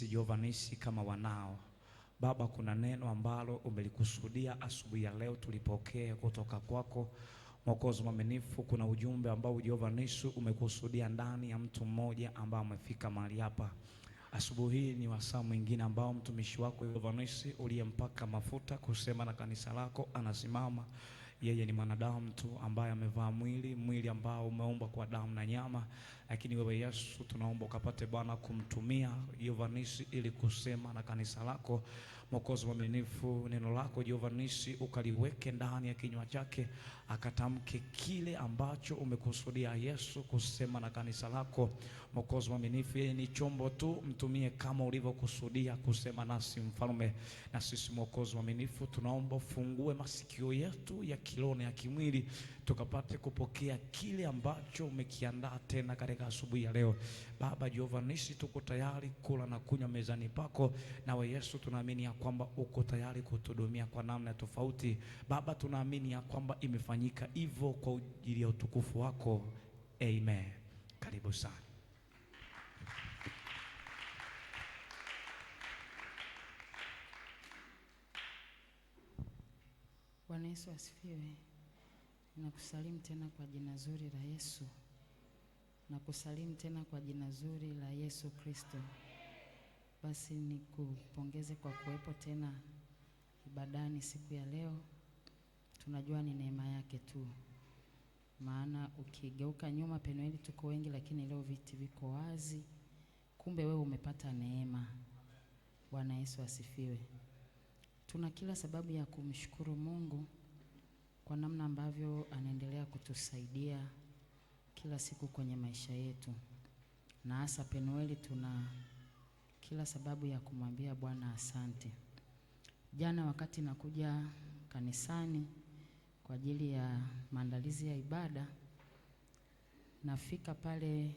sisi Jehova Nisi kama wanao. Baba, kuna neno ambalo umelikusudia asubuhi ya leo tulipokee kutoka kwako Mwokozi mwaminifu. Kuna ujumbe ambao Jehova Nisi umekusudia ndani ya mtu mmoja ambaye amefika mahali hapa asubuhi hii. Ni wasaa mwingine ambao mtumishi wako Jehova Nisi uliyempaka mafuta kusema na kanisa lako anasimama. Yeye ni mwanadamu tu ambaye amevaa mwili ambao umeumbwa kwa damu na nyama, lakini wewe Yesu tunaomba ukapate Bwana kumtumia Jehova Nisi ili kusema na kanisa lako Mwokozi mwaminifu. Neno lako Jehova Nisi ukaliweke ndani ya kinywa chake, akatamke kile ambacho umekusudia Yesu kusema na kanisa lako Mwokozi mwaminifu. Yeye ni chombo tu, mtumie kama ulivyokusudia kusema nasi mfalme. Na sisi Mwokozi mwaminifu tunaomba ufungue masikio yetu ya kiroho na ya kimwili, tukapate kupokea kile ambacho umekiandaa tena katika asubuhi ya leo. Baba Jehova Nisi, tuko tayari kula na kunywa mezani pako, nawe Yesu tunaamini ya kwamba uko tayari kutuhudumia kwa namna tofauti. Baba, tunaamini ya kwamba imefanyika hivyo kwa ajili ya utukufu wako. Amen. Karibu sana. Bwana Yesu asifiwe. Nakusalimu tena kwa jina zuri la Yesu. Nakusalimu tena kwa jina zuri la Yesu Kristo. Basi nikupongeze kwa kuwepo tena ibadani siku ya leo. Tunajua ni neema yake tu. Maana ukigeuka nyuma Penueli tuko wengi, lakini leo viti viko wazi. Kumbe wewe umepata neema. Bwana Yesu asifiwe. Tuna kila sababu ya kumshukuru Mungu kwa namna ambavyo anaendelea kutusaidia kila siku kwenye maisha yetu. Na hasa Penueli tuna kila sababu ya kumwambia Bwana asante. Jana wakati nakuja kanisani kwa ajili ya maandalizi ya ibada, nafika pale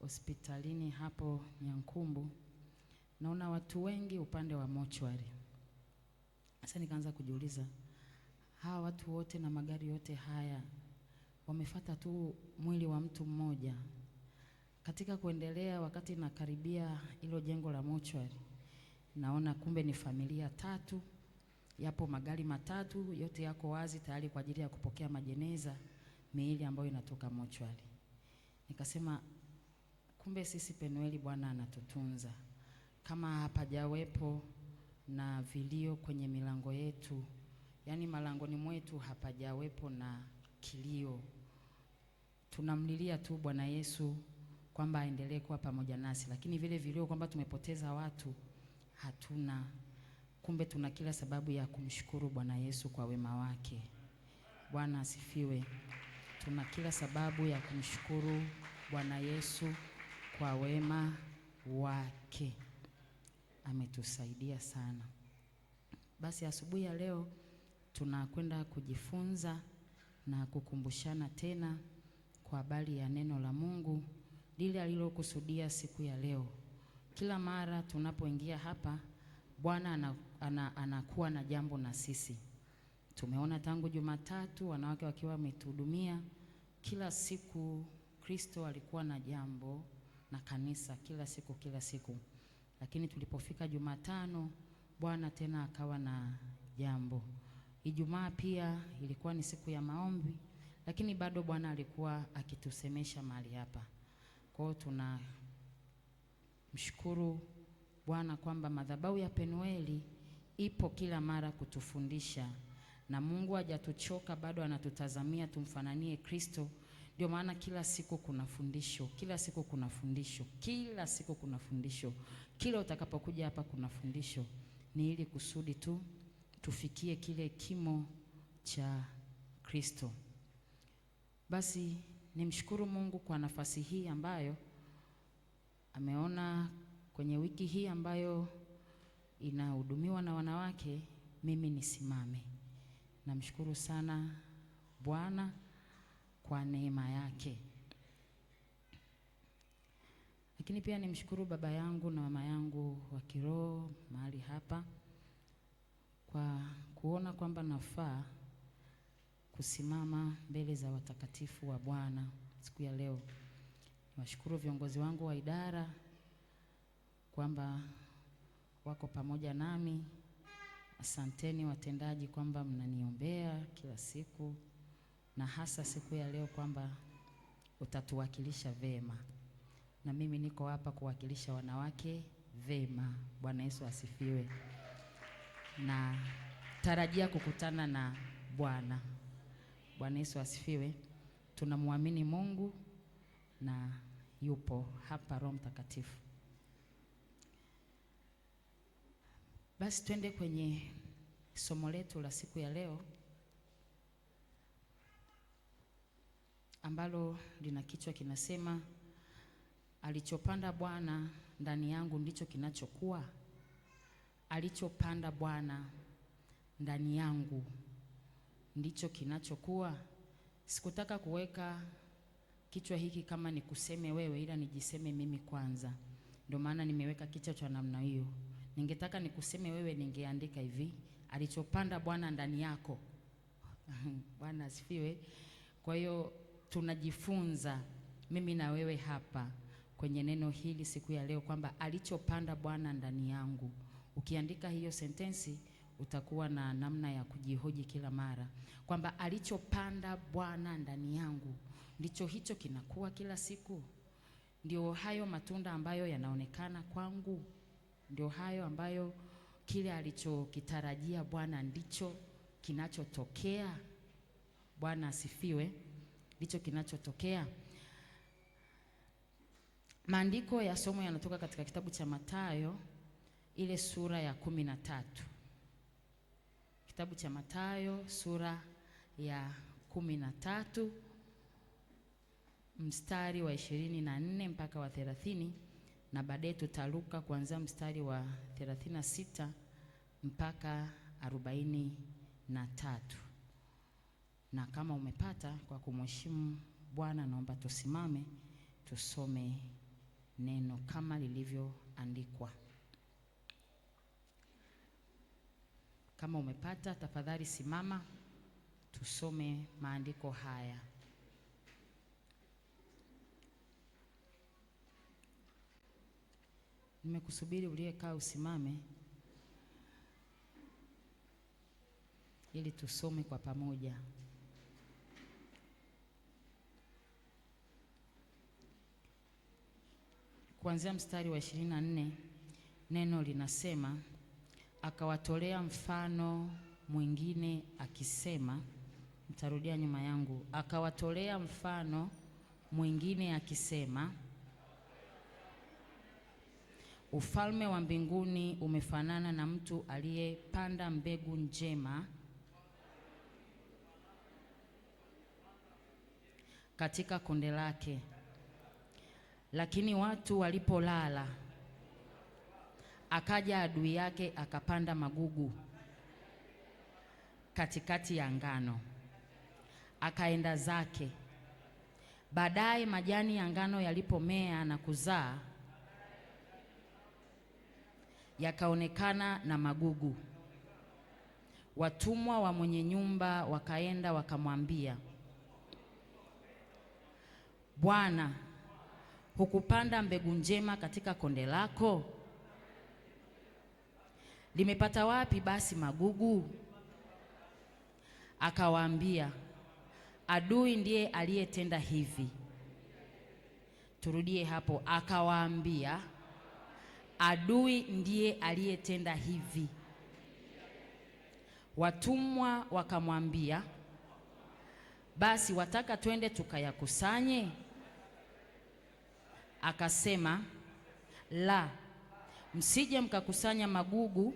hospitalini hapo Nyankumbu, naona watu wengi upande wa mochwari. Sasa nikaanza kujiuliza, hawa watu wote na magari yote haya wamefuata tu mwili wa mtu mmoja. Katika kuendelea, wakati nakaribia hilo jengo la mochwari, naona kumbe ni familia tatu, yapo magari matatu, yote yako wazi tayari kwa ajili ya kupokea majeneza, miili ambayo inatoka mochwari. Nikasema kumbe sisi Penueli Bwana anatutunza. Kama hapajawepo na vilio kwenye milango yetu, yani malangoni mwetu hapajawepo na kilio, tunamlilia tu Bwana Yesu kwamba aendelee kuwa pamoja nasi, lakini vile vilio kwamba tumepoteza watu hatuna. Kumbe tuna kila sababu ya kumshukuru Bwana Yesu kwa wema wake. Bwana asifiwe. Tuna kila sababu ya kumshukuru Bwana Yesu kwa wema wake. Ametusaidia sana. Basi asubuhi ya leo tunakwenda kujifunza na kukumbushana tena kwa habari ya neno la Mungu lile alilokusudia siku ya leo. Kila mara tunapoingia hapa Bwana anakuwa na jambo na sisi. Tumeona tangu Jumatatu wanawake wakiwa wametuhudumia, kila siku Kristo alikuwa na jambo na kanisa kila siku. Lakini tulipofika Jumatano Bwana tena akawa na jambo. Ijumaa pia ilikuwa ni siku ya maombi, lakini bado Bwana alikuwa akitusemesha mahali hapa. Kwa hiyo tunamshukuru Bwana kwamba madhabahu ya Penueli ipo kila mara kutufundisha, na Mungu hajatuchoka, bado anatutazamia tumfananie Kristo. Ndio maana kila siku kuna fundisho, kila siku kuna fundisho, kila siku kuna fundisho. Kila utakapokuja hapa kuna fundisho, ni ili kusudi tu tufikie kile kimo cha Kristo. Basi nimshukuru Mungu kwa nafasi hii ambayo ameona kwenye wiki hii ambayo inahudumiwa na wanawake, mimi nisimame. Namshukuru sana Bwana kwa neema yake. Lakini pia nimshukuru baba yangu na mama yangu wa kiroho mahali hapa kwa kuona kwamba nafaa kusimama mbele za watakatifu wa Bwana siku ya leo. Niwashukuru viongozi wangu wa idara kwamba wako pamoja nami. Asanteni watendaji kwamba mnaniombea kila siku, na hasa siku ya leo kwamba utatuwakilisha vema, na mimi niko hapa kuwakilisha wanawake vema. Bwana Yesu asifiwe. Na tarajia kukutana na Bwana. Bwana Yesu asifiwe. Tunamwamini Mungu na yupo hapa Roho Mtakatifu. Basi twende kwenye somo letu la siku ya leo ambalo lina kichwa kinasema, alichopanda Bwana ndani yangu ndicho kinachokuwa. Alichopanda Bwana ndani yangu ndicho kinachokuwa. Sikutaka kuweka kichwa hiki kama ni kuseme wewe, ila nijiseme mimi kwanza. Ndio maana nimeweka kichwa cha namna hiyo. Ningetaka nikuseme wewe, ningeandika hivi, alichopanda Bwana ndani yako. Bwana asifiwe. Kwa hiyo tunajifunza mimi na wewe hapa kwenye neno hili siku ya leo kwamba alichopanda Bwana ndani yangu. Ukiandika hiyo sentensi utakuwa na namna ya kujihoji kila mara kwamba alichopanda Bwana ndani yangu ndicho hicho kinakuwa kila siku. Ndio hayo matunda ambayo yanaonekana kwangu, ndio hayo ambayo kile alichokitarajia Bwana ndicho kinachotokea. Bwana asifiwe. Ndicho kinachotokea. Maandiko ya somo yanatoka katika kitabu cha Mathayo ile sura ya 13. Kitabu cha Mathayo sura ya 13 mstari wa 24 mpaka wa 30, na baadaye tutaruka kuanzia mstari wa 36 mpaka 43. Na kama umepata, kwa kumheshimu Bwana, naomba tusimame tusome neno kama lilivyoandikwa. Kama umepata, tafadhali simama tusome maandiko haya. Nimekusubiri uliyekaa usimame ili tusome kwa pamoja. Kuanzia mstari wa 24, neno linasema, akawatolea mfano mwingine akisema, mtarudia nyuma yangu, akawatolea mfano mwingine akisema, ufalme wa mbinguni umefanana na mtu aliyepanda mbegu njema katika konde lake. Lakini watu walipolala, akaja adui yake akapanda magugu katikati ya ngano, akaenda zake. Baadaye majani ya ngano yalipomea na kuzaa, yakaonekana na magugu. Watumwa wa mwenye nyumba wakaenda wakamwambia, Bwana, hukupanda mbegu njema katika konde lako? Limepata wapi basi magugu? Akawaambia, adui ndiye aliyetenda hivi. Turudie hapo, akawaambia, adui ndiye aliyetenda hivi. Watumwa wakamwambia, basi wataka twende tukayakusanye? Akasema, la, msije mkakusanya magugu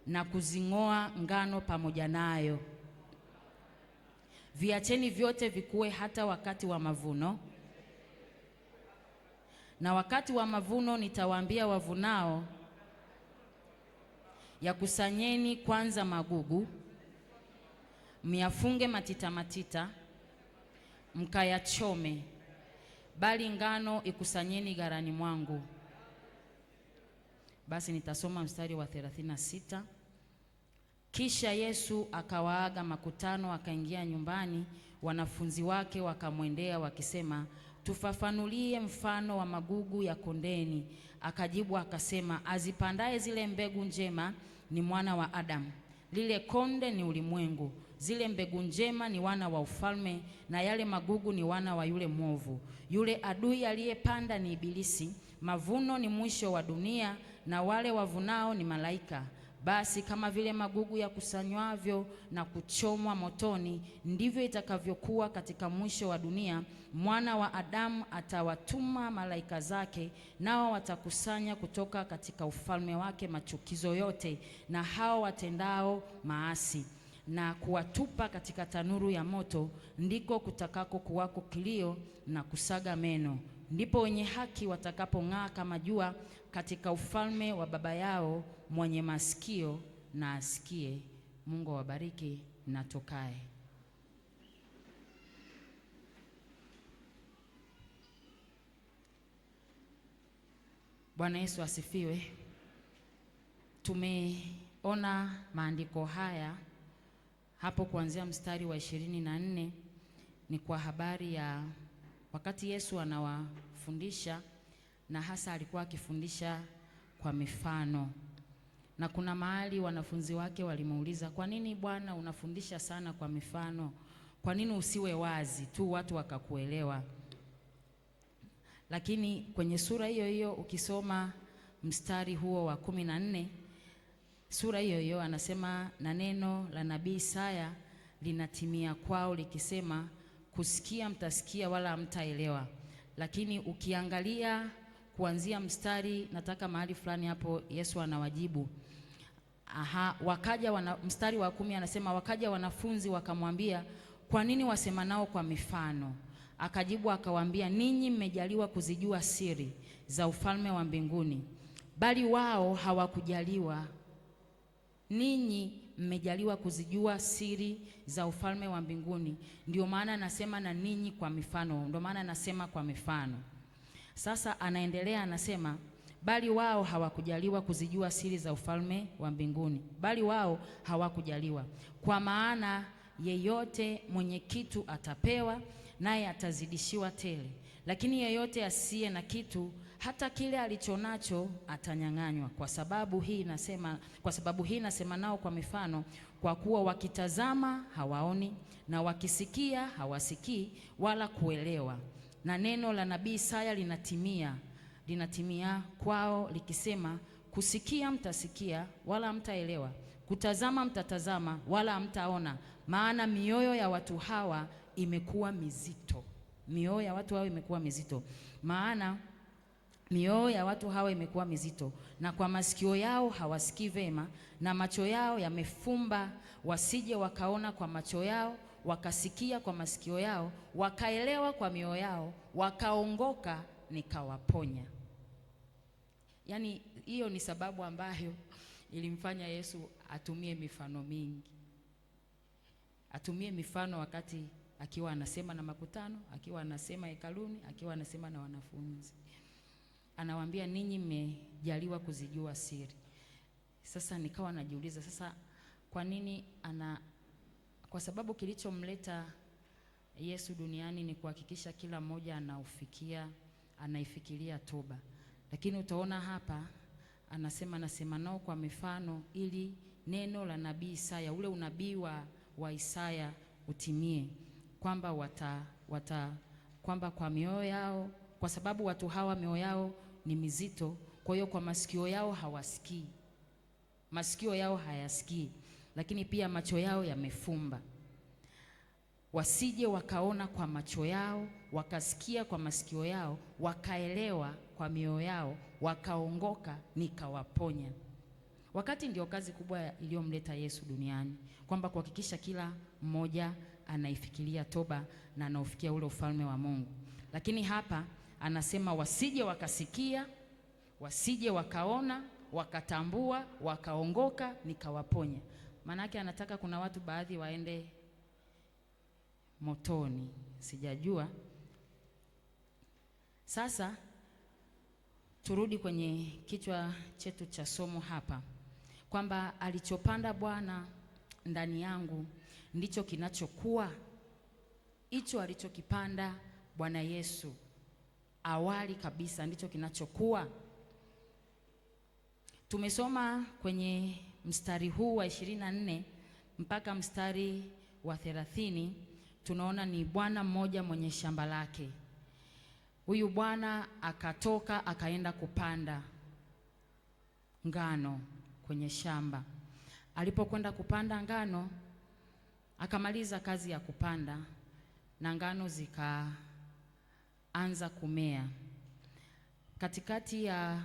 na kuzing'oa ngano pamoja nayo. Viacheni vyote vikue hata wakati wa mavuno. Na wakati wa mavuno nitawaambia wavunao, yakusanyeni kwanza magugu, myafunge matita matita, mkayachome, bali ngano ikusanyeni ghalani mwangu. Basi nitasoma mstari wa 36. Kisha Yesu akawaaga makutano, akaingia nyumbani. Wanafunzi wake wakamwendea wakisema, tufafanulie mfano wa magugu ya kondeni. Akajibu akasema, azipandaye zile mbegu njema ni mwana wa Adamu, lile konde ni ulimwengu, zile mbegu njema ni wana wa ufalme, na yale magugu ni wana wa yule mwovu. Yule adui aliyepanda ni Ibilisi. Mavuno ni mwisho wa dunia, na wale wavunao ni malaika. Basi kama vile magugu yakusanywavyo na kuchomwa motoni, ndivyo itakavyokuwa katika mwisho wa dunia. Mwana wa Adamu atawatuma malaika zake, nao watakusanya kutoka katika ufalme wake machukizo yote na hao watendao maasi, na kuwatupa katika tanuru ya moto, ndiko kutakako kuwako kilio na kusaga meno. Ndipo wenye haki watakapong'aa kama jua katika ufalme wa Baba yao. Mwenye masikio na asikie. Mungu awabariki na tukae. Bwana Yesu asifiwe. Tumeona maandiko haya hapo kuanzia mstari wa 24, ni kwa habari ya wakati Yesu anawafundisha, na hasa alikuwa akifundisha kwa mifano. Na kuna mahali wanafunzi wake walimuuliza, kwa nini Bwana unafundisha sana kwa mifano? Kwa nini usiwe wazi tu watu wakakuelewa? Lakini kwenye sura hiyo hiyo ukisoma mstari huo wa 14, sura hiyo hiyo anasema, na neno la nabii Isaya linatimia kwao likisema, kusikia mtasikia wala hamtaelewa. Lakini ukiangalia kuanzia mstari, nataka mahali fulani hapo Yesu anawajibu. Mstari wa 10 anasema, wakaja wanafunzi wakamwambia, kwa nini wasema nao kwa mifano? Akajibu akawaambia, ninyi mmejaliwa kuzijua siri za ufalme wa mbinguni, bali wao hawakujaliwa. Ninyi mmejaliwa kuzijua siri za ufalme wa mbinguni. Ndio maana nasema na ninyi kwa mifano, ndio maana nasema kwa mifano. Sasa anaendelea anasema, bali wao hawakujaliwa kuzijua siri za ufalme wa mbinguni. Bali wao hawakujaliwa, kwa maana yeyote mwenye kitu atapewa, naye atazidishiwa tele. Lakini yeyote asiye na kitu, hata kile alichonacho atanyang'anywa. Kwa sababu hii nasema nao kwa mifano, kwa kuwa wakitazama hawaoni, na wakisikia hawasikii wala kuelewa. Na neno la nabii Isaya linatimia kwao likisema, kusikia mtasikia wala hamtaelewa, kutazama mtatazama wala hamtaona, maana mioyo ya watu hawa imekuwa mizito. Mioyo ya watu hawa imekuwa mizito. Maana mioyo ya watu hawa imekuwa mizito, na kwa masikio yao hawasikii vema, na macho yao yamefumba, wasije wakaona kwa macho yao, wakasikia kwa masikio yao, wakaelewa kwa mioyo yao, wakaongoka nikawaponya. Yaani hiyo ni sababu ambayo ilimfanya Yesu atumie mifano mingi. Atumie mifano wakati akiwa anasema na makutano, akiwa anasema hekaluni, akiwa anasema na wanafunzi. Anawaambia, ninyi mmejaliwa kuzijua siri. Sasa nikawa najiuliza, sasa kwa nini kwa sababu kilichomleta Yesu duniani ni kuhakikisha kila mmoja anaifikiria toba. Lakini utaona hapa anasema, nasema nao kwa mifano, ili neno la nabii Isaya, ule unabii wa Isaya utimie, kwamba kwamba kwa mioyo yao, kwa sababu watu hawa mioyo yao ni mizito, kwa hiyo kwa masikio yao hawasikii, masikio yao hayasikii, lakini pia macho yao yamefumba, wasije wakaona kwa macho yao, wakasikia kwa masikio yao, wakaelewa kwa mioyo yao, wakaongoka nikawaponya. Wakati ndio kazi kubwa iliyomleta Yesu duniani, kwamba kuhakikisha kila mmoja anaifikiria toba na anaufikia ule ufalme wa Mungu. Lakini hapa anasema wasije wakasikia, wasije wakaona, wakatambua, wakaongoka nikawaponya. Maana yake anataka kuna watu baadhi waende motoni, sijajua. Sasa turudi kwenye kichwa chetu cha somo hapa, kwamba alichopanda Bwana ndani yangu ndicho kinachokuwa. Hicho alichokipanda Bwana Yesu awali kabisa ndicho kinachokuwa. Tumesoma kwenye mstari huu wa 24 mpaka mstari wa 30, tunaona ni bwana mmoja mwenye shamba lake. Huyu bwana akatoka akaenda kupanda ngano kwenye shamba. Alipokwenda kupanda ngano, akamaliza kazi ya kupanda na ngano zikaanza kumea. Katikati ya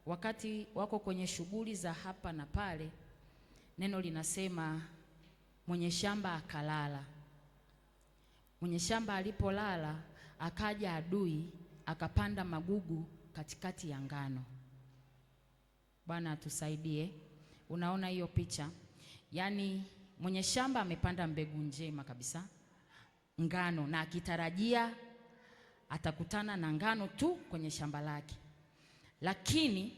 wakati wako kwenye shughuli za hapa na pale, neno linasema mwenye shamba akalala. Mwenye shamba alipolala, akaja adui akapanda magugu katikati ya ngano. Bwana atusaidie. Unaona hiyo picha? Yaani mwenye shamba amepanda mbegu njema kabisa, ngano, na akitarajia atakutana na ngano tu kwenye shamba lake. Lakini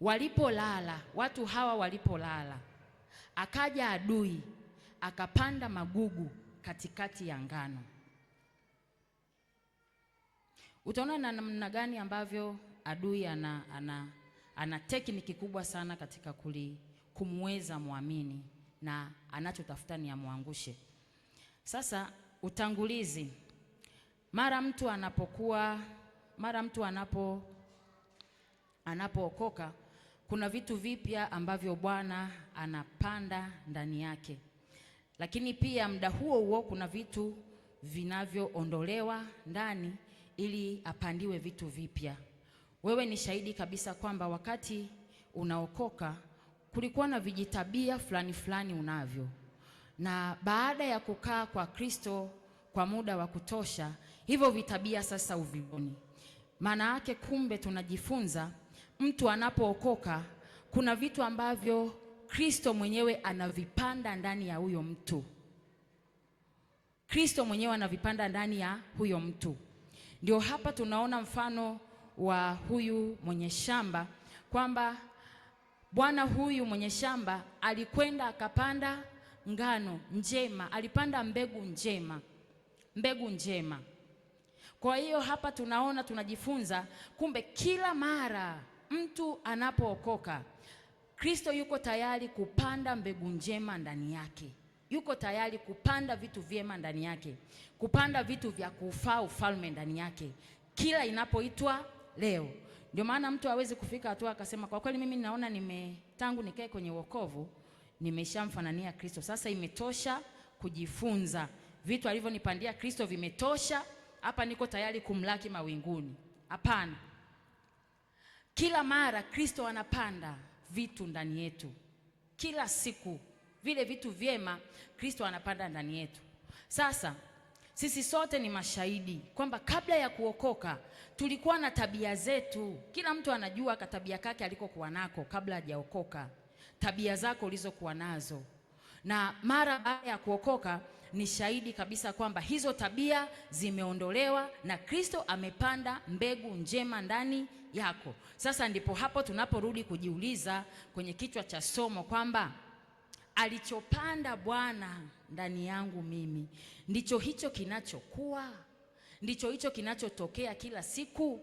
walipolala, watu hawa walipolala, akaja adui akapanda magugu katikati ya ngano. Utaona na namna gani ambavyo adui ana tekniki kubwa sana katika kumweza muamini, na anachotafuta ni amwangushe. Sasa utangulizi, mara mtu anapookoka, kuna vitu vipya ambavyo Bwana anapanda ndani yake. Lakini pia muda huo huo kuna vitu vinavyoondolewa ndani ili apandiwe vitu vipya. Wewe ni shahidi kabisa kwamba wakati unaokoka kulikuwa na vijitabia fulani unavyo, na baada ya kukaa kwa Kristo kwa muda wa kutosha, hivyo vitabia sasa uvioni. Maana yake kumbe tunajifunza mtu anapookoka kuna vitu ambavyo Kristo mwenyewe anavipanda ndani ya huyo mtu. Kristo mwenyewe anavipanda ndani ya huyo mtu. Ndio hapa tunaona mfano wa huyu mwenye shamba kwamba bwana huyu mwenye shamba alikwenda akapanda ngano njema, alipanda mbegu njema. Kwa hiyo hapa tunajifunza kumbe kila mara mtu anapookoka, Kristo yuko tayari kupanda mbegu njema ndani yake. Yuko tayari kupanda vitu vyema ndani yake, kupanda vitu vya kufaa ufalme ndani yake kila inapoitwa leo. Ndio maana mtu hawezi kufika hatua akasema kwa kweli mimi naona tangu nikae kwenye wokovu nimeshamfanania Kristo, sasa imetosha kujifunza vitu alivyonipandia Kristo, vimetosha, hapa niko tayari kumlaki mawinguni. Hapana. Kila mara Kristo anapanda vitu ndani yetu. Kila siku vile vitu vyema Kristo anapanda ndani yetu. Sasa sisi sote ni mashahidi kwamba kabla ya kuokoka tulikuwa na tabia zetu. Kila mtu anajua katabia kake alikokuwa nako kabla hajaokoka, tabia zako ulizokuwa nazo. Na mara baada ya kuokoka ni shahidi kabisa kwamba hizo tabia zimeondolewa na Kristo amepanda mbegu njema ndani yako. Sasa ndipo hapo tunaporudi kujiuliza kwenye kichwa cha somo kwamba alichopanda Bwana ndani yangu mimi ndicho hicho kinachokuwa, ndicho hicho kinachotokea kila siku,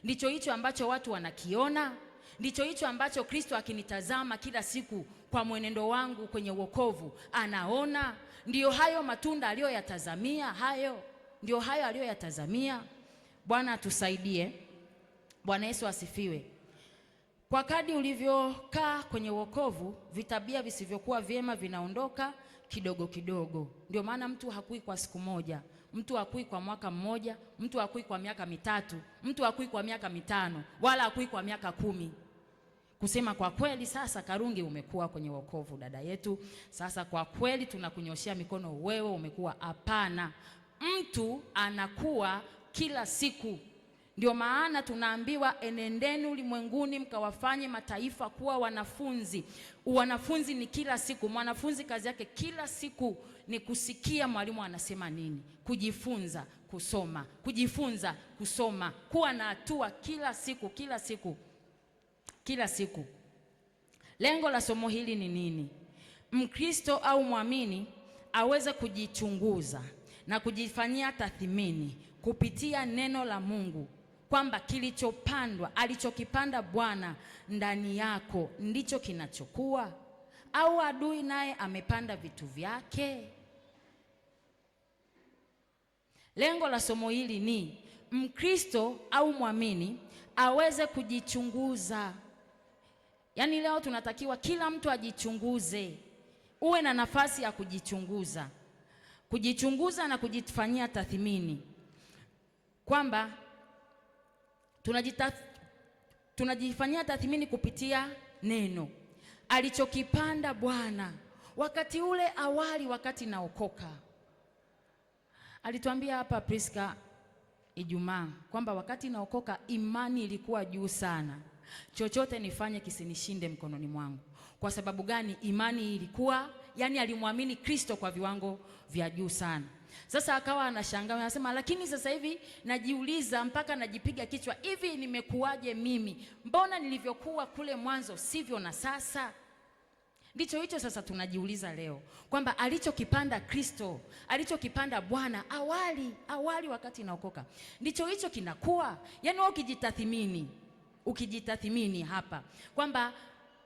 ndicho hicho ambacho watu wanakiona, ndicho hicho ambacho Kristo akinitazama kila siku kwa mwenendo wangu kwenye wokovu anaona. Ndiyo hayo matunda aliyoyatazamia, ndio hayo aliyoyatazamia. Bwana atusaidie. Bwana Yesu asifiwe. Kwa kadri ulivyokaa kwenye wokovu, vitabia visivyokuwa vyema vinaondoka kidogo kidogo. Ndio maana mtu hakui kwa siku moja, mtu hakui kwa mwaka mmoja, mtu hakui kwa miaka mitatu, mtu hakui kwa miaka mitano, wala hakui kwa miaka 10. Kusema kwa kweli sasa Karungi umekuwa kwenye wokovu dada yetu, sasa kwa kweli tunakunyoshia mikono wewe umekuwa. Hapana. Mtu anakuwa kila siku. Ndio maana tunaambiwa enendeni ulimwenguni mkawafanye mataifa kuwa wanafunzi. Wanafunzi ni kila siku. Mwanafunzi kazi yake kila siku ni kusikia mwalimu anasema nini, kujifunza kusoma, kujifunza kusoma, kuwa na hatua kila siku. Lengo la somo hili ni nini? Mkristo au muamini aweze kujichunguza na kujifanyia tathmini kupitia neno la Mungu kwamba kilichopandwa, alichokipanda Bwana ndani yako ndicho kinachokuwa, au adui naye amepanda vitu vyake? Lengo la somo hili ni Mkristo au mwamini aweze kujichunguza. Yaani leo tunatakiwa kila mtu ajichunguze. Uwe na nafasi ya kujichunguza. Kujichunguza na kujifanyia tathmini. Kwamba tunajifanyia tathmini kupitia neno. Alichokipanda Bwana wakati ule awali, wakati naokoka. Alituambia hapa Priska Ijumaa kwamba wakati naokoka imani ilikuwa juu sana. Chochote nifanye kisinishinde mkononi mwangu. Kwa sababu gani? Imani ilikuwa, yani alimwamini Kristo kwa viwango vya juu sana. Sasa akawa anashangaa, anasema lakini sasa hivi najiuliza mpaka najipiga kichwa, hivi nimekuwaje mimi? Mbona nilivyokuwa kule mwanzo sivyo na sasa? Ndicho hicho sasa tunajiuliza leo, kwamba alichokipanda Kristo, alichokipanda Bwana awali wakati naokoka, ndicho hicho kinakuwa. Yaani wewe ukijitathmini hapa kwamba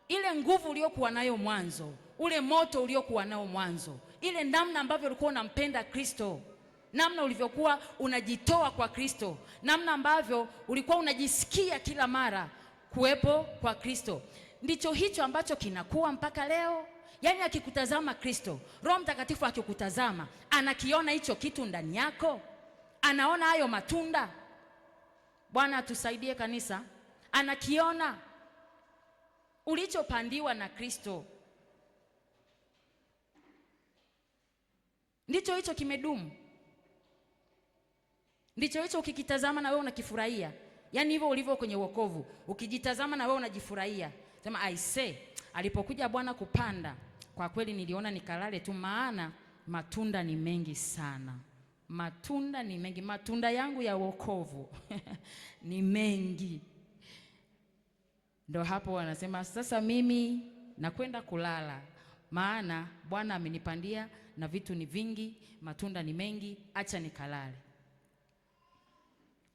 ile nguvu uliyokuwa nayo mwanzo, ule moto uliokuwa nao mwanzo, ile namna ambavyo ulikuwa unampenda Kristo, namna ulivyokuwa unajitoa kwa Kristo, namna ambavyo ulikuwa unajisikia kila mara kuwepo kwa Kristo, ndicho hicho ambacho kinakuwa mpaka leo. Yaani akikutazama Kristo, Roho Mtakatifu akikutazama, anakiona hicho kitu ndani yako, anaona hayo matunda. Bwana atusaidie kanisa, anakiona ulichopandiwa na Kristo, ndicho hicho kimedumu, ndicho hicho ukikitazama na wewe unakifurahia. Yaani hivyo ulivyo kwenye wokovu, ukijitazama na wewe unajifurahia. Sema I say, alipokuja Bwana kupanda, kwa kweli niliona nikalale tu, maana matunda ni mengi sana. Matunda ni mengi, matunda yangu ya wokovu ni mengi. Ndio hapo wanasema sasa mimi nakwenda kulala, maana Bwana amenipandia na vitu ni vingi, matunda ni mengi, acha nikalale.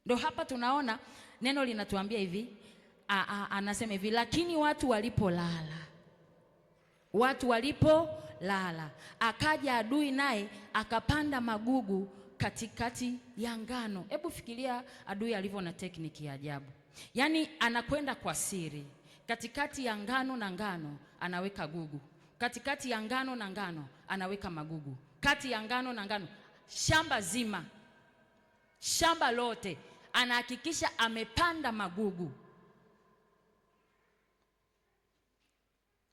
Ndio hapa tunaona neno linatuambia hivi, anasema hivi, lakini watu walipolala, akaja adui naye akapanda magugu katikati ya ngano. Hebu fikiria adui alivyo na tekniki ya ajabu. Yaani anakwenda kwa siri, katikati ya ngano na ngano anaweka gugu, katikati ya ngano na ngano anaweka magugu, kati ya ngano na ngano, shamba zima, shamba lote anahakikisha amepanda magugu.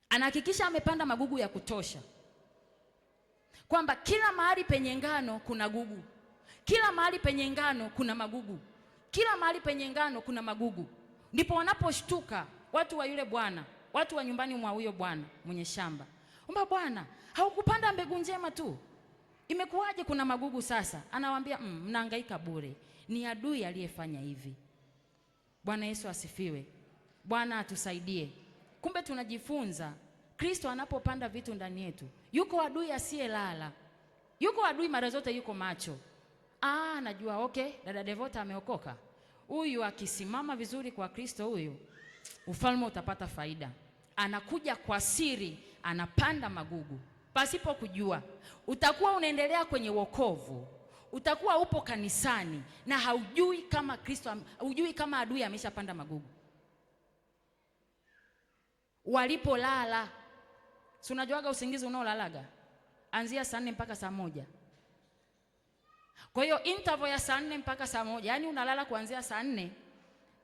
Anahakikisha amepanda magugu ya kutosha, kwamba kila mahali penye ngano kuna gugu, kila mahali penye ngano kuna magugu, kila mahali penye ngano kuna magugu. Ndipo wanaposhtuka watu wa yule bwana, watu wa nyumbani mwa huyo bwana mwenye shamba, bwana, haukupanda mbegu njema tu, imekuwaje kuna magugu sasa? Anawaambia mnahangaika bure, ni adui aliyefanya hivi. Bwana Yesu asifiwe. Bwana atusaidie. Kumbe tunajifunza, Kristo anapopanda vitu ndani yetu, yuko adui asiyelala, yuko adui mara zote yuko macho. Najua okay, dada Devota ameokoka, huyu akisimama vizuri kwa Kristo, huyu ufalme utapata faida. Anakuja kwa siri, anapanda magugu pasipo kujua. Utakuwa unaendelea kwenye wokovu, utakuwa upo kanisani na haujui kama Kristo, hujui kama adui ameshapanda magugu. Walipolala, si unajuaga usingizi unaolalaga anzia saa 4 mpaka saa 1. Kwa hiyo interval ya saa 4 mpaka saa 1, yani unalala kuanzia saa 4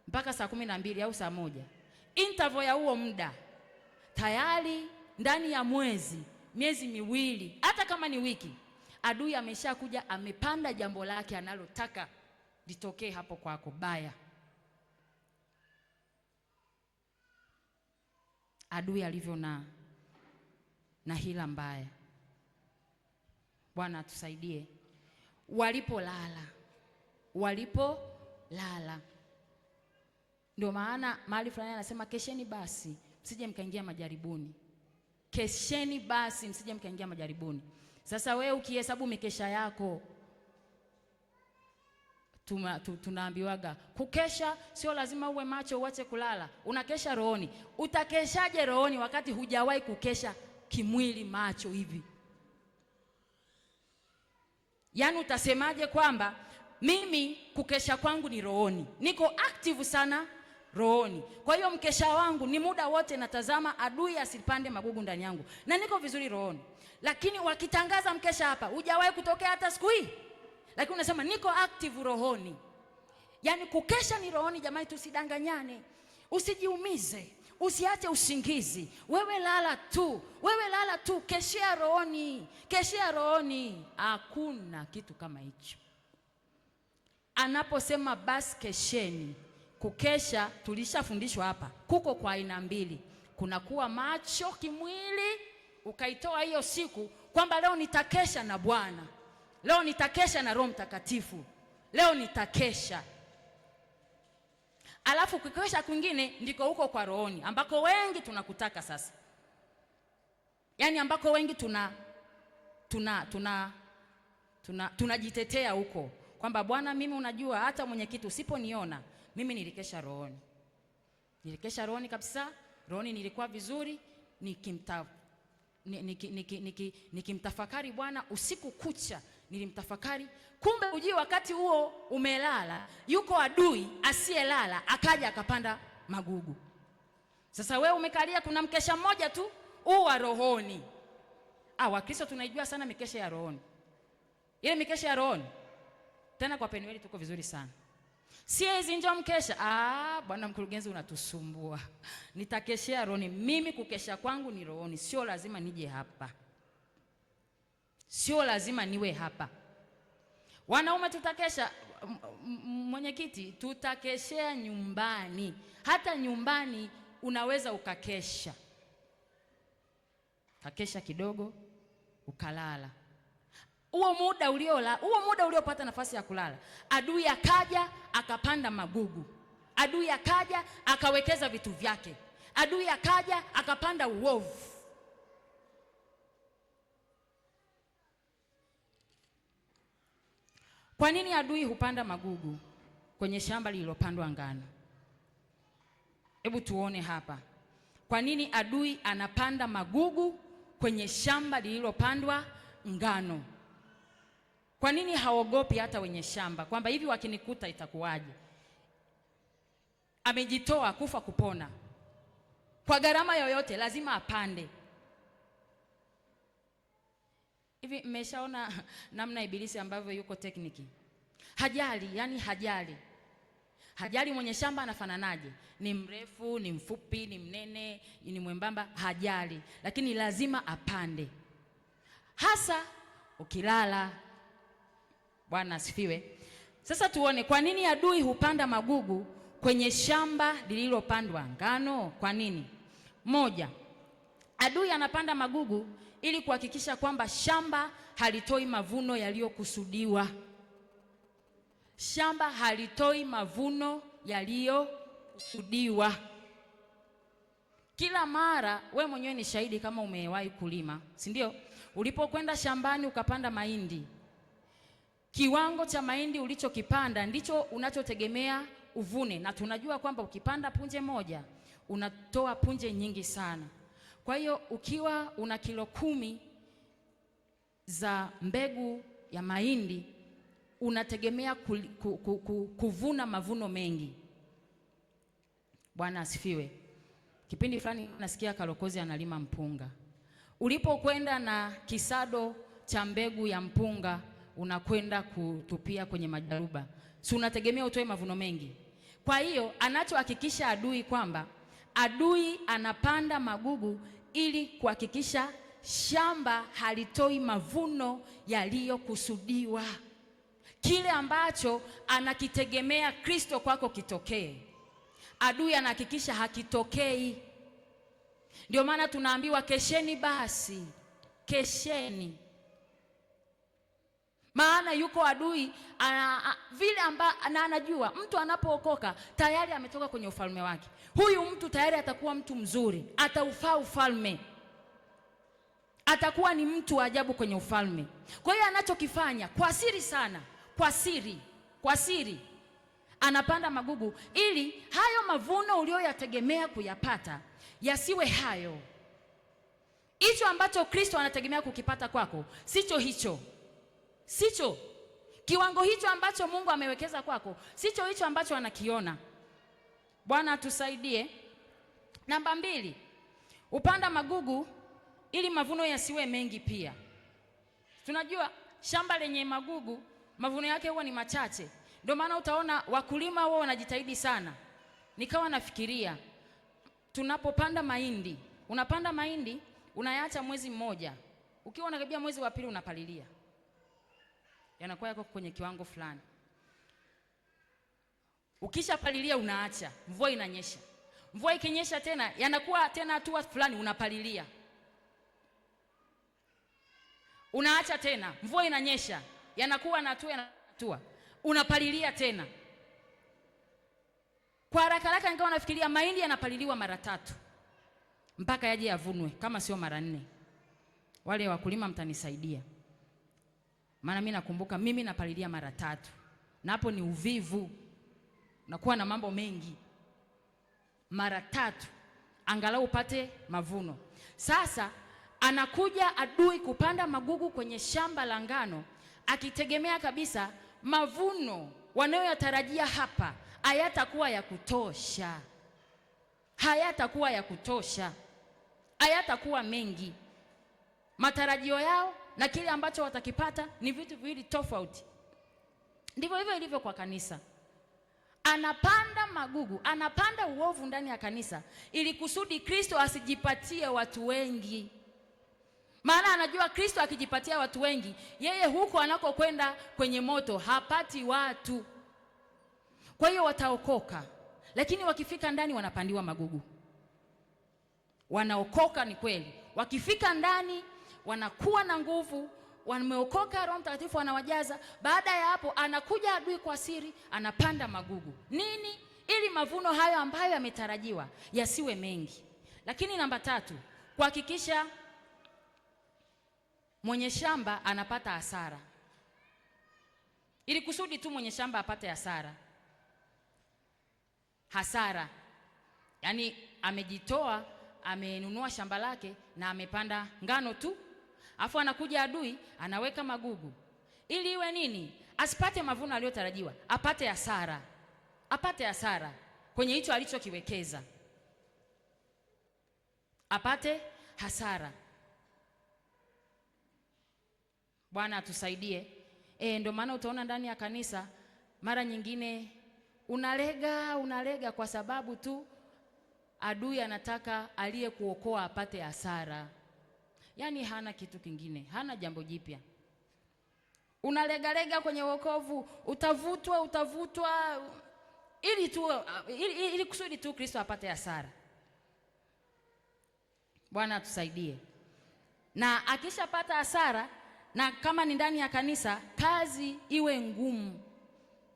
mpaka saa 12 au saa 1. Interval ya huo muda tayari ndani ya miezi miwili, hata kama ni wiki, adui ameshakuja amepanda jambo lake analotaka litokee hapo kwako baya. Adui alivyo na hila mbaya. Bwana atusaidie. Walipolala. Ndio maana mahali fulani anasema kesheni basi msije mkaingia majaribuni. Kesheni basi msije mkaingia majaribuni. Sasa wewe ukihesabu mikesha yako, tunaambiwaga kukesha sio lazima uwe macho uache kulala. Unakesha rohoni. Utakeshaje rohoni wakati hujawahi kukesha kimwili macho hivi? Yaani utasemaje kwamba mimi kukesha kwangu ni rohoni, niko active sana rohoni, kwa hiyo mkesha wangu ni muda wote natazama adui asipande magugu ndani yangu, na niko vizuri rohoni. Lakini wakitangaza mkesha hapa, hujawahi kutokea hata siku hii, lakini unasema niko active rohoni. Yaani kukesha ni rohoni. Jamani, tusidanganyane, usijiumize, usiache usingizi. Wewe lala tu, keshea rohoni, keshea rohoni. Hakuna kitu kama hicho. Anaposema basi kesheni, kukesha tulishafundishwa hapa kuko kwa aina mbili. Kuna kuwa macho kimwili, ukaitoa hiyo siku kwamba leo nitakesha na Bwana, leo nitakesha na Roho Mtakatifu, leo nitakesha. Alafu kukesha kwingine ndiko huko kwa rohoni, ambako wengi tunakutaka sasa. Yaani ambako wengi tunajitetea huko kwamba Bwana, mimi unajua hata mwenyekiti usiponiona mimi nilikesha rohoni. Nilikesha rohoni kabisa. Rohoni nilikuwa vizuri, nikimtafakari Bwana usiku kucha, nilimtafakari. Kumbe ujio wakati huo umelala, yuko adui asiyelala akaja akapanda magugu. Sasa wewe umekalia, kuna mkesha mmoja tu wa rohoni. Wakristo tunaijua sana mikesha ya rohoni. Ile mikesha ya rohoni tena kwa Penueli tuko vizuri sana. Siwezi njoo mkesha. Bwana mkurugenzi unatusumbua. Nitakeshea rohoni. Mimi kukesha kwangu ni rohoni. Sio lazima nije hapa, sio lazima niwe hapa. Wanaume tutakesha, mwenyekiti, tutakeshea nyumbani. Hata nyumbani unaweza ukakesha, kakesha kidogo ukalala. Huo muda uliopata nafasi ya kulala, adui akaja akapanda magugu, adui akaja akawekeza vitu vyake, adui akaja akapanda uovu. Kwa nini adui hupanda magugu kwenye shamba lililopandwa ngano? Hebu tuone hapa. Kwa nini adui anapanda magugu kwenye shamba lililopandwa ngano? Kwa nini haogopi hata wenye shamba kwamba hivi wakinikuta itakuwaje? Amejitoa kufa kupona, kwa gharama yoyote lazima apande. Hivi mmeshaona namna ibilisi ambavyo yuko tekniki? Hajali, yani hajali mwenye shamba anafananaje, ni mrefu, ni mfupi, ni mnene, ni mwembamba, hajali, lakini lazima apande. Hasa ukilala. Bwana asifiwe. Sasa tuone kwa nini adui hupanda magugu kwenye shamba lililopandwa ngano. Kwa nini? Moja, adui anapanda magugu ili kuhakikisha kwamba shamba halitoi mavuno yaliyokusudiwa. Shamba halitoi mavuno yaliyokusudiwa. Kila mara, we mwenyewe ni shahidi kama umewahi kulima, si ndio? Ulipokwenda shambani ukapanda mahindi, kiwango cha mahindi ulichokipanda ndicho unachotegemea uvune, na tunajua kwamba ukipanda punje moja unatoa punje nyingi sana. Kwa hiyo ukiwa una kilo 10 za mbegu ya mahindi unategemea kuvuna mavuno mengi. Bwana asifiwe. Kipindi fulani nasikia Kalokozi analima mpunga. Ulipokwenda na kisado cha mbegu ya mpunga unakwenda kutupia kwenye majaruba, si unategemea utoe mavuno mengi? Kwa hiyo anachohakikisha adui kwamba adui anapanda magugu ili kuhakikisha shamba halitoi mavuno yaliyokusudiwa. Kile ambacho anakitegemea Kristo kwako kitokee, adui anahakikisha hakitokei. Ndio maana tunaambiwa kesheni basi, kesheni. Maana yuko adui vile anajua mtu anapookoka tayari ametoka kwenye ufalme wake. Huyu mtu tayari atakuwa mtu mzuri, ataufaa ufalme, atakuwa ni mtu wa ajabu kwenye ufalme. Kwa hiyo anachokifanya kwa siri sana, kwa siri, kwa siri anapanda magugu ili hayo mavuno ulioyategemea kuyapata yasiwe hayo. Hicho ambacho Kristo anategemea kukipata kwako sicho hicho. Sicho kiwango hicho ambacho Mungu amewekeza kwako, sicho hicho ambacho anakiona. Bwana atusaidie. Namba 2, upanda magugu ili mavuno yasiwe mengi pia. Tunajua shamba lenye magugu mavuno yake huwa ni machache. Ndio maana utaona wakulima wao wanajitahidi sana. Nikawa nafikiria, tunapopanda mahindi, unapanda mahindi unayaacha mwezi mmoja, ukiwa unakaribia mwezi wa pili unapalilia, yanakuwa yako kwenye kiwango fulani. Ukisha palilia unaacha, mvua inanyesha. Mvua ikinyesha tena yanakuwa tena hatua fulani, unapalilia, unaacha tena, mvua inanyesha, yanakuwa na hatua, unapalilia tena. Kwa haraka haraka nikawa nafikiria mahindi yanapaliliwa mara 3 mpaka yaje yavunwe, kama sio mara 4. Wale wakulima mtanisaidia, maana mimi nakumbuka mimi napalilia mara 3, na hapo ni uvivu, nakuwa na mambo mengi. Mara 3 angalau upate mavuno. Sasa anakuja adui kupanda magugu kwenye shamba la ngano, akitegemea kabisa mavuno wanayoyatarajia hapa hayatakuwa ya kutosha, hayatakuwa ya kutosha, hayatakuwa mengi. Matarajio yao na kile ambacho watakipata ni vitu viwili tofauti. Ndivyo hivyo ilivyo kwa kanisa. Anapanda magugu, anapanda uovu ndani ya kanisa ili kusudi Kristo asijipatie watu wengi. Maana anajua Kristo akijipatia watu wengi, yeye huko anakokwenda kwenye moto hapati watu. Kwa hiyo wataokoka, lakini wakifika ndani wanapandiwa magugu. Wanaokoka ni kweli, wakifika ndani wanakuwa na nguvu, wameokoka, Roho Mtakatifu anawajaza. Baada ya hapo anakuja adui kwa siri, anapanda magugu. Nini? Ili mavuno hayo ambayo yametarajiwa yasiwe mengi. Lakini namba 3, kuhakikisha mwenye shamba anapata hasara. Ili kusudi tu mwenye shamba apate hasara. Yaani amejitoa, amenunua shamba lake na amepanda ngano tu. Afu anakuja adui, anaweka magugu. Ili iwe nini? Asipate mavuno aliyotarajiwa, apate hasara. Apate hasara kwenye hicho alichokiwekeza. Apate hasara. Bwana atusaidie. Ndio maana utaona ndani ya kanisa mara nyingine unalega kwa sababu tu adui anataka aliyekuokoa apate hasara. Yaani hana kitu kingine, hana jambo jipya. Unalega kwenye wokovu, utavutwa ili kusudi tu Kristo apate hasara. Bwana atusaidie. Na akishapata hasara, na kama ni ndani ya kanisa, kazi iwe ngumu.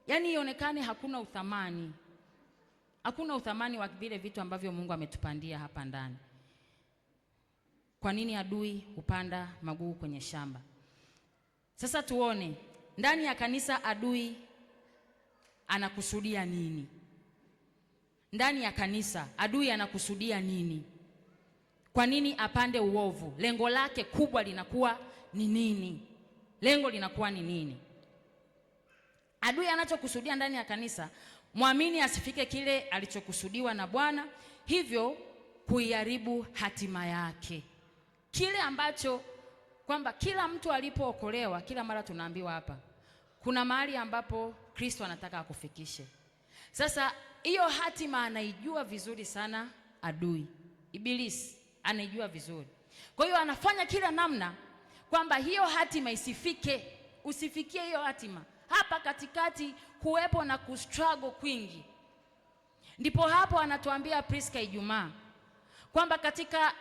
Yaani ionekane hakuna uthamani. Hakuna uthamani wa vile vitu ambavyo Mungu ametupandia hapa ndani. Kwa nini adui hupanda magugu kwenye shamba? Sasa tuone ndani ya kanisa adui anakusudia nini? Ndani ya kanisa adui anakusudia nini? Kwa nini apande uovu? Lengo lake kubwa linakuwa ni nini? Lengo linakuwa ni nini? Adui anachokusudia ndani ya kanisa, muamini asifike kile alichokusudiwa na Bwana, hivyo kuiharibu hatima yake. Kile ambacho kwamba kila mtu alipookolewa, kila mara tunaambiwa hapa, kuna mahali ambapo Kristo anataka akufikishe. Sasa hiyo hatima anaijua vizuri sana adui. Ibilisi anaijua vizuri. Kwa hiyo anafanya kila namna kwamba hiyo hatima isifike, usifikie hiyo hatima. Hapa katikati kuwepo na kustruggle kwingi. Ndipo hapo anatuambia Priska Ijumaa kwamba katika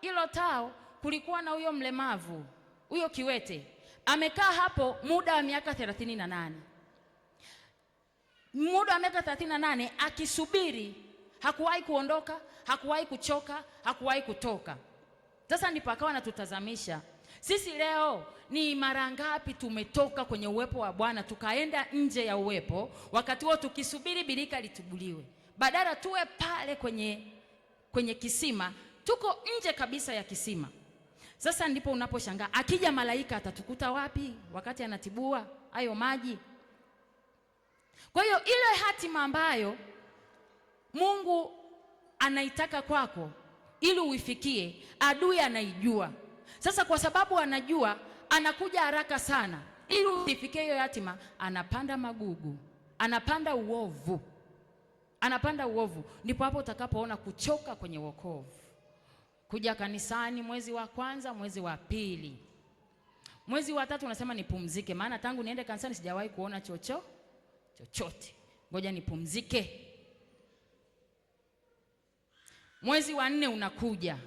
hilo tao kulikuwa na huyo mlemavu, huyo kiwete. Amekaa hapo muda wa miaka 38. Muda wa miaka 38 akisubiri, hakuwahi kuondoka, hakuwahi kuchoka, hakuwahi kutoka. Sasa ndipo akawa anatutazamisha Sisi leo ni mara ngapi tumetoka kwenye uwepo wa Bwana tukaenda nje ya uwepo, wakati huo tukisubiri birika litubuliwe. Badala tuwe pale kwenye kisima, tuko nje kabisa ya kisima. Sasa ndipo unaposhangaa akija malaika atatukuta wapi wakati anatibua hayo maji? Kwa hiyo ile hatima ambayo Mungu anaitaka kwako ili uifikie, adui anaijua. Sasa kwa sababu anajua, anakuja haraka sana ili uifikie hiyo hatima. Anapanda magugu, anapanda uovu, anapanda uovu. Ndipo hapo utakapoona kuchoka kwenye wokovu. Kuja kanisani mwezi wa kwanza, mwezi wa pili, mwezi wa tatu unasema nipumzike, maana tangu niende kanisani sijawahi kuona chochote, ngoja nipumzike. Mwezi wa 4 unakuja,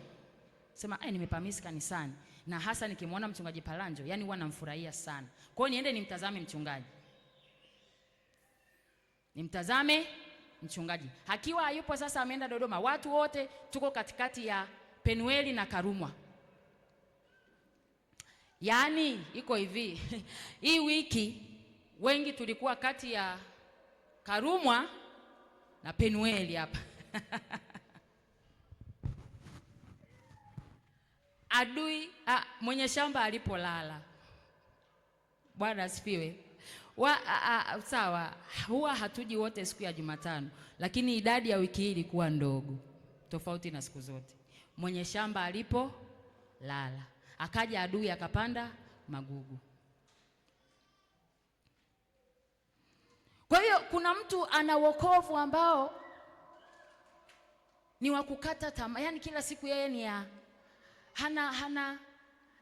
sema nimepamisi kanisani, na hasa nikimwona mchungaji Palanjo, yani huwa namfurahia sana. Kwa hiyo niende nimtazame mchungaji. Nimtazame mchungaji. Hakiwa hayupo, sasa ameenda Dodoma. Watu wote tuko katikati ya Penueli na Karumwa. Yaani iko hivi. Hii wiki wengi tulikuwa kati ya Karumwa na Penueli hapa. Adui mwenye shamba alipolala. Bwana asifiwe. Sawa, huwa hatuji wote siku ya Jumatano, lakini idadi ya wiki hii ilikuwa ndogo, tofauti na siku zote. Mwenye shamba alipolala, akaja adui akapanda magugu. Kwa hiyo kuna mtu ana wokovu ambao ni wa kukata tamaa, yani kila siku yeye ni hana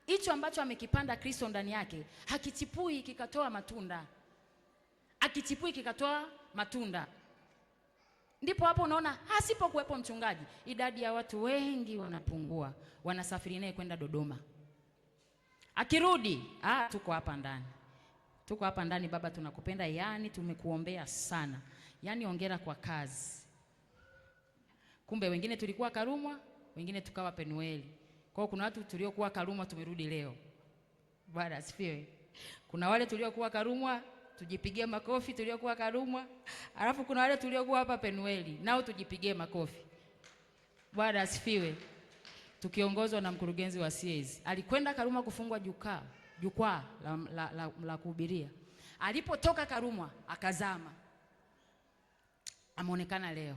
hicho ambacho amekipanda Kristo ndani yake, hakichipui kikatoa matunda, akichipui kikatoa matunda. Ndipo hapo unaona asipokuwepo mchungaji, idadi ya watu wengi wanapungua, wanasafiri naye kwenda Dodoma. Akirudi, tuko hapa ndani. Tuko hapa ndani, baba tunakupenda, yani tumekuombea sana. Yani hongera kwa kazi. Kumbe wengine tulikuwa Karumwa, wengine tukawa Penueli. Kwa hiyo kuna watu tuliokuwa Karumwa tumerudi leo. Bwana asifiwe. Kuna wale tuliokuwa Karumwa, tujipigie makofi tuliokuwa Karumwa. Alafu kuna wale tuliokuwa hapa Penueli, nao tujipigie makofi. Bwana asifiwe. Tukiongozwa na mkurugenzi wa CAS. Alikwenda Karumwa kufungwa jukwaa la kuhubiria. Alipotoka Karumwa akazama. Ameonekana leo.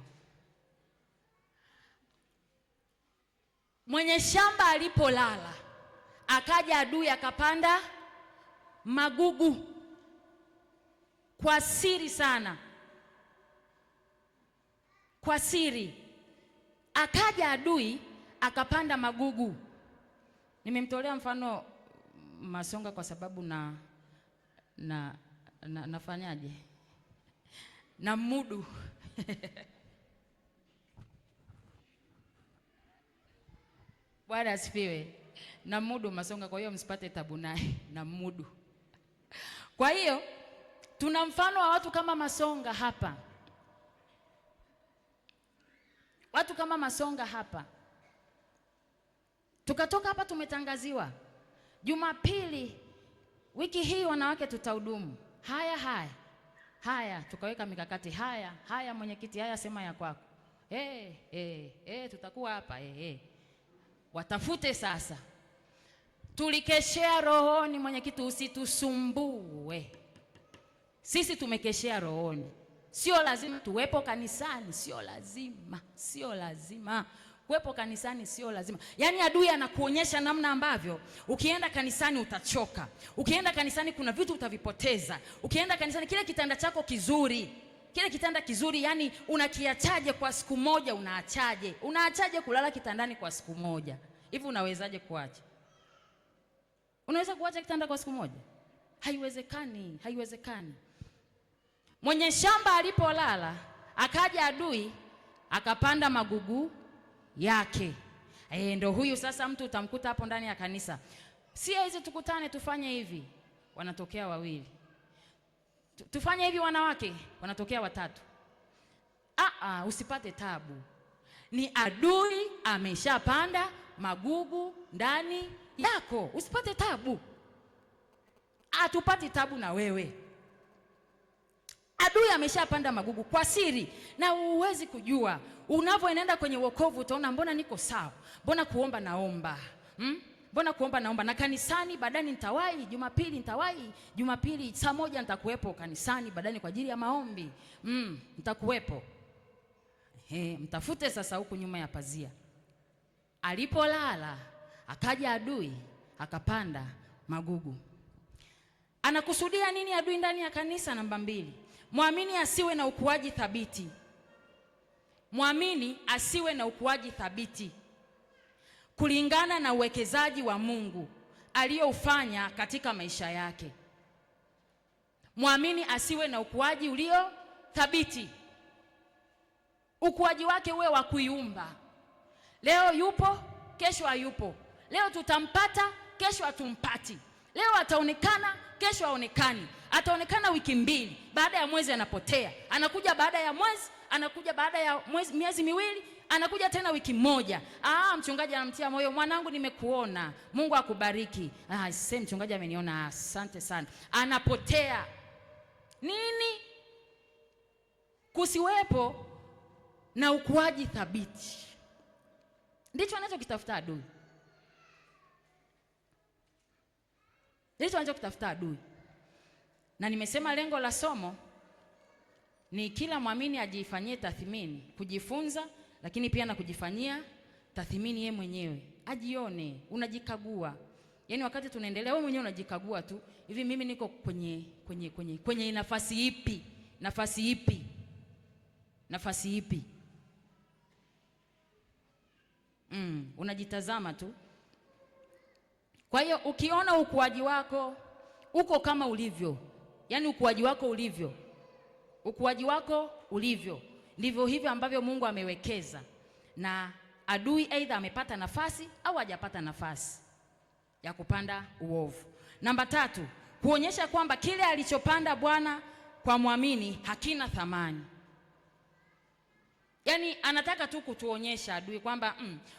Mwenye shamba alipolala, akaja adui akapanda magugu kwa siri sana. Kwa siri akaja adui akapanda magugu. Nimemtolea mfano Masonga kwa sababu nafanyaje? Na mudu. Bwana asifiwe. Na mudu Masonga, kwa hiyo msipate tabu naye, na mudu. Kwa hiyo tuna mfano wa watu kama Masonga hapa. Watu kama Masonga hapa. Tukatoka hapa tumetangaziwa Jumapili wiki hii wanawake tutahudumu. Haya tukaweka mikakati. Haya mwenyekiti, haya sema ya kwako. Tutakuwa hapa. Watafute sasa. Tulikeshea rohoni, mwenyekiti usitusumbue. Sisi tumekeshea rohoni. Sio lazima tuwepo kanisani, sio lazima. Kuwepo kanisani sio lazima. Yaani adui anakuonyesha namna ambavyo ukienda kanisani utachoka. Ukienda kanisani kuna vitu utavipoteza. Ukienda kanisani kile kitanda chako kizuri, kile kitanda kizuri, yani unakiachaje kwa siku moja? Unaachaje kulala kitandani kwa siku moja? Hivi unawezaje kuacha? Unaweza kuacha kitanda kwa siku moja? Haiwezekani. Mwenye shamba alipolala, akaja adui akapanda magugu yake. Ndio huyu sasa mtu utamkuta hapo ndani ya kanisa. Si hizi tukutane tufanye hivi, wanatokea wawili. Tufanye hivi wanawake, wanatokea watatu. Usipate tabu. Ni adui ameshapanda magugu ndani yako. Usipate tabu. Hatupati tabu na wewe. Adui ameshapanda magugu kwa siri na huwezi kujua. Unapoenda kwenye wokovu utaona mbona niko sawa? Mbona kuomba naomba? Mbona kuomba naomba? Na kanisani badani nitawahi, Jumapili nitawahi, Jumapili saa 1 nitakuwepo kanisani badani kwa ajili ya maombi. Nitakuwepo. Mtafute sasa huku nyuma ya pazia. Alipolala akaja adui akapanda magugu. Anakusudia nini adui ndani ya kanisa? Namba 2, muamini asiwe na ukuaji thabiti. Muamini asiwe na ukuaji thabiti kulingana na uwekezaji wa Mungu aliyoufanya katika maisha yake. Muamini asiwe na ukuaji ulio thabiti. Ukuaji wake uwe wa kuiumba. Leo yupo, kesho hayupo. Leo tutampata, kesho hatumpati. Leo ataonekana, kesho haonekani. Ataonekana wiki 2, baada ya mwezi anapotea. Anakuja baada ya mwezi, anakuja baada ya miezi 2, anakuja tena wiki 1. Mchungaji anamtia moyo, mwanangu nimekuona, Mungu akubariki. Sasa mchungaji ameniona, asante sana. Anapotea. Nini? Kusiwepo na ukuaji thabiti. Ndicho anachokitafuta adui. Ndicho anachokitafuta adui. Na nimesema lengo la somo ni kila muamini ajifanyie tathmini, kujifunza, lakini pia na kujifanyia tathmini yeye mwenyewe. Ajione, unajikagua. Yaani wakati tunaendelea wewe mwenyewe unajikagua tu. Hivi mimi niko kwenye nafasi ipi? Nafasi ipi? Nafasi ipi? Unajitazama tu. Kwa hiyo ukiona ukuaji wako uko kama ulivyo, yaani ukuaji wako ulivyo, ukuaji wako ulivyo, ndivyo hivyo ambavyo Mungu amewekeza, na adui aidha amepata nafasi au hajapata nafasi ya kupanda uovu. Namba 3, kuonyesha kwamba kile alichopanda Bwana kwa muamini hakina thamani. Yaani anataka tu kutuonyesha adui kwamba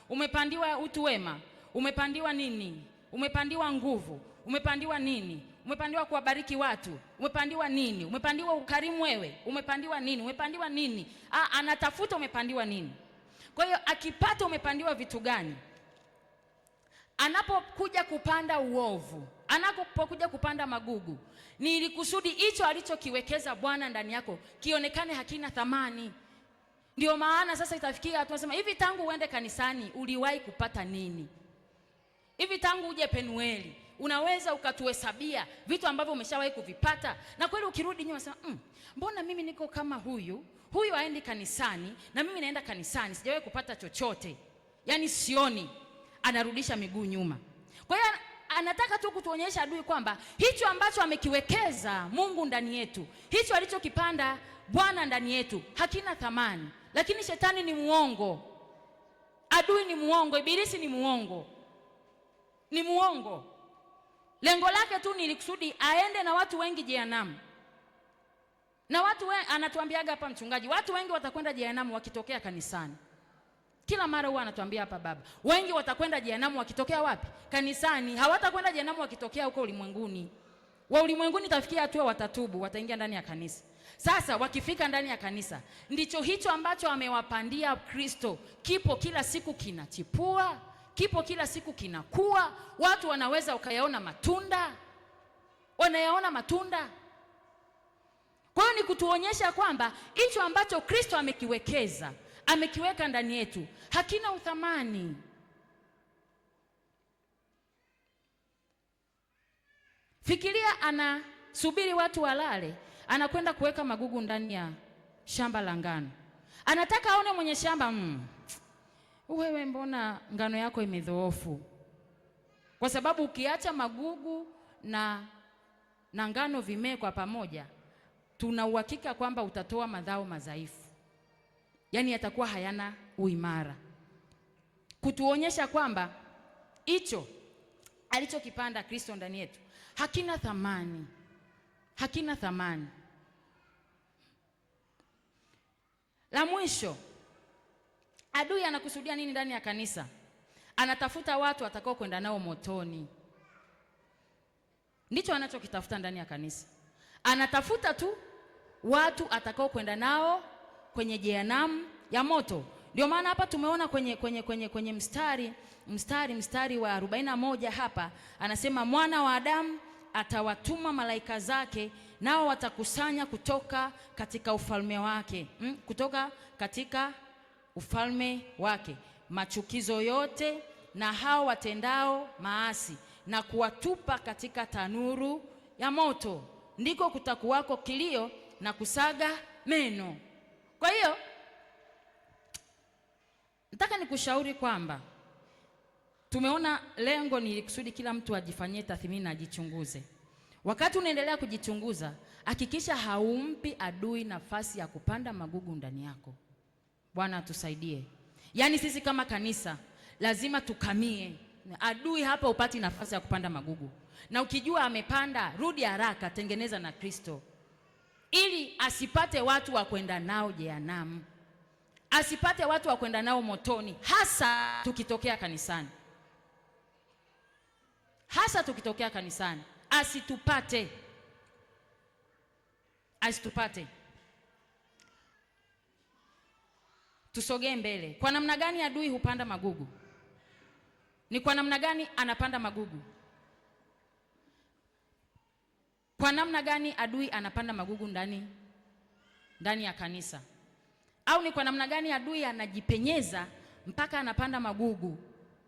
umepandiwa utu wema, umepandiwa nini? Umepandiwa nguvu, umepandiwa nini? Umepandiwa kuwabariki watu, umepandiwa nini? Umepandiwa ukarimu wewe, umepandiwa nini? Umepandiwa nini? Anatafuta umepandiwa nini. Kwa hiyo akipata umepandiwa vitu gani, anapokuja kupanda uovu, anapokuja kupanda magugu, ni ili kusudi hicho alichokiwekeza Bwana ndani yako kionekane hakina thamani. Ndio maana sasa itafikia tunasema hivi, tangu uende kanisani uliwahi kupata nini? Hivi tangu uje Penueli unaweza ukatuhesabia vitu ambavyo umeshawahi kuvipata? Na kweli ukirudi nyuma unasema mbona mimi niko kama huyu haendi kanisani na mimi naenda kanisani, sijawahi kupata chochote. Yaani sioni. Anarudisha miguu nyuma. Kwa hiyo anataka tu kutuonyesha adui kwamba hicho ambacho amekiwekeza Mungu ndani yetu, hicho alichokipanda Bwana ndani yetu hakina thamani. Lakini shetani ni muongo. Adui ni muongo, ibilisi ni muongo. Ni muongo. Lengo lake tu ni kusudi aende na watu wengi jehanamu. Na watu wengi anatuambiaga hapa mchungaji, watu wengi watakwenda jehanamu wakitokea kanisani. Kila mara huwa anatuambia hapa baba, wengi watakwenda jehanamu wakitokea wapi? Kanisani. Hawatakwenda jehanamu wakitokea huko ulimwenguni. Wa ulimwenguni tafikia hatua watatubu, wataingia ndani ya kanisa. Sasa wakifika ndani ya kanisa, ndicho hicho ambacho amewapandia Kristo kipo kila siku kinachipua, kipo kila siku kinakuwa, watu wanaweza ukayaona matunda. Wanayaona matunda. Kwa hiyo ni kutuonyesha kwamba hicho ambacho Kristo amekiwekeza, amekiweka ndani yetu hakina uthamani. Fikiria anasubiri watu walale, anakwenda kuweka magugu ndani ya shamba la ngano. Anataka aone mwenye shamba, wewe mbona ngano yako imedhoofu? Kwa sababu ukiacha magugu na ngano vimee kwa pamoja, tuna uhakika kwamba utatoa mazao madhaifu. Yaani yatakuwa hayana uimara. Kutuonyesha kwamba hicho alichokipanda Kristo ndani yetu hakina thamani. Hakina thamani. La mwisho, adui anakusudia nini ndani ya kanisa? Anatafuta watu atakao kwenda nao motoni. Ndicho anachokitafuta ndani ya kanisa. Anatafuta tu watu atakao kwenda nao kwenye jehanamu ya moto. Ndio maana hapa tumeona kwenye mstari wa 41 hapa anasema mwana wa Adamu atawatuma malaika zake, nao watakusanya kutoka katika ufalme wake, kutoka katika ufalme wake machukizo yote na hao watendao maasi, na kuwatupa katika tanuru ya moto, ndiko kutakuwako kilio na kusaga meno. Kwa hiyo nataka nikushauri kwamba tumeona lengo ni kusudi kila mtu ajifanyie tathmini na ajichunguze. Wakati unaendelea kujichunguza, hakikisha haumpi adui nafasi ya kupanda magugu ndani yako. Bwana atusaidie. Yaani sisi kama kanisa lazima tukamie. Adui hapa upati nafasi ya kupanda magugu. Na ukijua amepanda, rudi haraka, tengeneza na Kristo, ili asipate watu wa kwenda nao jehanamu, asipate watu wa kwenda nao motoni, hasa tukitokea kanisani. Hasa tukitokea kanisani, asitupate. Tusogee mbele. Kwa namna gani adui hupanda magugu? Ni kwa namna gani anapanda magugu? Kwa namna gani adui anapanda magugu ndani ya kanisa? Au ni kwa namna gani adui anajipenyeza mpaka anapanda magugu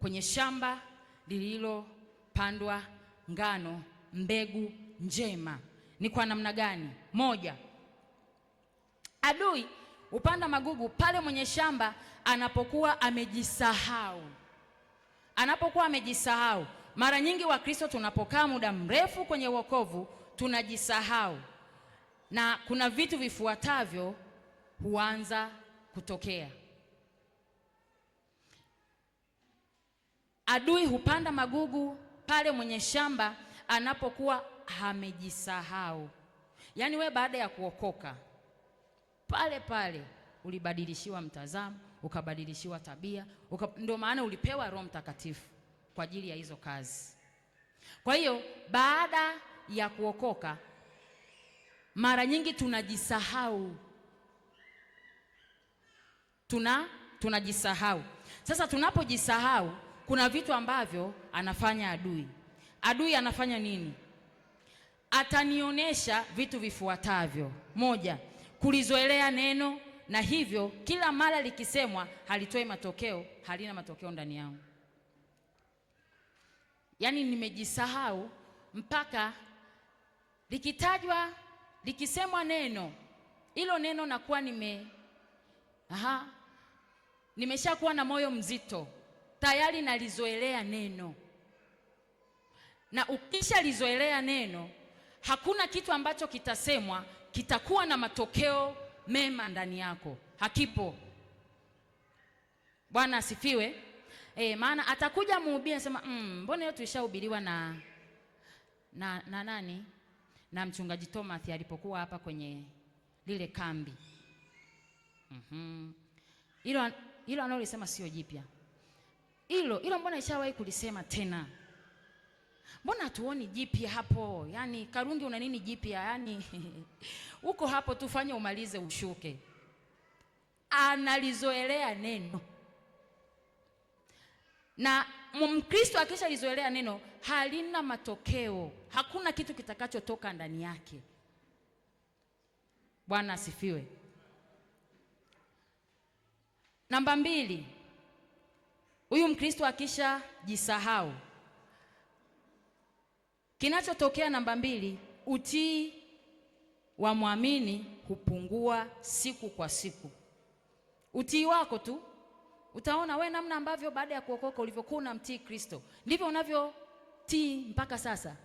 kwenye shamba lililopandwa ngano, mbegu njema? Ni kwa namna gani? Moja, adui upanda magugu pale mwenye shamba anapokuwa amejisahau. Anapokuwa amejisahau. Mara nyingi Wakristo tunapokaa muda mrefu kwenye wokovu tunajisahau, na kuna vitu vifuatavyo huanza kutokea. Adui hupanda magugu pale mwenye shamba anapokuwa amejisahau. Yaani we baada ya kuokoka pale ulibadilishiwa mtazamo, ukabadilishiwa tabia, ndio maana ulipewa Roho Mtakatifu kwa ajili ya hizo kazi. Kwa hiyo baada ya kuokoka mara nyingi tunajisahau. Tunajisahau. Sasa tunapojisahau kuna vitu ambavyo anafanya adui. Adui anafanya nini? Atanionyesha vitu vifuatavyo. Moja, kulizoelea neno, na hivyo kila mara likisemwa halitoi matokeo, halina matokeo ndani yangu. Yaani nimejisahau mpaka likitajwa, likisemwa neno, hilo neno nakuwa nimeshakuwa na moyo mzito, tayari nalizoelea neno. Na ukisha lizoelea neno, hakuna kitu ambacho kitasemwa kitakuwa na matokeo mema ndani yako. Hakipo. Bwana asifiwe. Maana atakuja mhubiri anasema mbona leo tulishahubiriwa na nani? Na mchungaji Thomas alipokuwa hapa kwenye lile kambi. Hilo analolisema sio jipya. Hilo mbona ishawahi kulisema tena? Mbona hatuoni jipya hapo? Yaani Karungi una nini jipya? Yaani uko hapo tufanye umalize ushuke. Analizoelea neno. Na Mkristo akisha lizoelea neno halina matokeo. Hakuna kitu kitakachotoka ndani yake. Bwana asifiwe. Namba 2. Huyu Mkristo akisha jisahau, kinachotokea namba 2, utii wa muamini hupungua siku kwa siku. Utii wako tu, utaona we namna ambavyo baada ya kuokoka ulivyokuwa unamtii Kristo, ndivyo unavyotii mpaka sasa.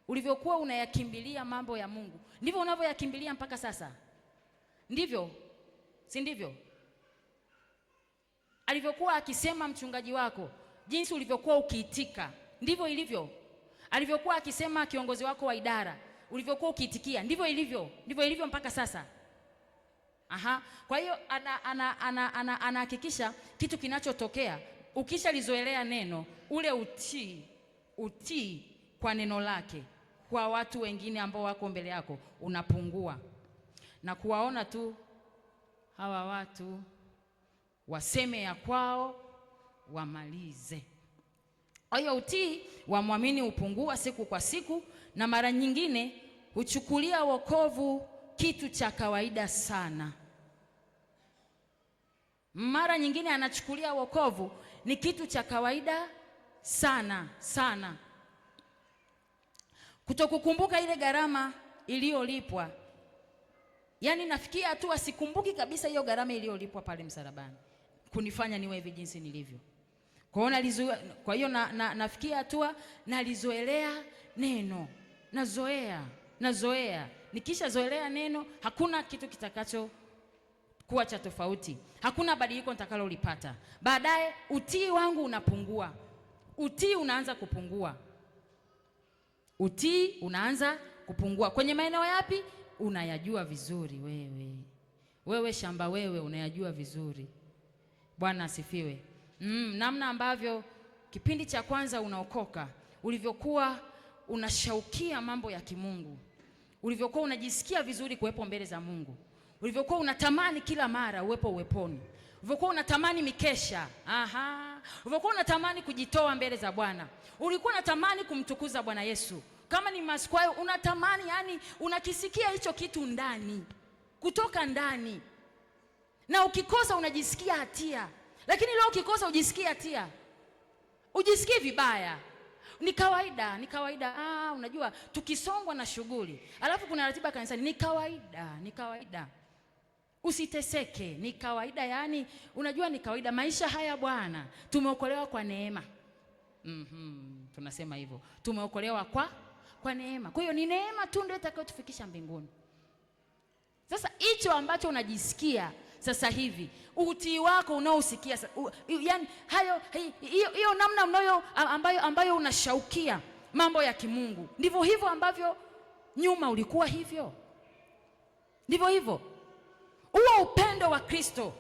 Ulivyokuwa unayakimbilia mambo ya Mungu, ndivyo unavyoyakimbilia mpaka sasa. Ndivyo, si ndivyo? Alivyokuwa akisema mchungaji wako, jinsi ulivyokuwa ukiitika, ndivyo ilivyo. Alivyokuwa akisema kiongozi wako wa idara, ulivyokuwa ukiitikia, ndivyo ilivyo mpaka sasa. Kwa hiyo anahakikisha kitu kinachotokea ukishalizoelea neno, ule utii kwa neno lake kwa watu wengine ambao wako mbele yako unapungua, na kuwaona tu hawa watu waseme ya kwao wamalize. Kwa hiyo utii wa mwamini hupungua siku kwa siku, na mara nyingine huchukulia wokovu kitu cha kawaida sana. Mara nyingine anachukulia wokovu ni kitu cha kawaida sana sana, kutokukumbuka ile gharama iliyolipwa. Yaani nafikia hatua sikumbuki kabisa hiyo gharama iliyolipwa pale msalabani kunifanya niwe hivi jinsi nilivyo. Kwa hiyo nafikia hatua nalizoelea neno, nazoea. Nikisha zoelea neno, hakuna kitu kitakacho kuwa cha tofauti, hakuna badiliko nitakalolipata. Baadaye utii wangu unapungua, utii unaanza kupungua, utii unaanza kupungua. Kwenye maeneo yapi? Unayajua vizuri wewe shamba, wewe unayajua vizuri. Bwana asifiwe. Namna ambavyo kipindi cha kwanza unaokoka, ulivyokuwa unashaukia mambo ya kimungu, ulivyokuwa unajisikia vizuri kuwepo mbele za Mungu, ulivyokuwa unatamani kila mara uwepo uweponi, ulivyokuwa unatamani mikesha, ulivyokuwa unatamani kujitoa mbele za Bwana, ulikuwa unatamani kumtukuza Bwana Yesu. Kama ni maskwayo unatamani, yani unakisikia hicho kitu ndani, kutoka ndani, na ukikosa unajisikia hatia. Lakini leo ukikosa ujisikii hatia, ujisikii vibaya, ni kawaida. Unajua tukisongwa na shughuli, alafu kuna ratiba kanisani, ni kawaida. Usiteseke, ni kawaida. Yani unajua ni kawaida. Maisha haya bwana, tumeokolewa kwa neema. Tunasema hivyo, tumeokolewa kwa neema. Kwa hiyo ni neema tu ndio itakayotufikisha mbinguni. Sasa hicho ambacho unajisikia sasa hivi, utii wako unaosikia, yani hiyo namna ambayo unashaukia mambo ya kimungu, ndivyo hivyo ambavyo nyuma ulikuwa hivyo. Ndivyo hivyo huo upendo wa Kristo,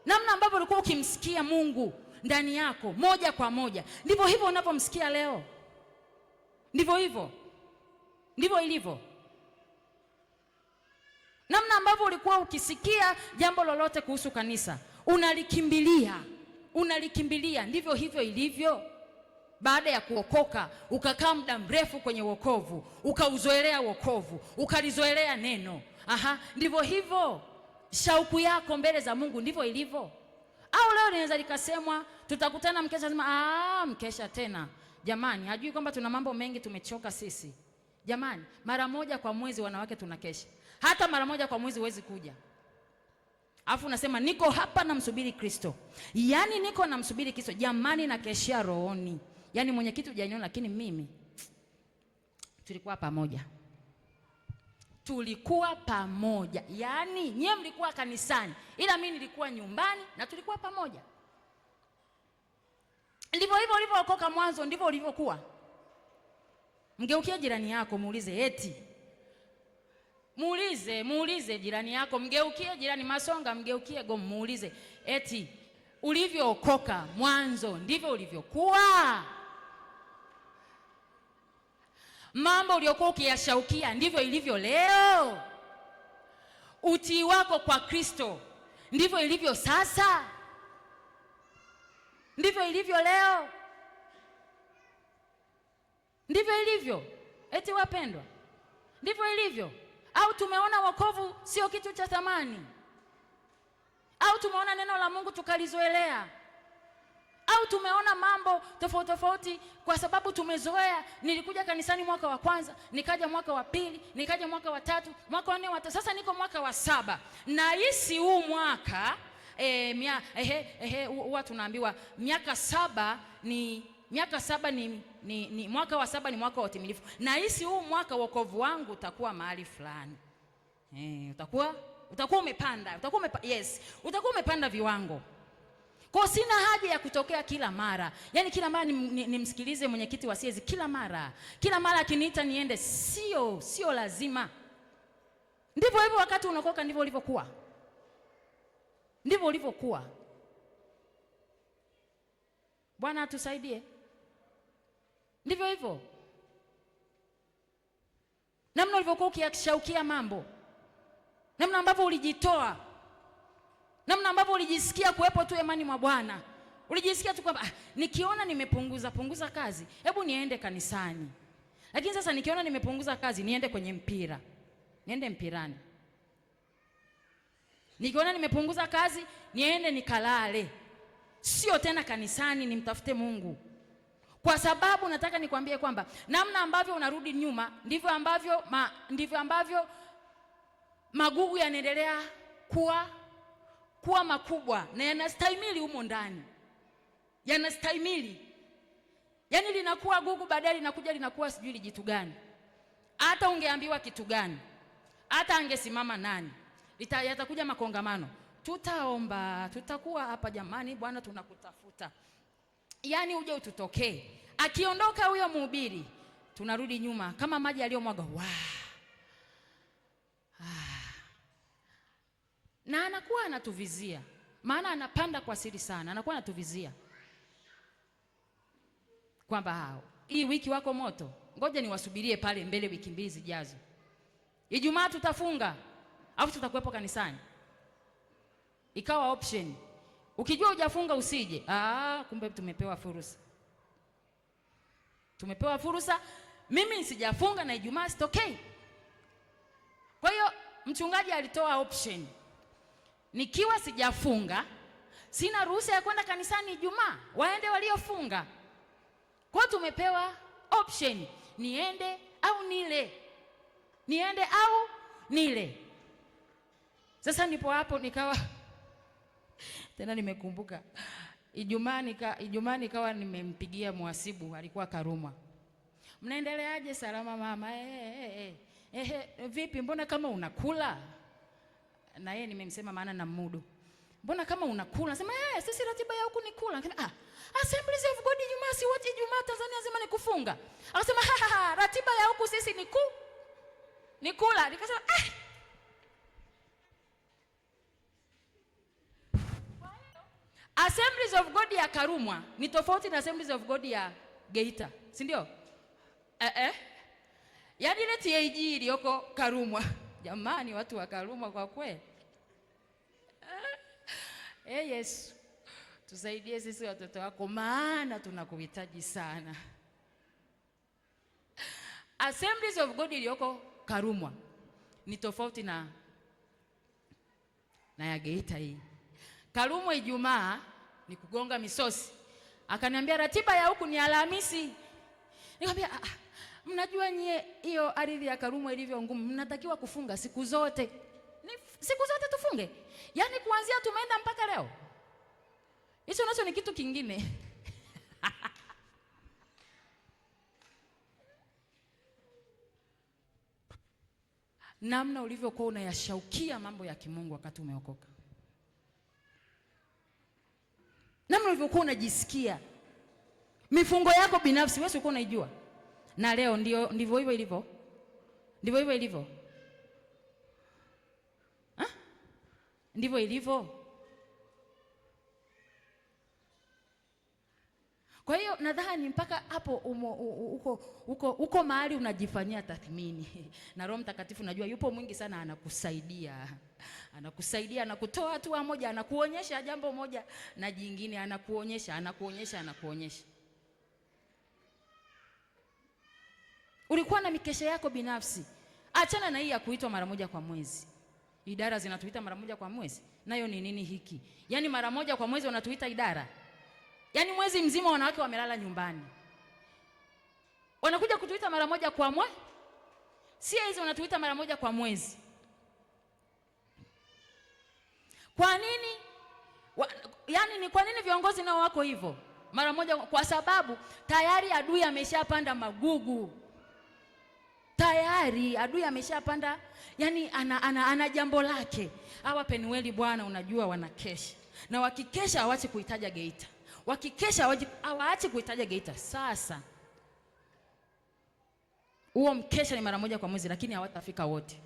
namna ambavyo ulikuwa ukimsikia Mungu ndani yako moja kwa moja, ndivyo hivyo unapomsikia leo. Ndivyo ilivyo. Namna ambavyo ulikuwa ukisikia jambo lolote kuhusu kanisa unalikimbilia, ndivyo hivyo ilivyo. Baada ya kuokoka, ukakaa muda mrefu kwenye wokovu, ukauzoelea wokovu, ukalizoelea neno, ndivyo hivyo shauku yako mbele za Mungu, ndivyo ilivyo. Au leo linaweza likasemwa tutakutana mkesha, sema mkesha tena. Jamani, hajui kwamba tuna mambo mengi, tumechoka sisi. Jamani, mara moja kwa mwezi wanawake tunakesha. Hata mara moja kwa mwezi huwezi kuja, alafu unasema niko hapa namsubiri Kristo. Yaani niko namsubiri Kristo. Jamani, nakeshia rohoni. Yaani mwenyekiti hujaniona, lakini mimi tulikuwa pamoja. Yaani nyie mlikuwa kanisani, ila mimi nilikuwa nyumbani na tulikuwa pamoja. Ndivyo hivyo ulivyookoka mwanzo, ndivyo ulivyokuwa. Mgeukie jirani yako, muulize jirani yako, mgeukie jirani Masonga, mgeukie Gomu, muulize eti ulivyookoka mwanzo ndivyo ulivyokuwa? Mambo uliokuwa ukiyashaukia ndivyo ilivyo leo? Utii wako kwa Kristo ndivyo ilivyo sasa? Ndivyo ilivyo leo? Ndivyo ilivyo? Eti wapendwa, ndivyo ilivyo? Au tumeona wokovu sio kitu cha thamani? Au tumeona neno la Mungu tukalizoelea? Au tumeona mambo tofauti kwa sababu tumezoea? Nilikuja kanisani mwaka wa kwanza, nikaja mwaka wa pili, nikaja mwaka wa tatu, mwaka wa nne, sasa niko mwaka wa 7. Na hisi huu mwaka huwa tunaambiwa miaka 7 ni mwaka wa 7 ni mwaka wa utimilifu. Na hisi huu mwaka wokovu wangu utakuwa mahali fulani. Utakuwa umepanda, utakuwa umepanda viwango. Kwa sina haja ya kutokea kila mara. Yaani kila mara nimsikilize mwenyekiti wa siezi kila mara akiniita niende, sio lazima. Ndivyo hivyo wakati unakoka, ndivyo ulivyokuwa. Bwana atusaidie. Ndivyo hivyo. Namna ulivyokuwa ukishaukia mambo, namna ambavyo ulijitoa, namna ambavyo ulijisikia kuwepo tu imani mwa Bwana. Ulijisikia tu kwamba nikiona nimepunguza kazi, hebu niende kanisani. Lakini sasa nikiona nimepunguza kazi, niende kwenye mpira. Niende mpirani. Nikiona nimepunguza kazi, niende nikalale. Sio tena kanisani nimtafute Mungu. Kwa sababu nataka nikwambie kwamba namna ambavyo unarudi nyuma ndivyo ambavyo magugu yanaendelea kuwa makubwa na yanastahimili humo ndani. Yanastahimili. Yaani linakuwa gugu, baadaye linakuja linakuwa sijui lijitu gani. Hata ungeambiwa kitu gani, hata angesimama nani, yatakuja makongamano. Tutaomba, tutakuwa hapa jamani, Bwana tunakutafuta. Yaani uje ututokee. Akiondoka huyo mhubiri, tunarudi nyuma kama maji yaliyomwaga. Na anakuwa anatuvizia. Maana anapanda kwa siri sana. Anakuwa anatuvizia kwamba hii wiki wako moto, ngoja niwasubirie pale mbele wiki 2 zijazo. Ijumaa tutafunga, afu tutakuwepo kanisani. Ikawa option. Ukijua hujafunga usije. Kumbe tumepewa fursa. Tumepewa fursa. Mimi sijafunga na Ijumaa sitokei. Kwa hiyo mchungaji alitoa option. Nikiwa sijafunga, sina ruhusa ya kwenda kanisani Ijumaa. Waende waliofunga. Kwa hiyo tumepewa option. Niende au nile. Niende au nile. Sasa nipo hapo nikawa tena nimekumbuka Ijumaa nikawa nimempigia mhasibu, alikuwa Karumwa. Mnaendeleaje? Salama mama. Vipi, mbona kama unakula? Na yeye nimemsema maana na mudu. Mbona kama unakula? Nasema sisi ratiba ya huku ni kula. Assemblies of God Ijumaa, si wote Ijumaa Tanzania nzima ni kufunga. Akasema ratiba ya huku sisi ni kula. Nikasema Assemblies of God ya Karumwa ni tofauti na Assemblies of God ya Geita, si ndio? Yaani ile TAG iliyoko Karumwa. Jamani, watu wa Karumwa kwa kweli. Yesu, tusaidie sisi watoto wako, maana tunakuhitaji sana. Assemblies of God iliyoko Karumwa ni tofauti na ya Geita hii. Karumwa Ijumaa ni kugonga misosi. Akaniambia ratiba ya huku ni Alhamisi. Nikamwambia mnajua nyie hiyo ardhi ya Karumwa ilivyo ngumu, mnatakiwa kufunga siku zote. Siku zote tufunge? Yaani kuanzia tumeenda mpaka leo. Hicho nacho ni kitu kingine. Namna ulivyokuwa unayashaukia mambo ya kimungu wakati umeokoka. Namna ulivyokuwa unajisikia. Mifungo yako binafsi wewe ulikuwa unaijua. Na leo ndivyo hivyo ilivyo. Ndivyo hivyo ilivyo. Ndivyo ilivyo. Kwa hiyo nadhani mpaka hapo uko mahali unajifanyia tathmini. Na Roho Mtakatifu najua yupo mwingi sana, anakusaidia. Anakusaidia, anakutoa hatua moja, anakuonyesha jambo moja na jingine, anakuonyesha. Ulikuwa na mikesha yako binafsi. Achana na hii ya kuitwa mara moja kwa mwezi. Idara zinatuita mara moja kwa mwezi. Nayo ni nini hiki? Yaani mara moja kwa mwezi wanatuita idara. Yaani mwezi mzima wanawake wamelala nyumbani. Wanakuja kutuita mara moja kwa mwezi. Si hizo wanatuita mara moja kwa mwezi. Kwa nini? Yaani ni kwa nini viongozi nao wako hivyo? Mara moja, kwa sababu tayari adui ameshapanda magugu. Tayari adui ameshapanda, yani ana jambo lake. Hawa Penueli bwana unajua wanakesha. Na wakikesha hawaachi kuitaja Geita. Wakikesha hawaachi kuitaja Geita. Sasa huo mkesha ni mara moja kwa mwezi, lakini hawatafika wote.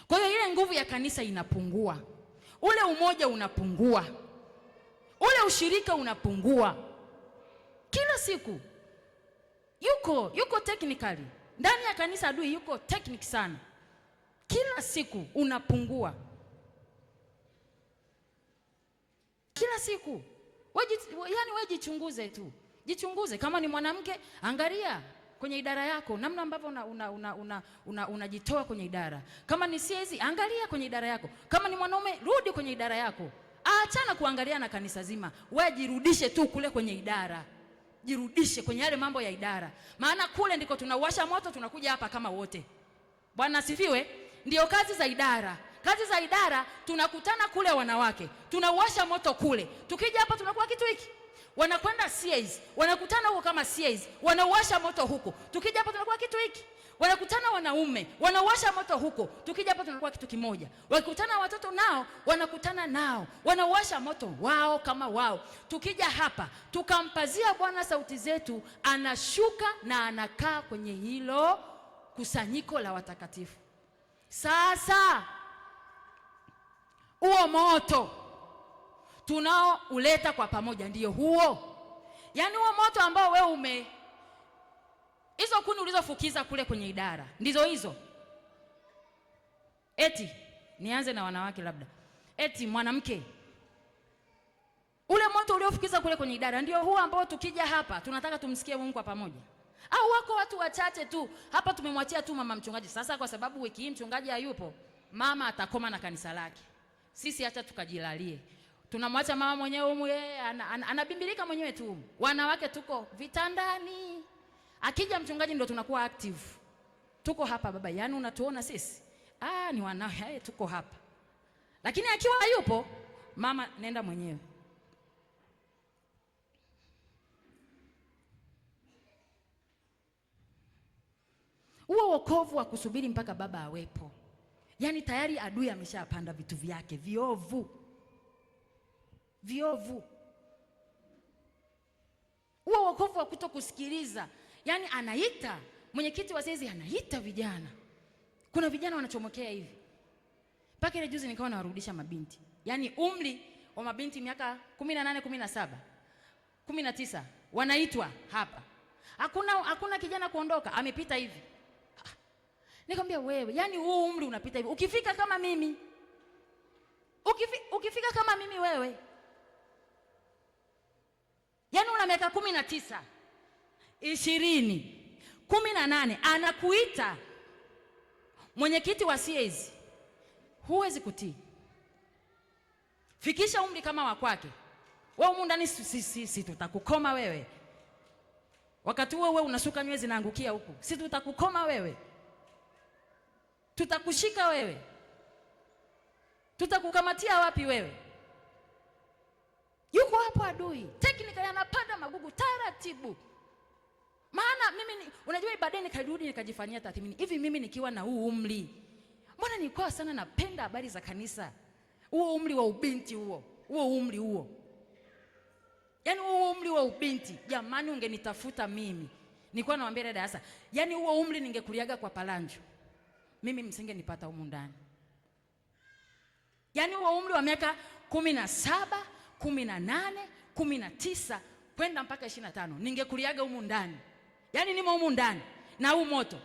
Kwa hiyo ile nguvu ya kanisa inapungua. Ule umoja unapungua. ule ushirika unapungua kila siku. Yuko technically ndani ya kanisa, adui yuko technical sana, kila siku unapungua, kila siku. Wewe jichunguze tu, jichunguze. Kama ni mwanamke, angalia kwenye idara yako namna ambavyo unajitoa kwenye idara. Kama ni siezi, angalia kwenye idara yako. Kama ni mwanaume, rudi kwenye idara yako. Achana kuangalia na kanisa zima. Wewe jirudishe tu kule kwenye idara. Jirudishe kwenye yale mambo ya idara. Maana kule ndiko tunauwasha moto, tunakuja hapa kama wote. Bwana asifiwe. Ndio kazi za idara. Kazi za idara tunakutana kule wanawake. Tunauwasha moto kule. Tukija hapa tunakuwa kitu hiki. Wanakwenda CAs, wanakutana huko kama CAs, wanauwasha moto huko. Tukija hapa tunakuwa kitu hiki. Wanakutana wanaume, wanauwasha moto huko. Tukija hapa tunakuwa kitu kimoja. Wakikutana watoto nao, wanakutana nao, wanauwasha moto wao kama wao. Tukija hapa, tukampazia Bwana sauti zetu, anashuka na anakaa kwenye hilo kusanyiko la watakatifu. Sasa huo moto tunao uleta kwa pamoja ndio huo. Yaani huo moto ambao wewe hizo kuni ulizofukiza kule kwenye idara ndizo hizo. Eti nianze na wanawake labda. Eti mwanamke, ule moto uliofukiza kule kwenye idara ndio huo ambao tukija hapa tunataka tumsikie Mungu kwa pamoja. Au wako watu wachache tu hapa, tumemwachia tu mama mchungaji. Sasa kwa sababu wiki hii mchungaji hayupo, mama atakoma na kanisa lake. Sisi acha tukajilalie. Tunamwacha mama mwenyewe humu, yeye anabimbilika mwenyewe tu. Wanawake tuko vitandani. Akija mchungaji ndio tunakuwa active. Tuko hapa baba, yaani unatuona sisi? Ni wanawake tuko hapa. Lakini akiwa hayupo, mama nenda mwenyewe. Huo wokovu wa kusubiri mpaka baba awepo. Yaani tayari adui ameshapanda vitu vyake viovu. Huo wokovu wa kutokusikiliza. Yaani anaita mwenyekiti wa saizi, anaita vijana. Kuna vijana wanachomokea hivi. Mpaka ile juzi nikawa nawarudisha mabinti. Yaani umri wa mabinti miaka 18, 17, 19 wanaitwa hapa. Hakuna kijana kuondoka, amepita hivi. Nikamwambia wewe, yaani huu umri unapita hivi. Ukifika kama mimi. Ukifika kama mimi wewe. Yaani una miaka 19, 20, 18 anakuita mwenyekiti wa CAs. Huwezi kutii. Fikisha umri kama wa kwake. Wewe humu ndani si tutakukoma wewe. Wakati huo wewe unasuka nywele zinaangukia huku. Si tutakukoma wewe. Tutakushika wewe. Tutakukamatia wapi wewe? Yuko hapo adui. Technically anapanda magugu taratibu. Maana mimi unajua baadaye nikarudi nikajifanyia tathmini. Hivi mimi nikiwa na huu umri, mbona nilikuwa sana napenda habari za kanisa? Huo umri wa ubinti huo. Yaani huo umri wa ubinti, jamani ungenitafuta mimi. Nilikuwa nawaambia dada Asa, yaani huo umri ningekuliaga kwa palanjo. Mimi msingenipata humu ndani. Yaani huo umri wa miaka 17, 18, 19 kwenda mpaka 25 ningekuliaga humu ndani. Yaani nimo humu ndani na huu moto.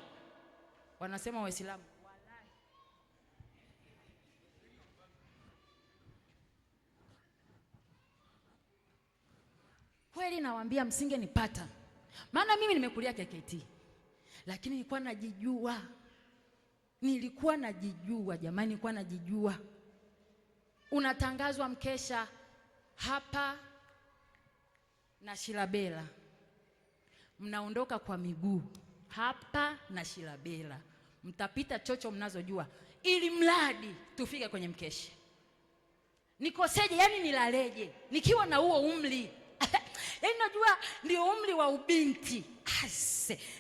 Wanasema Waislamu, wallahi. Kweli nawaambia msingenipata. Maana mimi nimekulia KKT. Lakini nilikuwa najijua jamani, nilikuwa najijua. Unatangazwa mkesha hapa na Shilabela. Mnaondoka kwa miguu hapa na Shilabela. Mtapita chocho mnazojua ili mradi tufike kwenye mkesha. Nikoseje, yani nilaleje nikiwa na huo umri? Yaani najua ndio umri wa ubinti.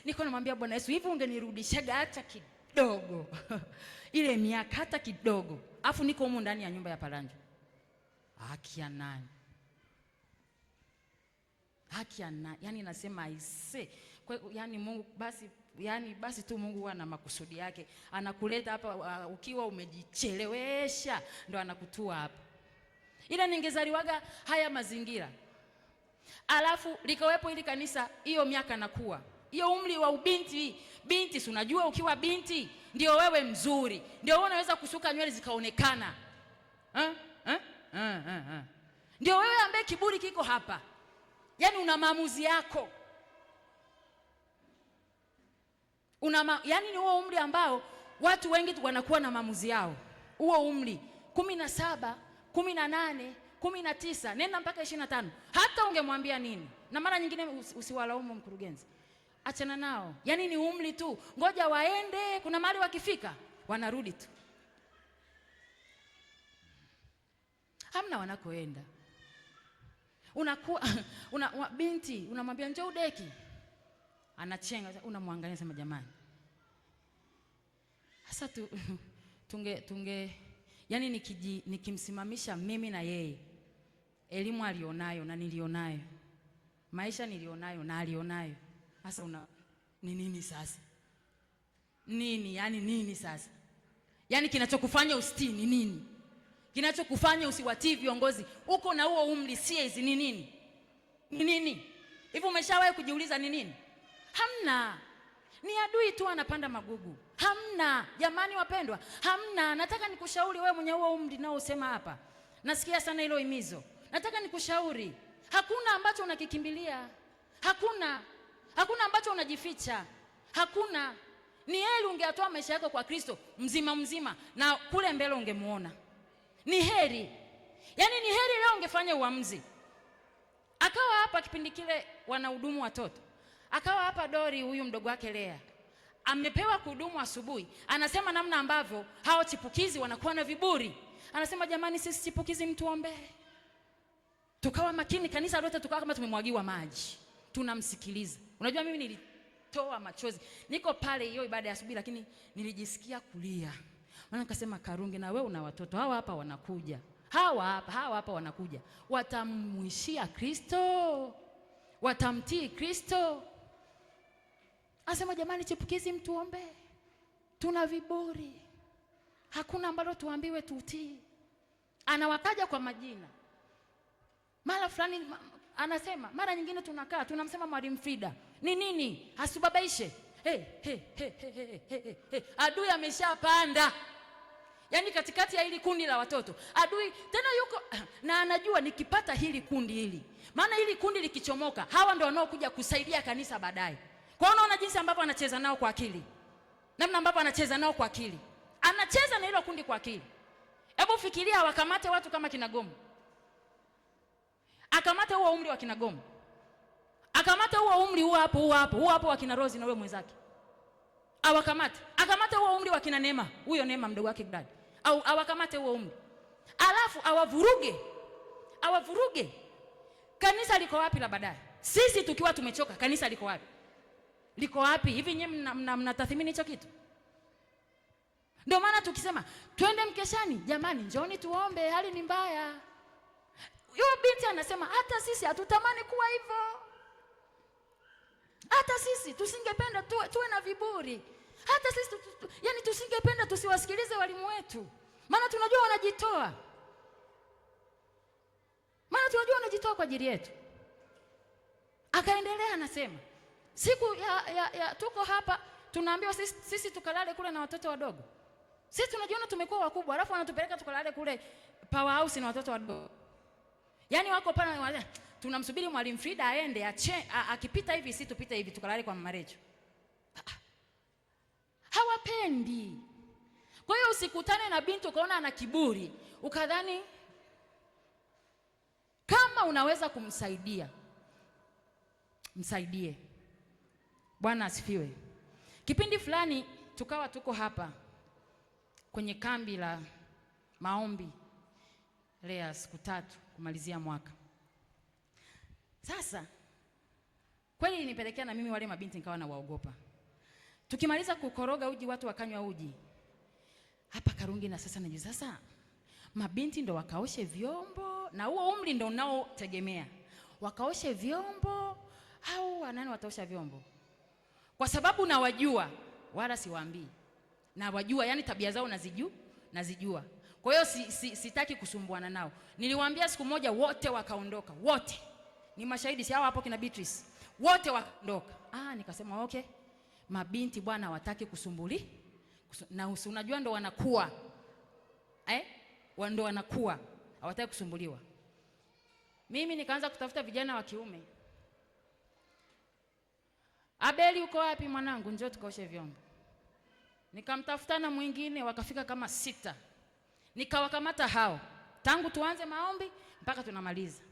Niko namwambia Bwana Yesu, hivi ungenirudishaga hata kidogo. Ile miaka hata kidogo. Afu niko humu ndani ya nyumba ya palanjo. Haki ya nani? Yaani nasema aise. Yaani Mungu basi tu Mungu huwa na makusudi yake. Anakuleta hapa ukiwa umejichelewesha, ndo anakutua hapa. Ila ningezaliwaga haya mazingira, alafu likawepo ili kanisa hiyo miaka nakuwa hiyo umri wa ubinti. Binti, si unajua ukiwa binti ndio wewe mzuri, ndio wewe unaweza kusuka nywele zikaonekana, ndio wewe ambaye kiburi kiko hapa, yaani una maamuzi yako, yaani ni huo umri ambao watu wengi wanakuwa na maamuzi yao. Huo umri 17, 18, 19, nenda mpaka 25. Hata ungemwambia nini, na mara nyingine usiwalaumu mkurugenzi, achana nao, yaani ni umri tu, ngoja waende, kuna mahali wakifika wanarudi tu, hamna wanakoenda. Unakuwa binti unamwambia njoo udeki, anachenga, unamwangalia sema jamani, sasa yani nikimsimamisha mimi na yeye, elimu alionayo na nilionayo, maisha nilionayo na alionayo, sasa ni nini sasa? Nini yani nini sasa? Yani kinachokufanya usitii ni nini? Kinachokufanya usiwatii viongozi uko na huo umri siezi ni nini? Ni nini? Hivi umeshawahi kujiuliza ni nini? Hamna. Ni adui tu anapanda magugu. Hamna. Jamani wapendwa, hamna. Nataka nikushauri wewe mwenye huo umri nao usema hapa. Nasikia sana hilo himizo. Nataka nikushauri, hakuna ambacho unakikimbilia. Hakuna. Hakuna ambacho unajificha. Hakuna. Ni heri ungeatoa maisha yako kwa Kristo mzima mzima na kule mbele ungemuona. Ni heri. Yaani ni heri leo ungefanya uamuzi. Akawa hapa kipindi kile wanahudumu watoto. Akawa hapa Dori huyu mdogo wake Lea. Amepewa kuhudumu asubuhi. Anasema namna ambavyo hao chipukizi wanakuwa na viburi. Anasema jamani, sisi chipukizi mtuombe. Tukawa makini, kanisa lote tukawa kama tumemwagiwa maji. Tunamsikiliza. Unajua mimi nilitoa machozi. Niko pale hiyo ibada ya asubuhi lakini nilijisikia kulia. Maana nikasema Karungi, na wewe una watoto hawa hapa wanakuja. Hawa hapa wanakuja. Watamuishia Kristo. Watamtii Kristo. Asema jamani, chipukizi mtuombe. Tuna viburi. Hakuna ambalo tuambiwe tutii. Anawataja kwa majina. Mara fulani anasema, mara nyingine tunakaa tunamsema Mwalimu Frida. Ni nini? Hasubabaishe. Adui ameshapanda. Yaani katikati ya hili kundi la watoto. Adui tena yuko na anajua nikipata hili kundi hili. Maana hili kundi likichomoka, hawa ndio wanaokuja kusaidia kanisa baadaye. Kwa hiyo unaona jinsi ambavyo anacheza nao kwa akili. Namna ambavyo anacheza nao kwa akili. Anacheza na hilo kundi kwa akili. Hebu fikiria wakamate watu kama kina Gomu. Akamate huo umri wa kina Gomu. Akamate huo umri huo hapo wa kina Rozi na wewe mwenzake. Awakamate. Akamate huo umri wa kina Neema, huyo Neema mdogo wake Gadi. Awakamate huo umri. Alafu awavuruge. Kanisa liko wapi la baadaye? Sisi tukiwa tumechoka, kanisa liko wapi? Liko wapi? Hivi nyinyi mnatathmini hicho kitu? Ndio maana tukisema twende mkeshani, jamani njoni tuombe, hali ni mbaya. Yule binti anasema hata sisi hatutamani kuwa hivyo. Hata sisi tusingependa tuwe na viburi. Hata sisi yani tusingependa tusiwasikilize walimu wetu. Maana tunajua wanajitoa. Kwa ajili yetu. Akaendelea anasema, siku ya tuko hapa tunaambiwa sisi tukalale kule na watoto wadogo. Sisi tunajiona tumekuwa wakubwa, alafu wanatupeleka tukalale kule powerhouse na watoto wadogo. Yaani wako pale tunamsubiri Mwalimu Frida aende akipita hivi sisi tupite hivi tukalale kwa Mama Recho. Hawapendi. Kwa hiyo usikutane na binti ukaona ana kiburi, ukadhani kama unaweza kumsaidia. Msaidie. Bwana asifiwe. Kipindi fulani tukawa tuko hapa kwenye kambi la maombi Lea siku 3 kumalizia mwaka. Sasa kweli ilinipelekea na mimi wale mabinti nikawa na waogopa. Tukimaliza kukoroga uji watu wakanywa uji. Hapa Karungi na sasa najua sasa mabinti ndo wakaoshe vyombo na huo umri ndo unaotegemea. Wakaoshe vyombo au wanani wataosha vyombo? Kwa sababu nawajua, wala siwaambii. Nawajua, yani tabia zao nazijua. Kwa hiyo sitaki kusumbuana nao. Niliwaambia siku moja, wote wakaondoka. Wote. Ni mashahidi, si hao hapo kina Beatrice. Wote wakaondoka. Nikasema okay. Mabinti bwana hawataki kusumbuli. Na unajua ndo wanakuwa. Ndo wanakuwa. Hawataki kusumbuliwa. Mimi nikaanza kutafuta vijana wa kiume. Abeli uko wapi mwanangu? Njoo tukaoshe vyombo. Nikamtafuta na mwingine, wakafika kama 6. Nikawakamata hao. Tangu tuanze maombi mpaka tunamaliza.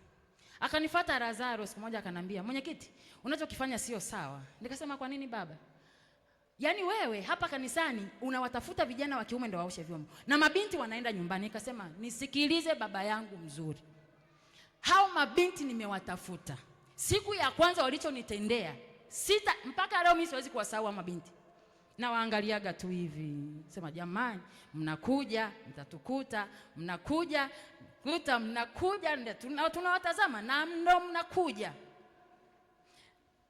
Akanifuata Lazaro siku moja akanambia, "Mwenyekiti, unachokifanya sio sawa." Nikasema, "Kwa nini baba?" "Yaani wewe hapa kanisani unawatafuta vijana wa kiume ndio waoshe vyombo. Na mabinti wanaenda nyumbani." Nikasema, "Nisikilize baba yangu mzuri. Hao mabinti nimewatafuta. Siku ya kwanza walichonitendea, mpaka leo mimi siwezi kuwasahau mabinti. Na waangaliaga tu hivi. Sema, jamani, mnakuja, mtatukuta, mnakuja, tunawatazama na ndo mnakuja."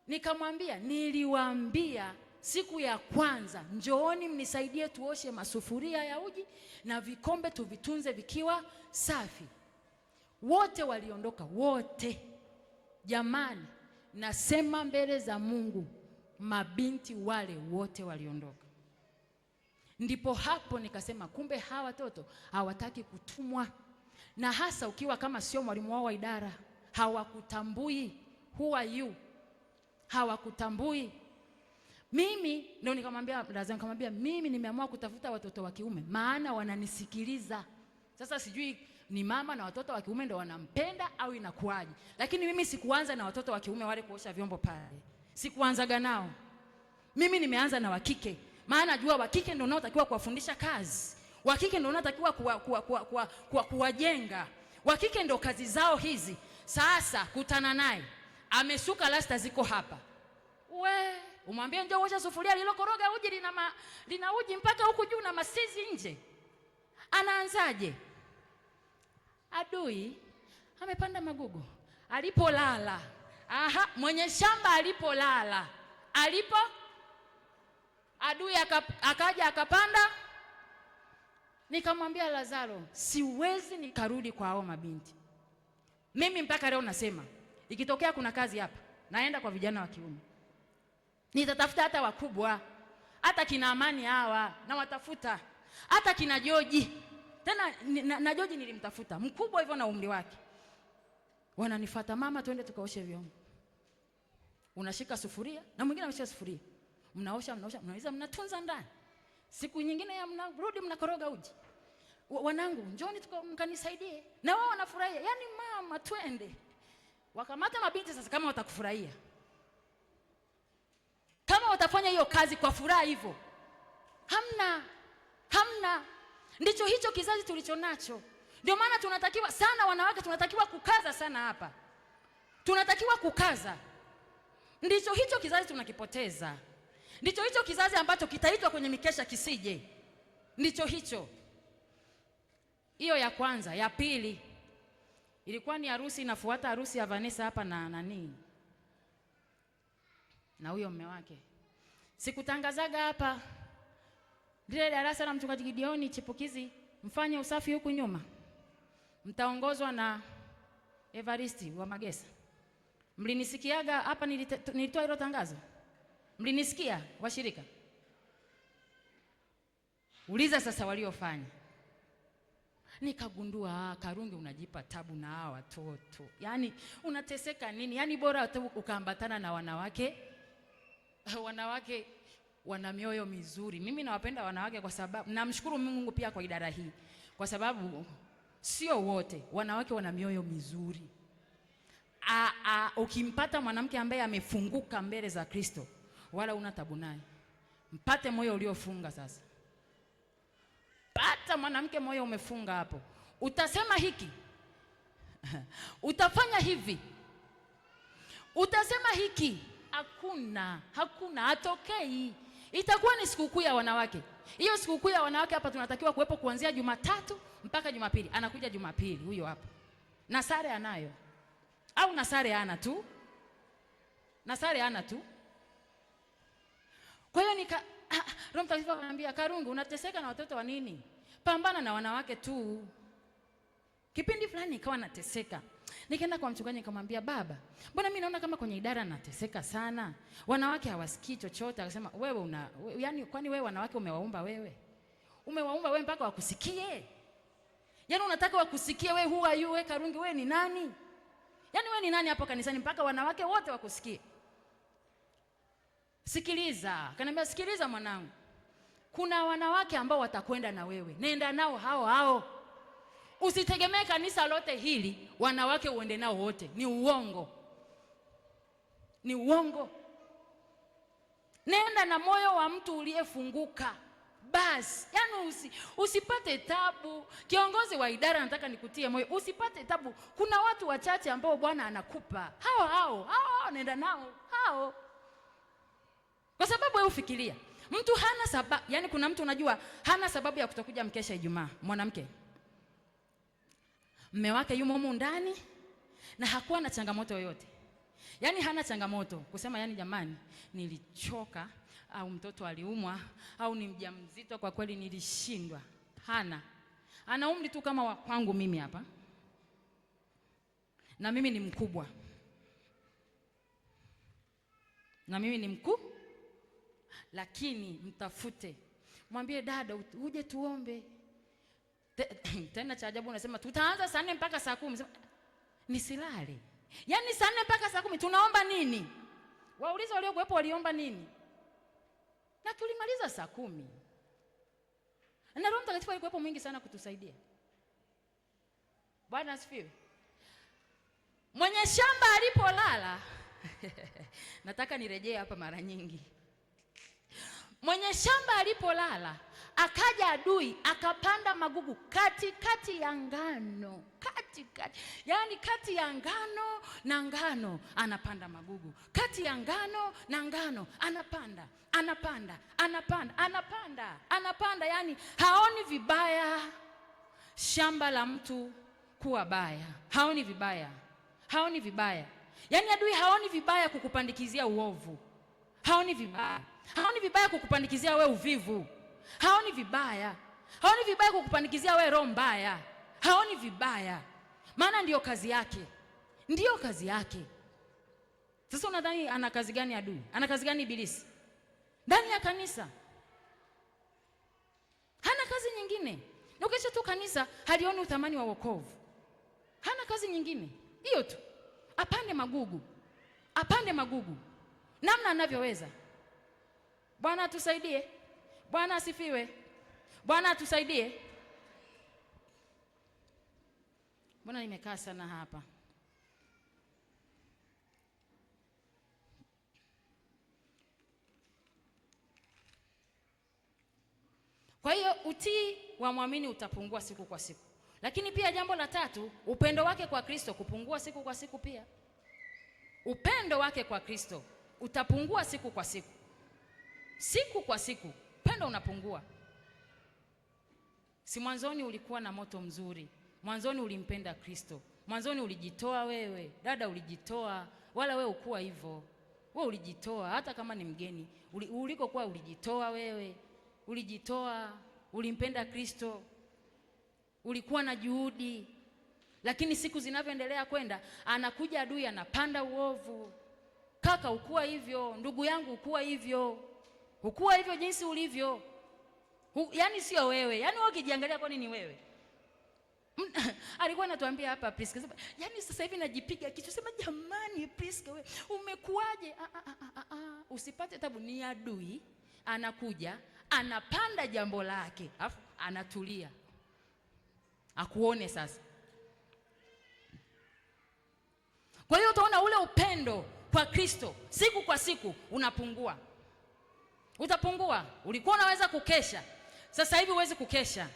Nikamwambia, niliwaambia siku ya kwanza, njooni mnisaidie tuoshe masufuria ya uji na vikombe tuvitunze vikiwa safi. Wote waliondoka, wote. Jamani, nasema mbele za Mungu, mabinti wale wote waliondoka. Ndipo hapo nikasema, kumbe hawa watoto hawataki kutumwa. Na hasa ukiwa kama sio mwalimu wao wa idara, hawakutambui. Who are you? Hawakutambui. Mimi ndio nikamwambia Lazaro, nikamwambia mimi nimeamua kutafuta watoto wa kiume maana wananisikiliza. Sasa sijui ni mama na watoto wa kiume ndio wanampenda au inakuaje. Lakini mimi sikuanza na watoto wa kiume wale kuosha vyombo pale. Sikuanzaga nao. Mimi nimeanza na wakike. Maana najua wakike ndio wanaotakiwa kuwafundisha kazi. Wakike ndio wanaotakiwa kuwajenga. Wakike ndio kazi zao hizi. Sasa kutana naye. Amesuka rasta ziko hapa. Umwambie njoo osha sufuria lilokoroga uji lina uji mpaka huku juu na masizi nje. Anaanzaje? Adui amepanda magugu. Alipolala. Mwenye shamba alipolala. Adui akaja akapanda. Nikamwambia Lazaro, siwezi nikarudi kwa hao mabinti. Mimi mpaka leo nasema, ikitokea kuna kazi hapa, naenda kwa vijana wa kiume. Nitatafuta hata wakubwa, hata kina Amani hawa, na watafuta. Hata kina Joji. Tena na Joji nilimtafuta, mkubwa hivyo na umri wake. Wananifuata, "Mama, twende tukaoshe vyombo." Unashika sufuria, na mwingine ameshika sufuria. Mnaosha, mnaweza mnatunza ndani. Siku nyingine ya mnarudi mnakoroga uji. "Wanangu, njooni mkanisaidie." Na wao wanafurahia. Yaani, "Mama, twende." Wakamata mabinti sasa kama watakufurahia. Kama watafanya hiyo kazi kwa furaha hivyo. Hamna. Ndicho hicho kizazi tulicho nacho. Ndio maana tunatakiwa sana wanawake, tunatakiwa kukaza sana hapa. Tunatakiwa kukaza. Ndicho hicho kizazi tunakipoteza. Ndicho hicho kizazi ambacho kitaitwa kwenye mikesha kisije. Ndicho hicho. Hiyo ya kwanza. Ya pili, ilikuwa ni harusi inafuata harusi ya Vanessa hapa na nani? Na huyo mume wake. Sikutangazaga hapa. Lile darasa la mchungaji Gideoni chipukizi, mfanye usafi huku nyuma. Mtaongozwa na Evaristi wa Magesa. Mlinisikiaga hapa nilitoa hilo tangazo? Mlinisikia washirika? Uliza sasa waliofanya. Nikagundua Karungi unajipa tabu na hawa watoto. Yaani unateseka nini? Yaani bora ukaambatana na wanawake. Wanawake wana mioyo mizuri. Mimi nawapenda wanawake kwa sababu namshukuru Mungu pia kwa idara hii. Kwa sababu sio wote wanawake wana mioyo mizuri. Ukimpata mwanamke ambaye amefunguka mbele za Kristo, wala una tabu naye. Mpate moyo uliofunga sasa. Pata mwanamke moyo umefunga hapo. Utasema hiki. Utafanya hivi. Utasema hiki. Hakuna, hatokei. Itakuwa ni sikukuu ya wanawake. Hiyo sikukuu ya wanawake hapa tunatakiwa kuwepo kuanzia Jumatatu mpaka Jumapili. Anakuja Jumapili huyo hapa. Na sare anayo. Au na sare hana tu. Na sare hana tu. Kwa hiyo Roho Mtakatifu ananiambia, Karungu unateseka na watoto wa nini? Pambana na wanawake tu. Kipindi fulani nikawa nateseka. Nikaenda kwa mchungaji nikamwambia, baba, mbona mimi naona kama kwenye idara nateseka sana? Wanawake hawasikii chochote. Akasema, yani kwani wewe wanawake umewaumba wewe? Umewaumba wewe mpaka wakusikie? Yani unataka wakusikie wewe? Who are you? Wewe Karungi, wewe ni nani? Yani wewe ni nani hapo kanisani mpaka wanawake wote wakusikie? Sikiliza. Akaniambia, sikiliza mwanangu. Kuna wanawake ambao watakwenda na wewe. Nenda nao hao. Usitegemee kanisa lote hili wanawake uende nao wote. Ni uongo. Ni uongo. Nenda na moyo wa mtu uliyefunguka. Basi, yani usipate tabu. Kiongozi wa idara nataka nikutie moyo, usipate tabu. Kuna watu wachache ambao Bwana anakupa. Hao nenda nao hao. Kwa sababu wewe ufikiria, mtu hana sababu, yani kuna mtu unajua hana sababu ya kutokuja mkesha Ijumaa, mwanamke. Mume wake yumo humu ndani na hakuwa na changamoto yoyote. Yani hana changamoto kusema yani jamani nilichoka au mtoto aliumwa au ni mjamzito kwa kweli nilishindwa. Ana umri tu kama wa kwangu mimi hapa. Na mimi ni mkubwa. Lakini mtafute. Mwambie dada uje tuombe. Tena cha ajabu unasema tutaanza saa 4 mpaka saa 10. Nisilale. Yaani saa 4 mpaka saa 10 tunaomba nini? Waulize waliokuwepo waliomba nini? Na tulimaliza saa 10. Na Roho Mtakatifu alikuwepo mwingi sana kutusaidia. Bwana asifiwe. Mwenye shamba alipolala nataka nirejee hapa mara nyingi. Mwenye shamba alipolala, akaja adui akapanda magugu katikati ya ngano. Yaani kati ya ngano na ngano anapanda magugu. Kati ya ngano na ngano anapanda. Yaani haoni vibaya shamba la mtu kuwa baya. Haoni vibaya. Yaani adui haoni vibaya kukupandikizia uovu. Haoni vibaya kukupandikizia we uvivu. Haoni vibaya kukupandikizia we roho mbaya. Haoni vibaya. Maana ndiyo kazi yake. Sasa unadhani ana kazi gani adui? Ana kazi gani ibilisi? Ndani ya kanisa. Hana kazi nyingine. Na ukisha tu kanisa halioni uthamani wa wokovu. Hana kazi nyingine. Hiyo tu. Apande magugu. Namna anavyoweza. Bwana atusaidie. Bwana asifiwe. Bwana atusaidie. Bwana nimekaa sana hapa. Kwa hiyo utii wa muamini utapungua siku kwa siku. Lakini pia jambo la tatu, upendo wake kwa Kristo kupungua siku kwa siku pia. Upendo wake kwa Kristo utapungua siku kwa siku. Siku kwa siku, upendo unapungua. Si mwanzoni ulikuwa na moto mzuri. Mwanzoni ulimpenda Kristo. Mwanzoni ulijitoa wewe. Dada ulijitoa. Wala wewe ukuwa hivyo. Wewe ulijitoa hata kama ni mgeni. Ulikokuwa ulijitoa wewe. Ulijitoa, ulimpenda Kristo. Ulikuwa na juhudi. Lakini siku zinavyoendelea kwenda, anakuja adui anapanda uovu. Kaka ukuwa hivyo, ndugu yangu ukuwa hivyo. Ukuwa hivyo jinsi ulivyo. Yaani sio wewe. Yaani wewe ukijiangalia kwa nini wewe? Alikuwa anatuambia hapa Priska. Yaani sasa hivi najipiga kichwa sema jamani Priska wewe umekuaje? Usipate tabu, ni adui anakuja, anapanda jambo lake, alafu anatulia. Akuone sasa. Kwa hiyo utaona ule upendo kwa Kristo siku kwa siku unapungua. Utapungua. Ulikuwa unaweza kukesha. Sasa hivi huwezi kukesha.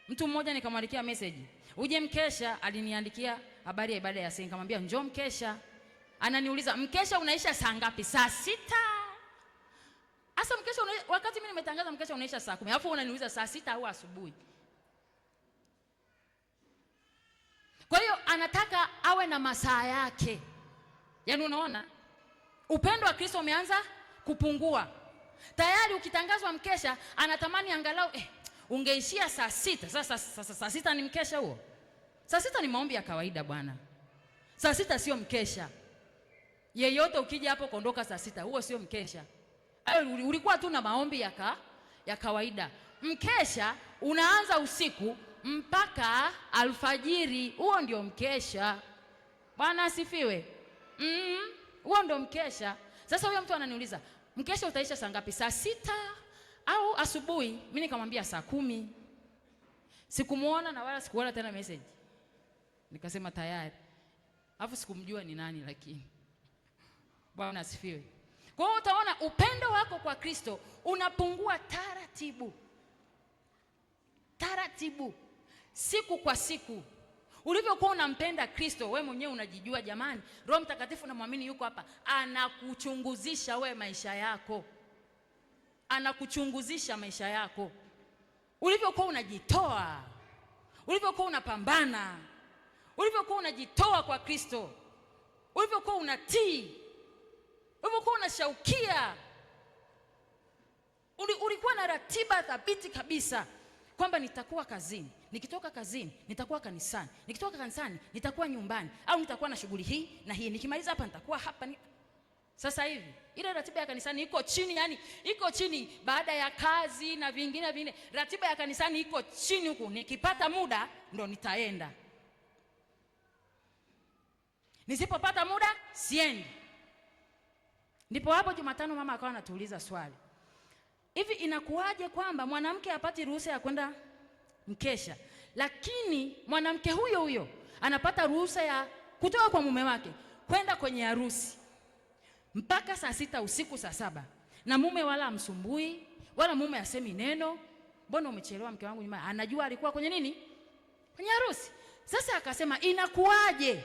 Mtu mmoja nikamwandikia message, uje mkesha. Aliniandikia habari ya ibada ya sasa, nikamwambia njoo mkesha. Ananiuliza mkesha unaisha saa ngapi? Saa 6. Asa mkesha wakati mimi nimetangaza mkesha unaisha saa 10. Alafu unaniuliza saa 6 au asubuhi. Kwa hiyo anataka awe na masaa yake. Yaani unaona? Upendo wa Kristo umeanza kupungua. Tayari ukitangazwa mkesha anatamani angalau ungeishia saa 6. Sasa saa 6 ni mkesha huo? Saa 6 ni maombi ya kawaida bwana. Saa 6 sio mkesha. Yeyote ukija hapo kuondoka saa 6, huo sio mkesha. Ulikuwa tu na maombi ya kawaida. Mkesha unaanza usiku mpaka alfajiri, huo ndio mkesha. Bwana asifiwe. Huo ndio mkesha. Sasa huyo mtu ananiuliza, mkesha utaisha saa ngapi? Saa 6 au asubuhi? Mimi nikamwambia saa 10. Sikumuona na wala sikuona tena message. Nikasema tayari. Alafu sikumjua ni nani lakini. Bwana asifiwe. Kwa hiyo utaona upendo wako kwa Kristo unapungua taratibu. Taratibu. Siku kwa siku. Ulivyokuwa unampenda Kristo, wewe mwenyewe unajijua jamani. Roho Mtakatifu namwamini yuko hapa, anakuchunguzisha wewe maisha yako. Anakuchunguzisha maisha yako. Ulivyokuwa unajitoa, ulivyokuwa unapambana, ulivyokuwa unajitoa kwa Kristo, ulivyokuwa unatii, ulivyokuwa unashaukia, ulikuwa na ratiba thabiti kabisa kwamba nitakuwa kazini, nikitoka kazini nitakuwa kanisani, nikitoka kanisani nitakuwa nyumbani, au nitakuwa na shughuli hii na hii, nikimaliza hapa nitakuwa hapa Sasa hivi ile ratiba ya kanisani iko chini, yani iko chini baada ya kazi na vingine. Ratiba ya kanisani iko chini huku, nikipata muda ndo nitaenda. Nisipopata muda siendi. Ndipo hapo Jumatano mama akawa anatuuliza swali. Hivi inakuwaje kwamba mwanamke hapati ruhusa ya kwenda mkesha, lakini mwanamke huyo anapata ruhusa ya kutoka kwa mume wake kwenda kwenye harusi mpaka saa 6 usiku, saa 7, na mume wala amsumbui, wala mume asemi neno? Mbona umechelewa mke wangu nyumbani? Anajua alikuwa kwenye nini? Kwenye harusi. Sasa akasema inakuwaje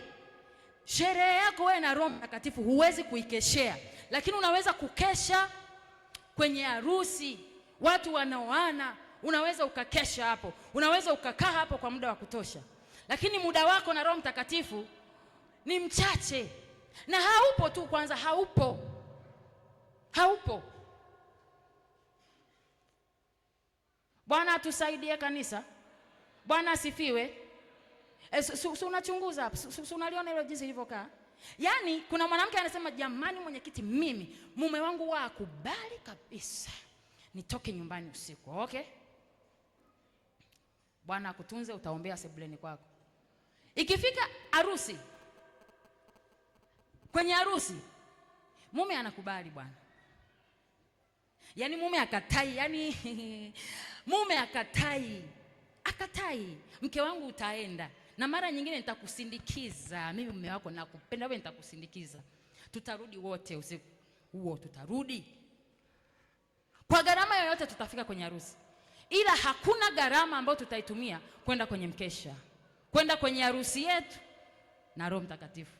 sherehe yako wewe na Roho Mtakatifu huwezi kuikeshea, lakini unaweza kukesha kwenye harusi, watu wanaoana, unaweza ukakesha hapo, unaweza ukakaa hapo kwa muda wa kutosha, lakini muda wako na Roho Mtakatifu ni mchache. Na haupo tu, kwanza haupo. Bwana atusaidie kanisa. Bwana asifiwe. Unachunguza hapo, unaliona hilo jinsi lilivyokaa. Yaani kuna mwanamke anasema, jamani mwenyekiti, mimi mume wangu akubali kabisa nitoke nyumbani usiku. Okay? Bwana akutunze, utaombea sebuleni kwako. Ikifika harusi, kwenye harusi mume anakubali bwana. Yaani mume akatai, mume akatai, mke wangu utaenda, na mara nyingine nitakusindikiza, mimi mume wako nakupenda wewe, nitakusindikiza, tutarudi wote usiku huo, tutarudi kwa gharama yoyote, tutafika kwenye harusi. Ila hakuna gharama ambayo tutaitumia kwenda kwenye mkesha, kwenda kwenye harusi yetu na Roho Mtakatifu.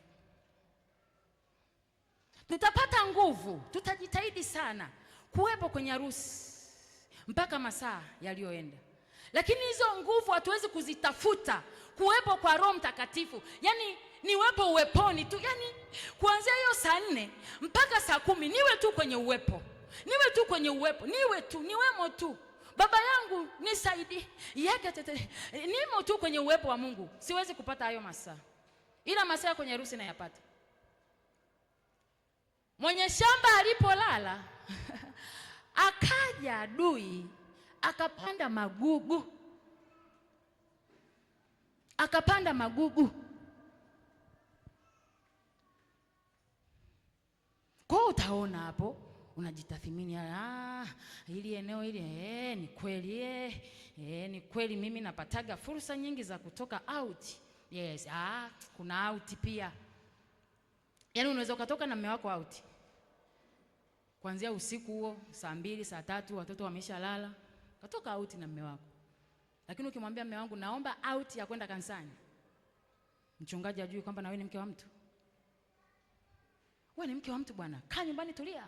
Tutapata nguvu, tutajitahidi sana kuwepo kwenye harusi mpaka masaa yaliyoenda, lakini hizo nguvu hatuwezi kuzitafuta kuwepo kwa Roho Mtakatifu. Yaani niwepo uweponi tu, yaani kuanzia hiyo saa 4 mpaka saa 10 niwe tu kwenye uwepo, niwemo tu. Baba yangu nisaidie, nimo tu kwenye uwepo wa Mungu. Siwezi kupata hayo masaa, ila masaa kwenye harusi nayapata. Mwenye shamba alipolala akaja adui akapanda magugu. Kwa utaona hapo, unajitathmini, hili eneo hili, ni kweli, ni kweli mimi napataga fursa nyingi za kutoka out. Yes, kuna out pia. Yaani unaweza ukatoka na mume wako out kuanzia usiku huo saa 2, saa 3, watoto wameshalala, katoka out na mume wako. Lakini ukimwambia mume wangu naomba out ya kwenda kanisani, mchungaji ajui kwamba na wewe ni mke wa mtu. Wewe ni mke wa mtu bwana, kaa nyumbani tulia.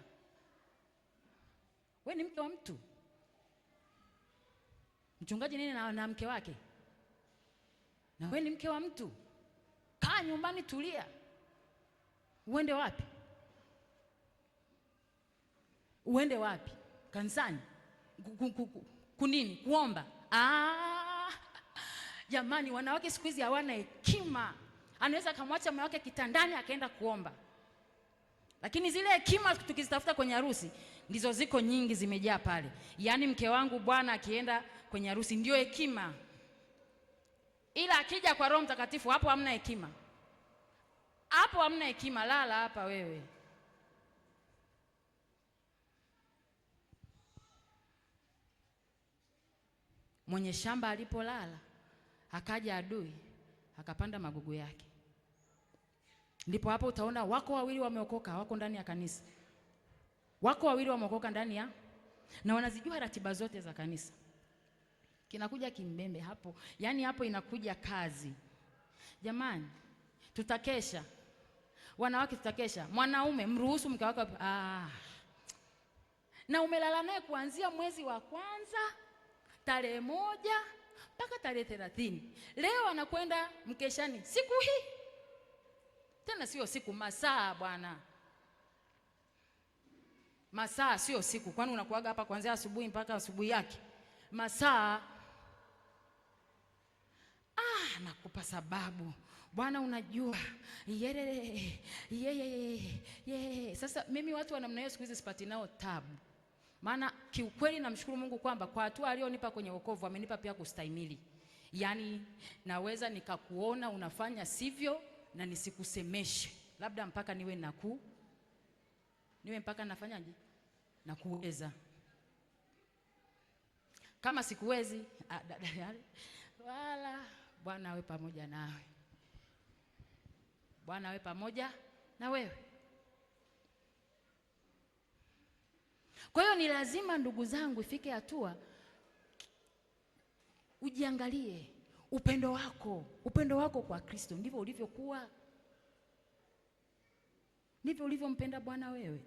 Wewe ni mke wa mtu. Mchungaji nini na mke wake? Na wewe ni mke wa mtu, kaa nyumbani tulia. Uende wapi? Uende wapi? Kanisani? Kunini? Kuomba? Jamani, wanawake siku hizi hawana hekima. Anaweza kumwacha mume wake kitandani akaenda kuomba. Lakini zile hekima tukizitafuta kwenye harusi ndizo ziko nyingi, zimejaa pale. Yaani mke wangu bwana akienda kwenye harusi ndio hekima. Ila akija kwa Roho Mtakatifu hapo hamna hekima. Hapo hamna hekima, lala hapa wewe. Mwenye shamba alipolala akaja adui akapanda magugu yake. Ndipo hapo utaona wako wawili wameokoka, wako ndani ya kanisa. Wako wawili wameokoka ndani ya, na wanazijua ratiba zote za kanisa. Kinakuja kimbembe hapo. Yaani hapo inakuja kazi. Jamani, tutakesha. Wanawake tutakesha. Mwanaume mruhusu mke wako na umelala naye kuanzia mwezi wa kwanza, tarehe 1 mpaka tarehe 30. Leo anakwenda mkeshani siku hii. Tena sio siku, masaa bwana. Masaa sio siku. Kwani unakuaga hapa kuanzia asubuhi mpaka asubuhi yake? Masaa. Nakupa sababu. Bwana unajua. Sasa mimi watu wa namna hiyo siku hizi sipati nao tabu. Maana kiukweli namshukuru Mungu kwamba kwa hatua alionipa kwenye wokovu amenipa pia kustahimili. Yaani naweza nikakuona unafanya sivyo na nisikusemeshe. Labda mpaka niwe mpaka nafanyaje? Nakuweza. Kama sikuwezi, wala Bwana awe pamoja nawe. Bwana awe pamoja na wewe. Kwa hiyo ni lazima ndugu zangu ifike hatua ujiangalie upendo wako kwa Kristo ndivyo ulivyokuwa. Ndivyo ulivyompenda Bwana wewe.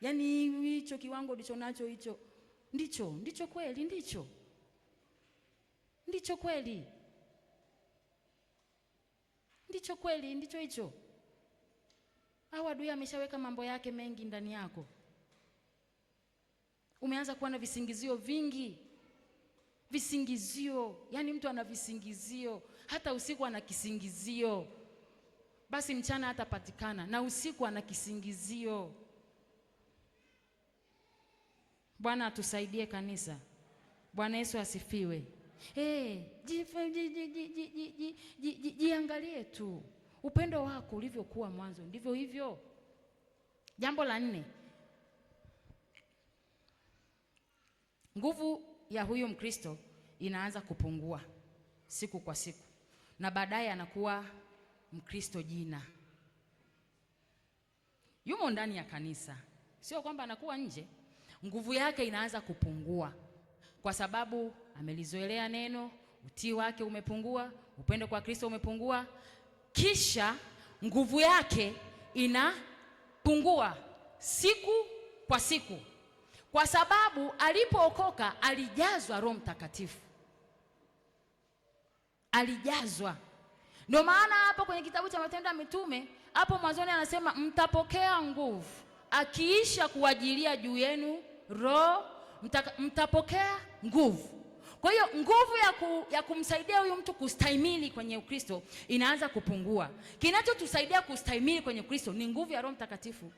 Yaani hicho kiwango ndicho nacho hicho. Ndicho kweli, ndicho kweli. Ndicho kweli, ndicho hicho. Au adui ameshaweka mambo yake mengi ndani yako. Umeanza kuwa na visingizio vingi. Visingizio, yaani mtu ana visingizio, hata usiku ana kisingizio. Basi mchana hatapatikana na usiku ana kisingizio. Bwana atusaidie kanisa. Bwana Yesu asifiwe. Jiangalie tu. Upendo wako ulivyokuwa mwanzo ndivyo hivyo. Jambo la 4. Nguvu ya huyu Mkristo inaanza kupungua siku kwa siku. Na baadaye anakuwa Mkristo jina. Yumo ndani ya kanisa. Sio kwamba anakuwa nje. Nguvu yake inaanza kupungua. Kwa sababu amelizoelea neno, utii wake umepungua, upendo kwa Kristo umepungua. Kisha nguvu yake inapungua siku kwa siku. Kwa sababu alipookoka alijazwa Roho Mtakatifu. Alijazwa. Ndio maana hapo kwenye kitabu cha Matendo ya Mitume, hapo mwanzoni anasema mtapokea nguvu akiisha kuwajilia juu yenu Roho, mtapokea nguvu. Kwa hiyo nguvu ya kumsaidia huyu mtu kustahimili kwenye Ukristo inaanza kupungua. Kinachotusaidia kustahimili kwenye Ukristo ni nguvu ya Roho Mtakatifu.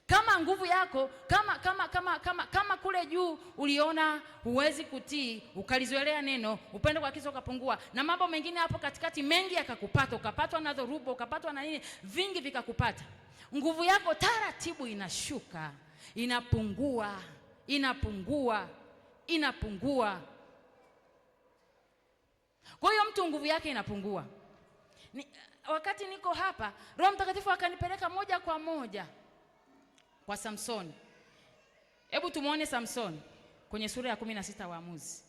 Kama nguvu yako kama kule juu uliona huwezi kutii, ukalizoelea neno, upendo kwa Kristo ukapungua, na mambo mengine hapo katikati mengi yakakupata, ukapatwa na dhoruba, ukapatwa na nini, vingi vikakupata. Nguvu yako taratibu inashuka, inapungua. Kwa hiyo mtu nguvu yake inapungua. Wakati niko hapa, Roho Mtakatifu akanipeleka moja kwa moja kwa Samsoni. Hebu tumuone Samsoni kwenye sura ya 16 Waamuzi.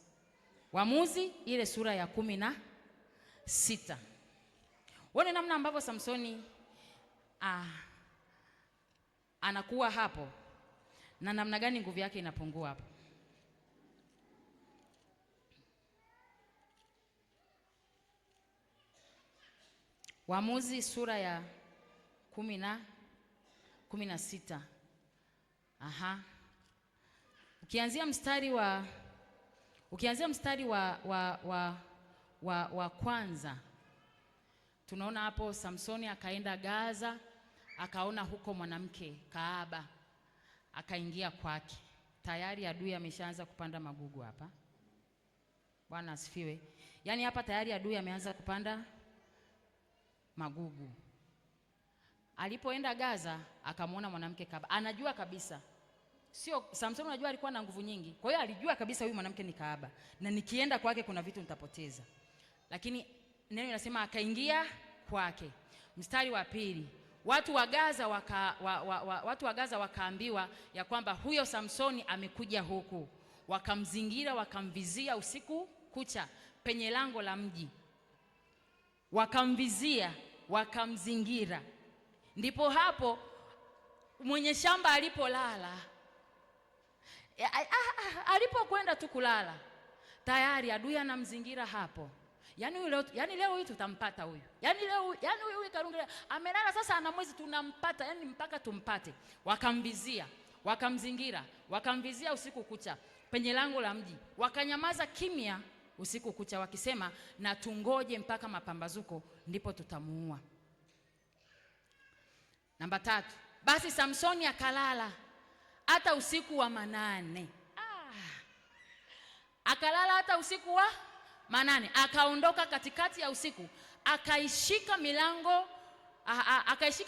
Waamuzi ile sura ya 16. Uone namna ambavyo Samsoni anakuwa hapo na namna gani nguvu yake inapungua hapo. Waamuzi sura ya 16. Ukianzia mstari wa Ukianzia mstari wa kwanza, tunaona hapo Samsoni akaenda Gaza, akaona huko mwanamke kahaba, akaingia kwake. Tayari adui ameshaanza kupanda magugu hapa. Bwana asifiwe. Yaani hapa tayari adui ameanza kupanda magugu. Alipoenda Gaza akamwona mwanamke kahaba. Anajua kabisa. Sio Samsoni, unajua alikuwa na nguvu nyingi. Kwa hiyo alijua kabisa huyu mwanamke ni kahaba na nikienda kwake kuna vitu nitapoteza. Lakini neno linasema akaingia kwake. Mstari wa pili. Watu wa Gaza wakaambiwa ya kwamba huyo Samsoni amekuja huku. Wakamzingira, wakamvizia usiku kucha penye lango la mji. Wakamvizia, wakamzingira. Ndipo hapo mwenye shamba alipolala, alipokwenda tu kulala, tayari adui anamzingira hapo. Yaani leo hii tutampata huyu. Yaani huyu Karungu amelala sasa, ana mwezi tunampata, yaani mpaka tumpate. Wakamvizia, wakamzingira, wakamvizia usiku kucha penye lango la mji. Wakanyamaza kimya usiku kucha wakisema, na tungoje mpaka mapambazuko ndipo tutamuua. Namba 3. Basi Samsoni akalala hata usiku wa manane. Akalala hata usiku wa manane. Akaondoka katikati ya usiku, akaishika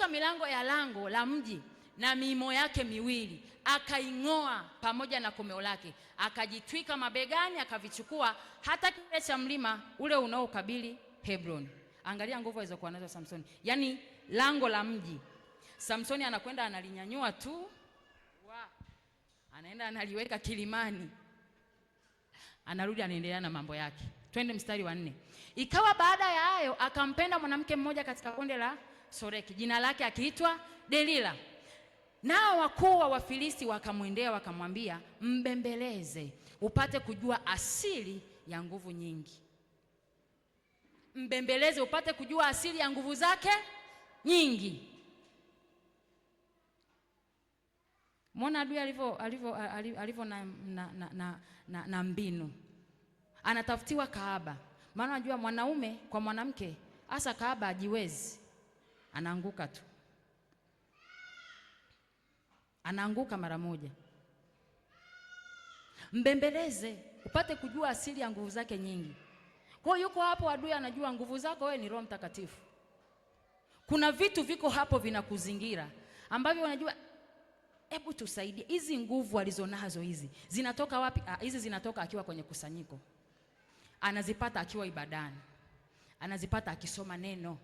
milango ya lango la mji na miimo yake miwili, akaing'oa pamoja na komeo lake, akajitwika mabegani, akavichukua hata kile cha mlima ule unaokabili Hebroni. Angalia nguvu alizokuwa nazo Samsoni. Yaani lango la mji, Samsoni anakwenda analinyanyua tu, anaenda analiweka kilimani, anarudi anaendelea na mambo yake. Twende mstari wa 4. Ikawa baada ya hayo akampenda mwanamke mmoja katika bonde la Soreki, jina lake akiitwa Delila. Nao wakuu wa Wafilisti wakamwendea wakamwambia, mbembeleze upate kujua asili ya nguvu nyingi. Mbembeleze upate kujua asili ya nguvu zake nyingi. Muona adui alivyo na mbinu. Anatafutiwa kahaba. Maana unajua mwanaume kwa mwanamke, hasa kahaba hajiwezi. Anaanguka tu. Anaanguka mara moja. Mbembeleze upate kujua asili ya nguvu zake nyingi. Kwa hiyo yuko hapo adui anajua nguvu zako wewe ni Roho Mtakatifu. Kuna vitu viko hapo vinakuzingira ambavyo unajua, hebu tusaidie, hizi nguvu alizonazo hizi zinatoka wapi? Hizi zinatoka akiwa kwenye kusanyiko. Anazipata akiwa ibadani. Anazipata akisoma neno.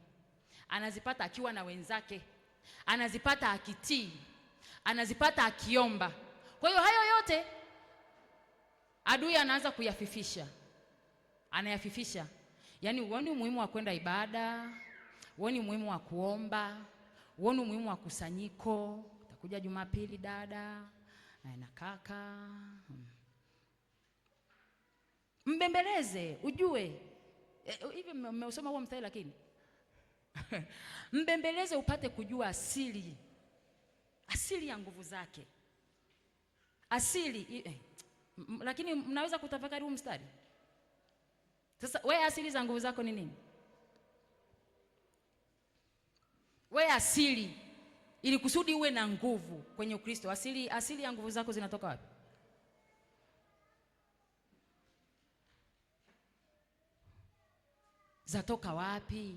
Anazipata akiwa na wenzake. Anazipata akitii. Anazipata akiomba. Kwa hiyo hayo yote adui anaanza kuyafifisha. Anayafifisha. Yaani uone umuhimu wa kwenda ibada, uone umuhimu wa kuomba, uone umuhimu wa kusanyiko. Utakuja Jumapili dada na kaka. Mbembeleze ujue. Hivi mmeusoma huo mstari lakini. Mbembeleze upate kujua asili ya nguvu zake. Asili lakini mnaweza kutafakari huu mstari. Sasa wewe asili za nguvu zako ni nini? Wewe asili ili kusudi uwe na nguvu kwenye Ukristo, asili ya nguvu zako zinatoka wapi? Zatoka wapi?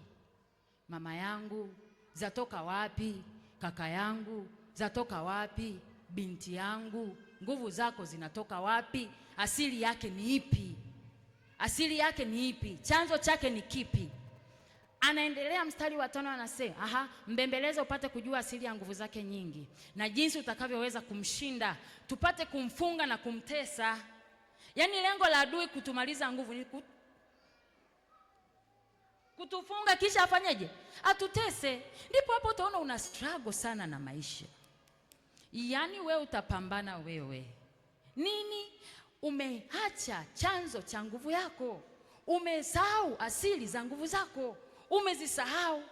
Mama yangu, zatoka wapi? Kaka yangu, zatoka wapi? Binti yangu, nguvu zako zinatoka wapi? Asili yake ni ipi? Asili yake ni ipi? Chanzo chake ni kipi? Anaendelea mstari wa 5 anasema, mbembeleze upate kujua asili ya nguvu zake nyingi na jinsi utakavyoweza kumshinda, tupate kumfunga na kumtesa. Yaani lengo la adui kutumaliza nguvu ni kutufunga kisha afanyeje? Atutese. Ndipo hapo utaona una struggle sana na maisha. Yaani wewe utapambana wewe. Nini? Umeacha chanzo cha nguvu yako. Umesahau asili za nguvu zako. Umezisahau,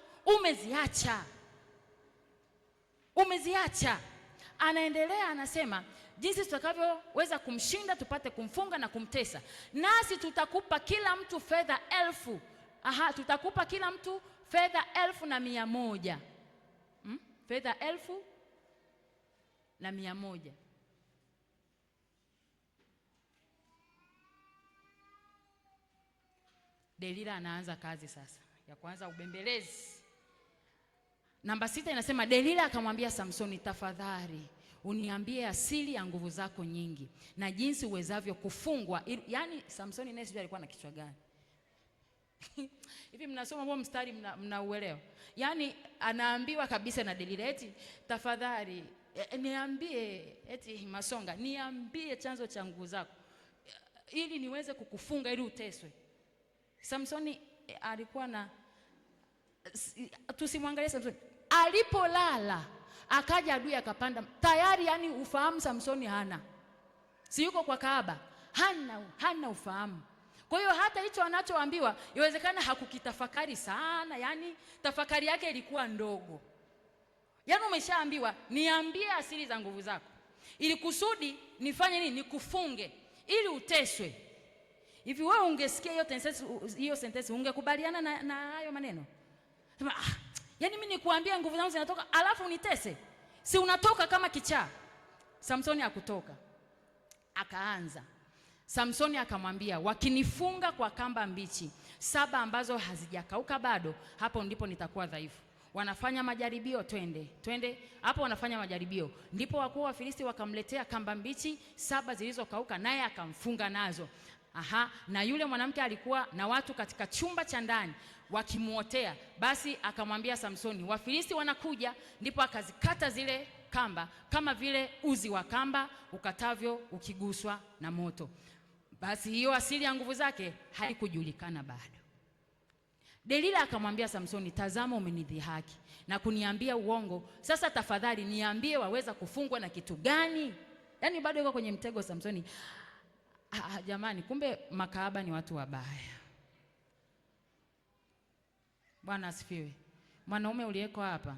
umeziacha. Anaendelea anasema, jinsi tutakavyoweza kumshinda, tupate kumfunga na kumtesa. Nasi tutakupa kila mtu fedha 1000. Tutakupa kila mtu fedha 1100. Fedha 1100. Delila anaanza kazi sasa ya kwanza, ubembelezi. Namba 6 inasema, Delila akamwambia Samsoni, tafadhali uniambie asili ya nguvu zako nyingi na jinsi uwezavyo kufungwa. Yaani Samsoni naye sijui alikuwa na kichwa gani. Hivi mnasoma huo mstari mnauelewa? Yaani anaambiwa kabisa na Delila, eti tafadhali niambie, eti Masonga, niambie chanzo cha nguvu zako ili niweze kukufunga ili uteswe. Samsoni alikuwa na, tusimwangalie Samsoni. Alipolala akaja adui akapanda tayari, yani ufahamu Samsoni hana. Si yuko kwa Kaaba, hana ufahamu. Kwa hiyo hata hicho anachoambiwa iwezekana hakukitafakari sana, yani tafakari yake ilikuwa ndogo. Yani umeshaambiwa niambie asili za nguvu zako ili kusudi nifanye nini? Nikufunge ili uteswe. Hivi wewe ungesikia hiyo sentence ungekubaliana na hayo maneno? Sema, yani mimi nikuambia nguvu zangu zinatoka alafu unitese? Si unatoka kama kichaa. Samsoni hakutoka. Akaanza. Samsoni akamwambia, wakinifunga kwa kamba mbichi 7 ambazo hazijakauka bado, hapo ndipo nitakuwa dhaifu. Wanafanya majaribio, twende. Hapo wanafanya majaribio. Ndipo wakuu wa Filisti wakamletea kamba mbichi 7 zilizokauka, naye akamfunga nazo. Na yule mwanamke alikuwa na watu katika chumba cha ndani wakimuotea. Basi akamwambia Samsoni, Wafilisti wanakuja. Ndipo akazikata zile kamba kama vile uzi wa kamba ukatavyo ukiguswa na moto. Basi hiyo asili ya nguvu zake haikujulikana bado. Delila akamwambia Samsoni, tazama, umenidhihaki na kuniambia uongo. Sasa tafadhali niambie waweza kufungwa na kitu gani? Yaani bado yuko kwenye mtego Samsoni. Jamani, kumbe makahaba ni watu wabaya. Bwana asifiwe. Mwanaume uliyeko hapa,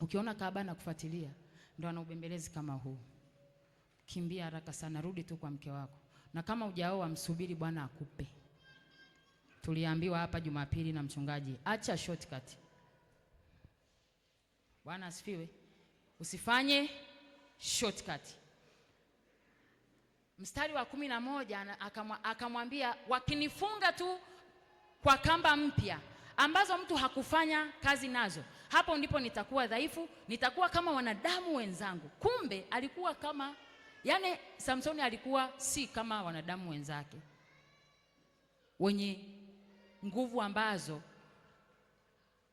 ukiona kahaba na kufuatilia, ndo ana ubembelezi kama huu. Kimbia haraka sana, rudi tu kwa mke wako. Na kama hujaoa, msubiri Bwana akupe. Tuliambiwa hapa Jumapili na mchungaji, acha shortcut. Bwana asifiwe. Usifanye shortcut. Mstari wa 11 akamwambia, wakinifunga tu kwa kamba mpya ambazo mtu hakufanya kazi nazo, hapo ndipo nitakuwa dhaifu, nitakuwa kama wanadamu wenzangu. Kumbe alikuwa kama, yani Samsoni alikuwa si kama wanadamu wenzake wenye nguvu ambazo,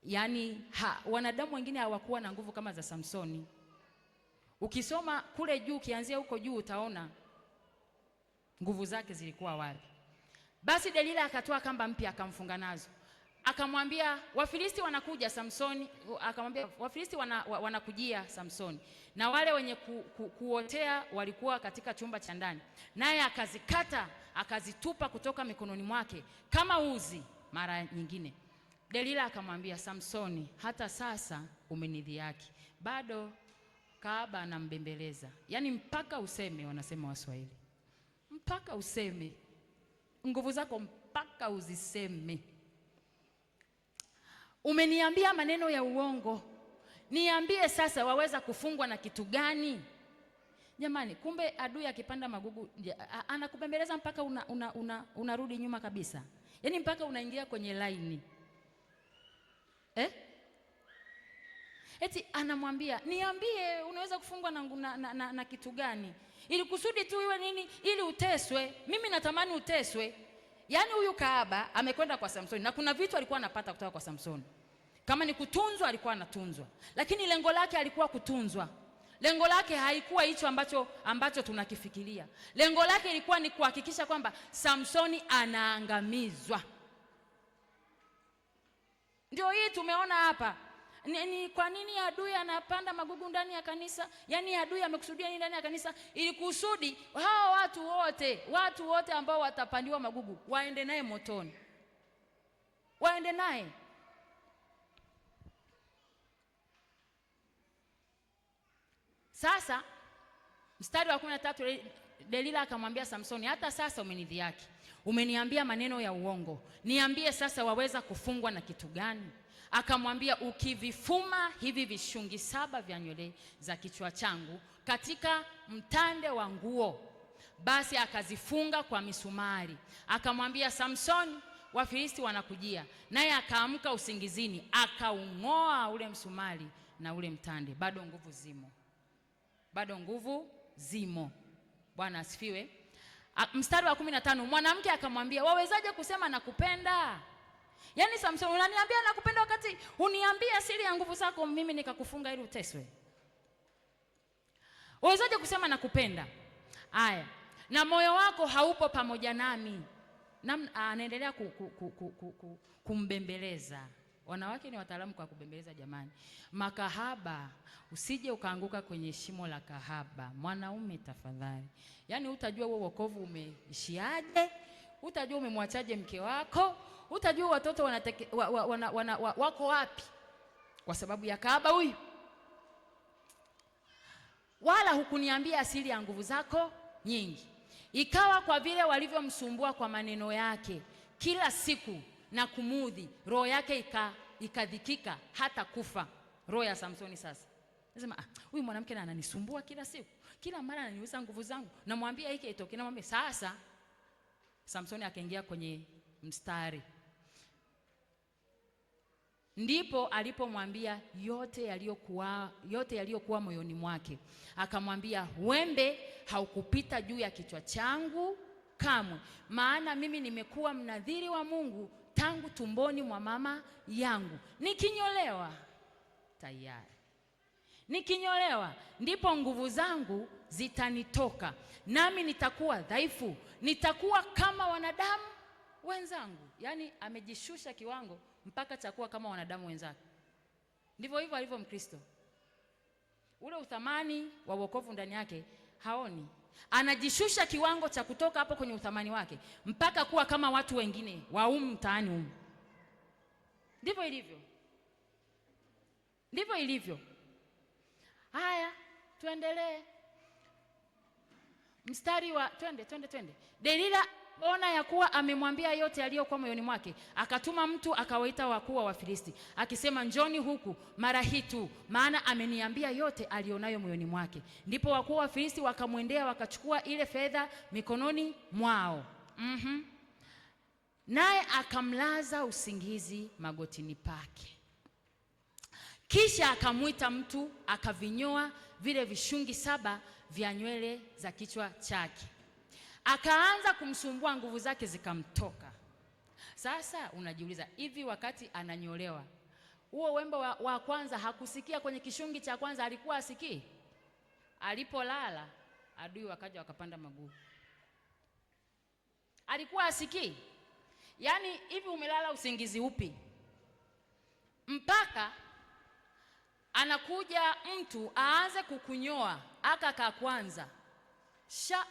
yani wanadamu wengine hawakuwa na nguvu kama za Samsoni. Ukisoma kule juu, kianzia huko juu, utaona nguvu zake zilikuwa wapi. Basi Delila akatoa kamba mpya akamfunga nazo. Akamwambia, Wafilisti wanakuja Samsoni. Akamwambia, Wafilisti wanakujia Samsoni. Na wale wenye kuotea walikuwa katika chumba cha ndani. Naye akazikata, akazitupa kutoka mikononi mwake kama uzi mara nyingine. Delila akamwambia Samsoni, hata sasa umenidhihaki. Bado kahaba anambembeleza. Yaani mpaka useme, wanasema Waswahili. Mpaka useme. Nguvu zako mpaka uziseme. Umeniambia maneno ya uongo. Niambie sasa waweza kufungwa na kitu gani? Jamani, kumbe adui akipanda magugu anakubembeleza mpaka unarudi nyuma kabisa. Yaani mpaka unaingia kwenye laini. Eti anamwambia, niambie unaweza kufungwa na kitu gani? Ili kusudi tu iwe nini? Ili uteswe. Mimi natamani uteswe. Yaani huyu kahaba amekwenda kwa Samsoni na kuna vitu alikuwa anapata kutoka kwa Samsoni. Kama ni kutunzwa, alikuwa anatunzwa. Lakini lengo lake alikuwa kutunzwa. Lengo lake haikuwa hicho ambacho tunakifikiria. Lengo lake ilikuwa ni kuhakikisha kwamba Samsoni anaangamizwa. Ndio hii tumeona hapa. Ni kwa nini adui anapanda magugu ndani ya kanisa? Yaani adui amekusudia nini ndani ya kanisa? Ili kusudi hao watu wote ambao watapandiwa magugu waende naye motoni. Waende naye. Sasa Mstari wa 13, Delila akamwambia Samsoni, hata sasa umenidhihaki, umeniambia maneno ya uongo. Niambie sasa, waweza kufungwa na kitu gani? Akamwambia, ukivifuma hivi vishungi 7 vya nywele za kichwa changu katika mtande wa nguo. Basi akazifunga kwa misumari. Akamwambia, Samsoni, Wafilisti wanakujia. Naye akaamka usingizini, akaung'oa ule msumari na ule mtande. Bado nguvu zimo, bado nguvu zimo. Bwana asifiwe. Mstari wa 15, mwanamke akamwambia, wawezaje kusema nakupenda? Yaani Samson, unaniambia nakupenda wakati uniambia siri ya nguvu zako mimi nikakufunga ili uteswe? Wawezaje kusema nakupenda? Aya, na moyo wako haupo pamoja nami. Anaendelea kumbembeleza. Wanawake ni wataalamu kwa kubembeleza jamani. Makahaba, usije ukaanguka kwenye shimo la kahaba. Mwanaume tafadhali. Yaani utajua wewe wokovu umeishiaje? Utajua umemwachaje mke wako? Utajua watoto wako wapi kwa sababu ya kahaba huyu? Wala hukuniambia asili ya nguvu zako nyingi. Ikawa kwa vile walivyomsumbua kwa maneno yake kila siku na kumudhi, roho yake ikadhikika hata kufa. Roho ya Samsoni sasa nasema, huyu mwanamke ananisumbua kila siku, kila mara ananiuliza nguvu zangu, namwambia hiki itoke, namwambia sasa. Samsoni akaingia kwenye mstari. Ndipo alipomwambia yote yaliyokuwa moyoni mwake. Akamwambia, wembe haukupita juu ya kichwa changu kamwe, maana mimi nimekuwa mnadhiri wa Mungu tangu tumboni mwa mama yangu. Nikinyolewa tayari, nikinyolewa ndipo nguvu zangu zitanitoka, nami nitakuwa dhaifu, nitakuwa kama wanadamu wenzangu. Yaani amejishusha kiwango mpaka chakuwa kama wanadamu wenzake. Ndivyo hivyo alivyo Mkristo. Ule uthamani wa wokovu ndani yake haoni. Anajishusha kiwango cha kutoka hapo kwenye uthamani wake mpaka kuwa kama watu wengine wa mtaani humu. Ndivyo ilivyo. Ndivyo ilivyo. Haya, tuendelee. Mstari wa twende. Delila ona ya kuwa amemwambia yote aliyokuwa moyoni mwake, akatuma mtu akawaita wakuu wa Wafilisti akisema, njoni huku mara hii tu, maana ameniambia yote alionayo moyoni mwake. Ndipo wakuu wa Wafilisti wakamwendea, wakachukua ile fedha mikononi mwao. Naye akamlaza usingizi magotini pake. Kisha akamwita mtu akavinyoa vile vishungi 7 vya nywele za kichwa chake. Akaanza kumsumbua, nguvu zake zikamtoka. Sasa unajiuliza, hivi wakati ananyolewa huo wembe wa kwanza hakusikia kwenye kishungi cha kwanza? Alikuwa asikii? Alipolala adui wakaja wakapanda maguu. Alikuwa asikii? Yaani hivi umelala usingizi upi mpaka anakuja mtu aanze kukunyoa aka kwanza sha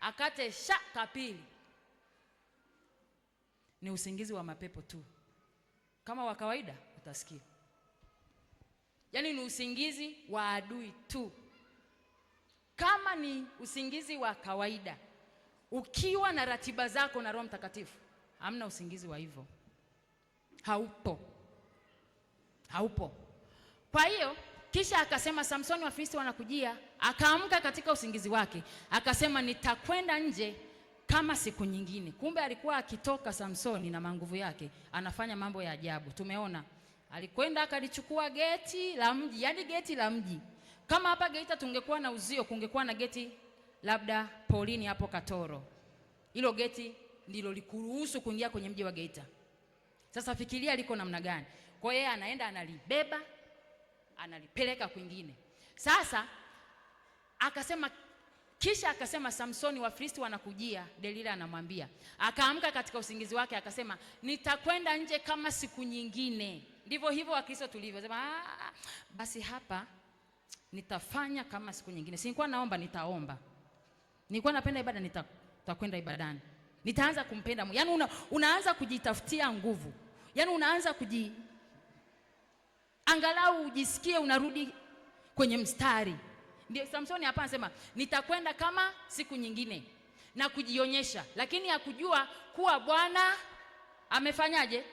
akate sha kapili? Ni usingizi wa mapepo tu. Kama wa kawaida utasikia. Yaani ni usingizi wa adui tu. Kama ni usingizi wa kawaida, ukiwa na ratiba zako na Roho Mtakatifu, hamna usingizi wa hivyo. Haupo. Kwa hiyo kisha akasema, Samsoni, Wafilisti wanakujia. Akaamka katika usingizi wake, akasema, nitakwenda nje kama siku nyingine. Kumbe alikuwa akitoka Samsoni na manguvu yake anafanya mambo ya ajabu. Tumeona alikwenda akalichukua geti la mji, yaani geti la mji. Kama hapa Geita tungekuwa na uzio, kungekuwa na geti labda polini hapo Katoro. Hilo geti ndilo likuruhusu kuingia kwenye mji wa Geita. Sasa fikiria liko namna gani. Kwa hiyo anaenda analibeba, analipeleka kwingine. Sasa kisha akasema, Samsoni, Wafilisti wanakujia. Delila anamwambia. Akaamka katika usingizi wake akasema, nitakwenda nje kama siku nyingine. Ndivyo hivyo Wakristo tulivyo. Sema, basi hapa nitafanya kama siku nyingine. Sikuwa naomba, nitaomba. Nilikuwa napenda ibada, nitakwenda ibadani. Nitaanza kumpenda Mungu. Yaani unaanza kujitafutia nguvu. Yaani unaanza angalau ujisikie unarudi kwenye mstari. Ndio Samsoni hapa anasema nitakwenda kama siku nyingine na kujionyesha, lakini hakujua kuwa Bwana amefanyaje?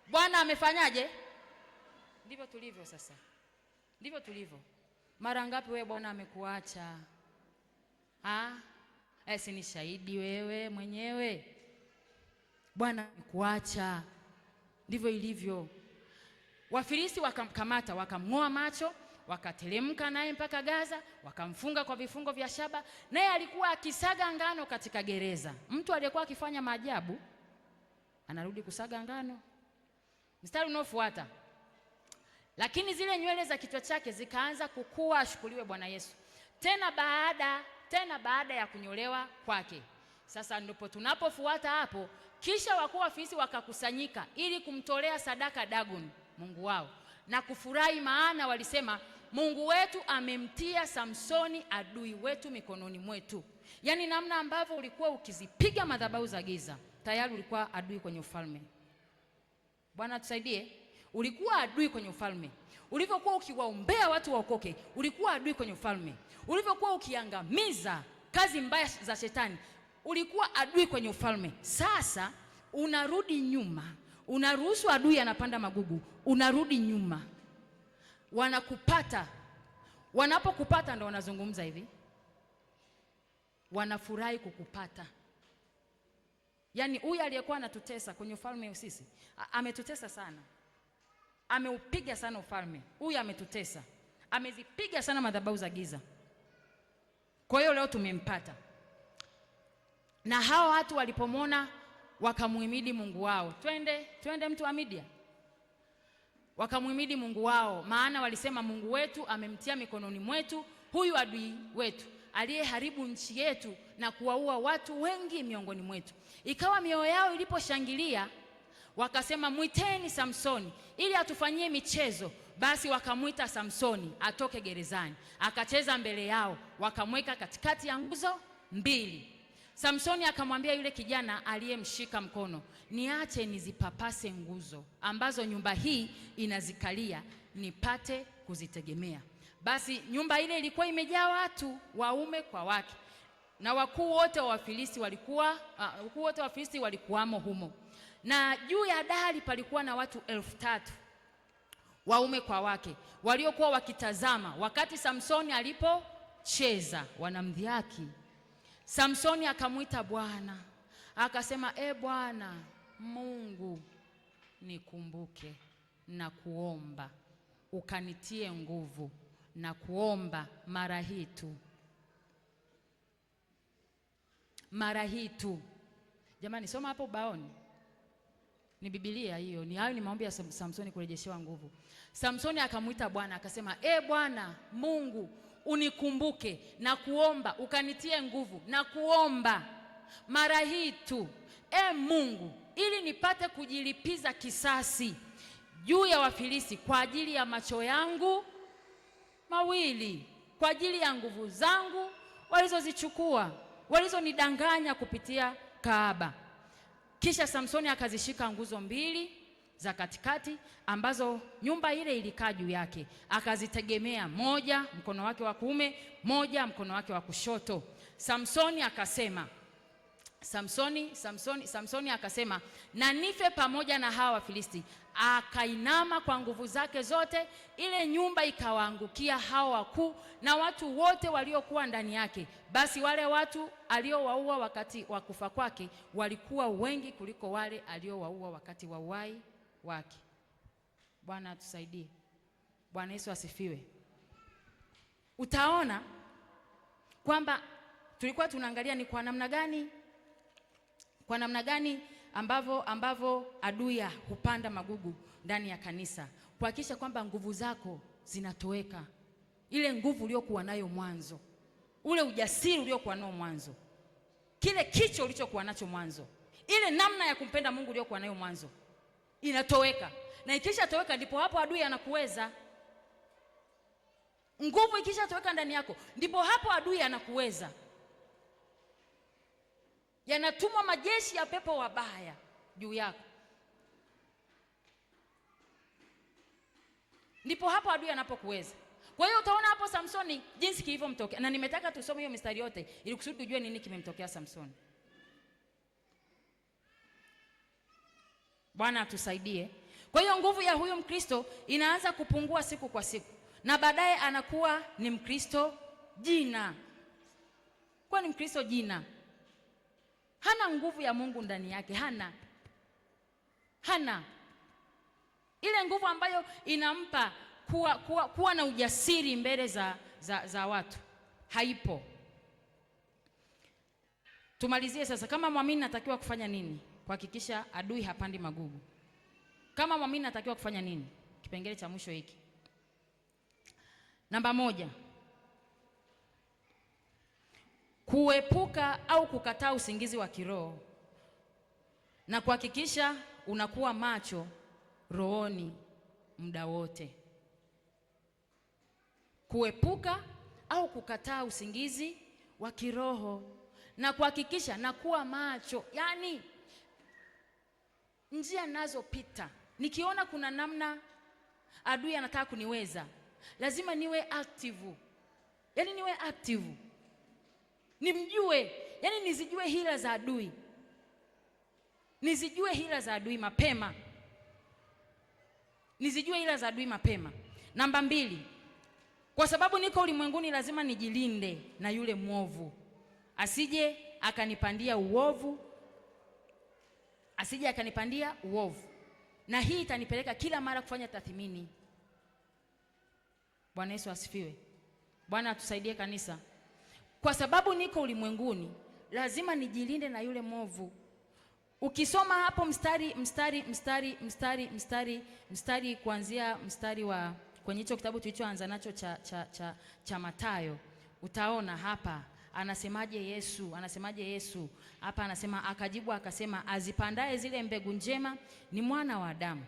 Bwana amefanyaje? Ndivyo tulivyo sasa. Ndivyo tulivyo. Mara ngapi wewe Bwana amekuacha? Si ni shahidi wewe mwenyewe. Bwana amekuacha. Ndivyo ilivyo. Wafilisti wakamkamata, wakamng'oa macho, wakatelemka naye mpaka Gaza, wakamfunga kwa vifungo vya shaba, naye alikuwa akisaga ngano katika gereza. Mtu aliyekuwa akifanya maajabu anarudi kusaga ngano. Mstari unaofuata, lakini zile nywele za kichwa chake zikaanza kukua, ashukuriwe Bwana Yesu, tena baada ya kunyolewa kwake. Sasa ndipo tunapofuata hapo. Kisha wakuu wa Wafilisti wakakusanyika ili kumtolea sadaka Dagon mungu wao na kufurahi, maana walisema, Mungu wetu amemtia Samsoni adui wetu mikononi mwetu. Yaani namna ambavyo ulikuwa ukizipiga madhabahu za giza, tayari ulikuwa adui kwenye ufalme. Bwana tusaidie. Ulikuwa adui kwenye ufalme. Ulivyokuwa ukiwaombea watu waokoke, ulikuwa adui kwenye ufalme. Ulivyokuwa ukiangamiza kazi mbaya za shetani, ulikuwa adui kwenye ufalme. Sasa unarudi nyuma, unaruhusu adui anapanda magugu, unarudi nyuma. Wanakupata. Wanapokupata ndo wanazungumza hivi, wanafurahi kukupata. Yaani huyu aliyekuwa anatutesa kwenye ufalme, sisi ametutesa sana, ameupiga sana ufalme. Huyu ametutesa, amezipiga sana madhabahu za giza. Kwa hiyo leo tumempata. Na hao watu walipomwona wakamuhimidi Mungu wao. Twende mtu wa media. Wakamuhimidi Mungu wao, maana walisema, Mungu wetu amemtia mikononi mwetu huyu adui wetu aliyeharibu nchi yetu na kuwaua watu wengi miongoni mwetu. Ikawa mioyo yao iliposhangilia, wakasema, mwiteni Samsoni ili atufanyie michezo. Basi wakamwita Samsoni atoke gerezani, akacheza mbele yao, wakamweka katikati ya nguzo mbili. Samsoni akamwambia yule kijana aliyemshika mkono, niache nizipapase nguzo ambazo nyumba hii inazikalia, nipate kuzitegemea. Basi nyumba ile ilikuwa imejaa watu, waume kwa wake, na wakuu wote wa Wafilisti walikuwamo humo. Na juu ya dari palikuwa na watu 3,000 waume kwa wake, waliokuwa wakitazama wakati Samsoni alipocheza, wanamdhihaki. Samsoni akamwita Bwana, akasema, Bwana Mungu, nikumbuke na kuomba, ukanitie nguvu na kuomba mara hii tu. Jamani, soma hapo baoni. Ni Biblia hiyo. Ni hayo ni maombi ya Samsoni kurejeshewa nguvu. Samsoni akamwita Bwana akasema, Bwana Mungu, unikumbuke na kuomba, ukanitie nguvu na kuomba mara hii tu, Mungu, ili nipate kujilipiza kisasi juu ya Wafilisti kwa ajili ya macho yangu mawili, kwa ajili ya nguvu zangu walizozichukua, walizonidanganya kupitia kahaba. Kisha Samsoni akazishika nguzo mbili za katikati ambazo nyumba ile ilikaa juu yake, akazitegemea, moja mkono wake wa kuume, moja mkono wake wa kushoto. Samsoni akasema, na nife pamoja na hawa Wafilisti. Akainama kwa nguvu zake zote, ile nyumba ikawaangukia hao wakuu na watu wote waliokuwa ndani yake. Basi wale watu aliowaua wakati wa kufa kwake walikuwa wengi kuliko wale aliowaua wakati wa uhai wake. Bwana atusaidie. Bwana Yesu asifiwe. Utaona kwamba tulikuwa tunaangalia ni kwa namna gani ambavyo adui hupanda magugu ndani ya kanisa, kuhakikisha kwamba nguvu zako zinatoweka. Ile nguvu uliyokuwa nayo mwanzo, ule ujasiri uliokuwa nao mwanzo, kile kicho ulichokuwa nacho mwanzo, ile namna ya kumpenda Mungu uliyokuwa nayo mwanzo inatoweka. Na ikishatoweka ndipo hapo adui anakuweza. Nguvu ikishatoweka ndani yako ndipo hapo adui anakuweza. Yanatumwa majeshi ya pepo wabaya juu yako, ndipo hapo adui anapokuweza. Kwa hiyo utaona hapo Samsoni jinsi kilivyomtokea, na nimetaka tusome hiyo mistari yote ili kusudi tujue nini kimemtokea Samsoni. Bwana atusaidie. Kwa hiyo nguvu ya huyu Mkristo inaanza kupungua siku kwa siku, na baadaye anakuwa ni Mkristo jina. Kwa ni Mkristo jina, hana nguvu ya Mungu ndani yake, hana ile nguvu ambayo inampa kuwa na ujasiri mbele za watu, haipo. Tumalizie sasa, kama muamini natakiwa kufanya nini kuhakikisha adui hapandi magugu? Kama muamini natakiwa kufanya nini? Kipengele cha mwisho hiki. Namba 1, kuepuka au kukataa usingizi wa kiroho na kuhakikisha unakuwa macho rohoni muda wote. Kuepuka au kukataa usingizi wa kiroho na kuhakikisha nakuwa macho. Yaani njia ninazopita, nikiona kuna namna adui anataka kuniweza, lazima niwe active. Yaani niwe active, nimjue, yaani nizijue hila za adui, nizijue hila za adui mapema, nizijue hila za adui mapema. Namba 2, kwa sababu niko ulimwenguni lazima nijilinde na yule mwovu, asije akanipandia uovu, asije akanipandia uovu. Na hii itanipeleka kila mara kufanya tathmini. Bwana Yesu asifiwe. Bwana atusaidie kanisa. Kwa sababu niko ulimwenguni lazima nijilinde na yule mwovu. Ukisoma hapo mstari kuanzia mstari wa kwenye hicho kitabu tulichoanza nacho cha Mathayo, utaona hapa anasemaje Yesu hapa. Anasema, akajibu akasema, azipandaye zile mbegu njema ni mwana wa Adamu,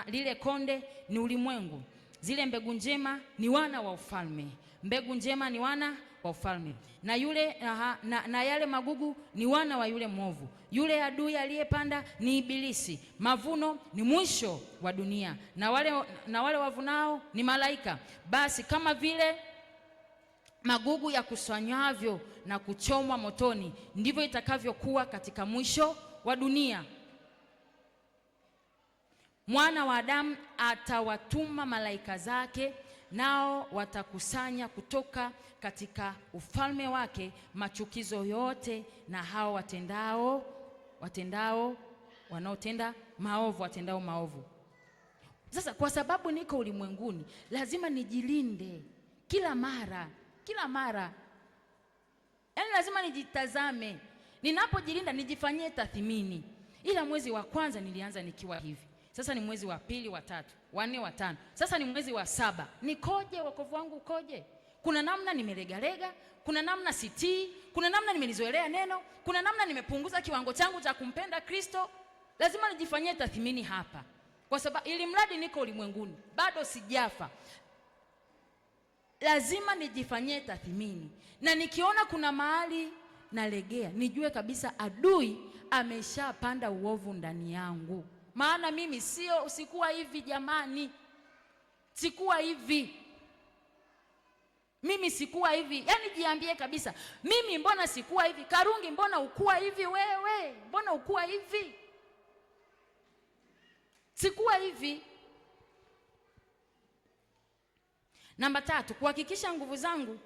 lile konde ni ulimwengu, zile mbegu njema ni wana wa ufalme, mbegu njema ni wana wa ufalme, na yule na yale magugu ni wana wa yule mwovu. Yule adui aliyepanda ni Ibilisi. Mavuno ni mwisho wa dunia, na wale wavunao ni malaika. Basi kama vile magugu yakusanywavyo na kuchomwa motoni, ndivyo itakavyokuwa katika mwisho wa dunia. Mwana wa Adamu atawatuma malaika zake, nao watakusanya kutoka katika ufalme wake machukizo yote na hao wanaotenda maovu. Sasa kwa sababu niko ulimwenguni lazima nijilinde kila mara. Yaani lazima nijitazame. Ninapojilinda nijifanyie tathmini. Ila mwezi wa kwanza nilianza nikiwa hivi. Sasa ni mwezi wa 2, wa 3, wa 4, wa 5. Sasa ni mwezi wa 7. Nikoje? Wokovu wangu ukoje? Kuna namna nimelegalega, kuna namna sitii, kuna namna nimelizoelea neno, kuna namna nimepunguza kiwango changu cha kumpenda Kristo. Lazima nijifanyie tathmini hapa. Kwa sababu ili mradi niko ulimwenguni, bado sijafa. Lazima nijifanyie tathmini. Na nikiona kuna mahali nalegea, nijue kabisa adui ameshapanda uovu ndani yangu. Maana mimi sikuwa hivi jamani. Sikuwa hivi. Mimi sikuwa hivi. Yaani jiambie kabisa, mimi mbona sikuwa hivi? Karungi, mbona ukuwa hivi wewe? Mbona ukuwa hivi? Sikuwa hivi. Namba 3, kuhakikisha nguvu zangu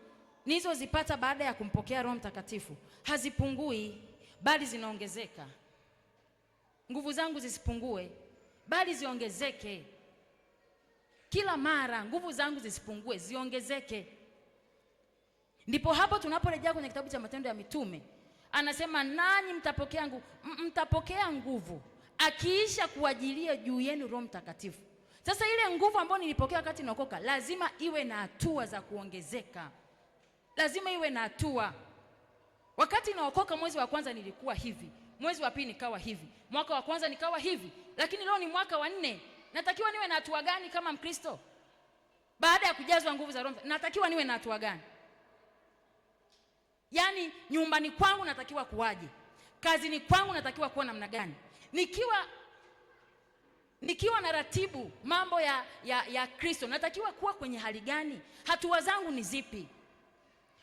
nilizozipata baada ya kumpokea Roho Mtakatifu hazipungui bali zinaongezeka. Nguvu zangu zisipungue bali ziongezeke. Kila mara nguvu zangu zisipungue, ziongezeke. Ndipo hapo tunaporejea kwenye kitabu cha Matendo ya Mitume. Anasema, nanyi mtapokea nguvu akiisha kuajilia juu yenu Roho Mtakatifu. Sasa ile nguvu ambayo nilipokea wakati naokoka lazima iwe na hatua za kuongezeka. Lazima iwe na hatua. Wakati naokoka mwezi wa kwanza nilikuwa hivi, mwezi wa pili nikawa hivi, mwaka wa kwanza nikawa hivi, lakini leo ni mwaka wa 4. Natakiwa niwe na hatua gani kama Mkristo? Baada ya kujazwa nguvu za Roho, natakiwa niwe na hatua gani? Yaani nyumbani kwangu natakiwa kuwaje? Kazini kwangu natakiwa kuwa namna gani? Nikiwa na ratibu mambo ya Kristo, natakiwa kuwa kwenye hali gani? Hatua zangu ni zipi?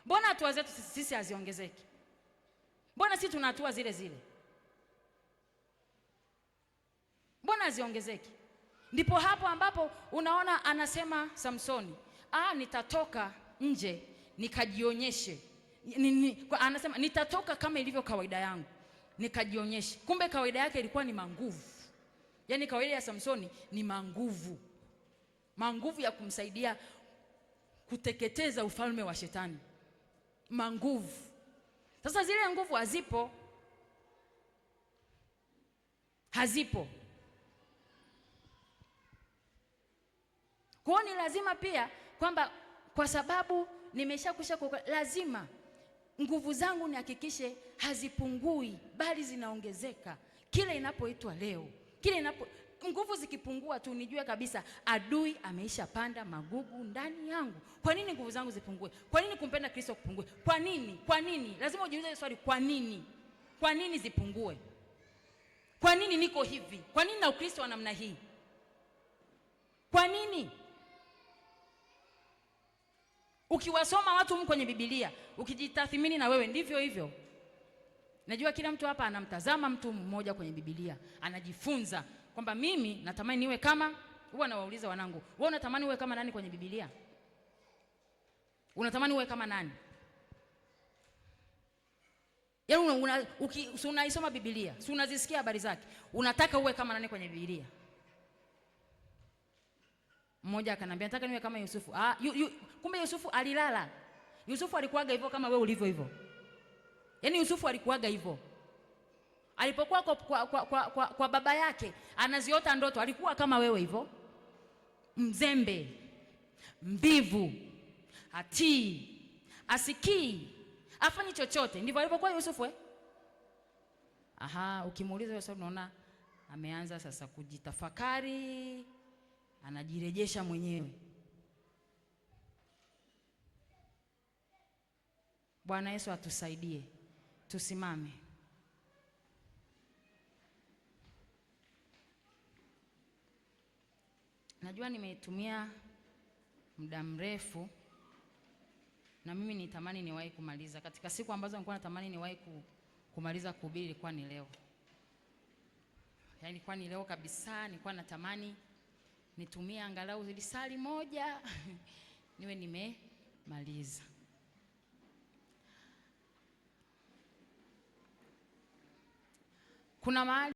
Mbona hatua zetu sisi haziongezeki? Mbona sisi tuna hatua zile zile? Mbona haziongezeki? Ndipo hapo ambapo unaona anasema Samsoni, nitatoka nje nikajionyeshe. Anasema nitatoka kama ilivyo kawaida yangu nikajionyeshe. Kumbe kawaida yake ilikuwa ni manguvu. Yaani kawaida ya Samsoni ni manguvu. Manguvu ya kumsaidia kuteketeza ufalme wa shetani. Manguvu. Sasa zile nguvu hazipo. Hazipo. Kwa ni lazima pia kwamba kwa sababu nimeshakusha lazima nguvu zangu nihakikishe hazipungui bali zinaongezeka. Kile inapoitwa leo, nguvu zikipungua tu nijue kabisa adui ameisha panda magugu ndani yangu. Kwa nini nguvu zangu zipungue? Kwa nini kumpenda Kristo kupungue? Kwa nini? Kwa nini? Lazima ujiulize swali, kwa nini? Kwa nini zipungue? Kwa nini niko hivi? Kwa nini na Ukristo wa namna hii? Kwa nini? Ukiwasoma watu kwenye Biblia, ukijitathmini na wewe ndivyo hivyo. Najua kila mtu hapa anamtazama mtu mmoja kwenye Biblia, anajifunza kwamba mimi natamani niwe kama, huwa nawauliza wanangu, wewe unatamani uwe kama nani kwenye Biblia? Unatamani uwe kama nani? Yaani unaisoma Biblia, si unazisikia habari zake, unataka uwe kama nani kwenye Biblia? Mmoja akanambia nataka niwe kama Yusufu. Kumbe Yusufu alilala. Yusufu alikuwaga hivyo kama wewe ulivyo hivyo. Yaani Yusufu alikuwaga hivyo. Alipokuwa kwa baba yake anaziota ndoto, alikuwa kama wewe hivyo. Mzembe, mbivu, hatii, asikii, afanyi chochote. Ndivyo alipokuwa Yusufu ukimuuliza Yusufu unaona ameanza sasa kujitafakari, anajirejesha mwenyewe. Bwana Yesu atusaidie. Tusimame. Najua nimetumia muda mrefu na mimi nitamani niwahi kumaliza. Katika siku ambazo nilikuwa natamani niwahi kumaliza kuhubiri ilikuwa ni leo. Yaani ilikuwa ni leo kabisa, nilikuwa natamani nitumie angalau lisali moja niwe nimemaliza. Kuna mahali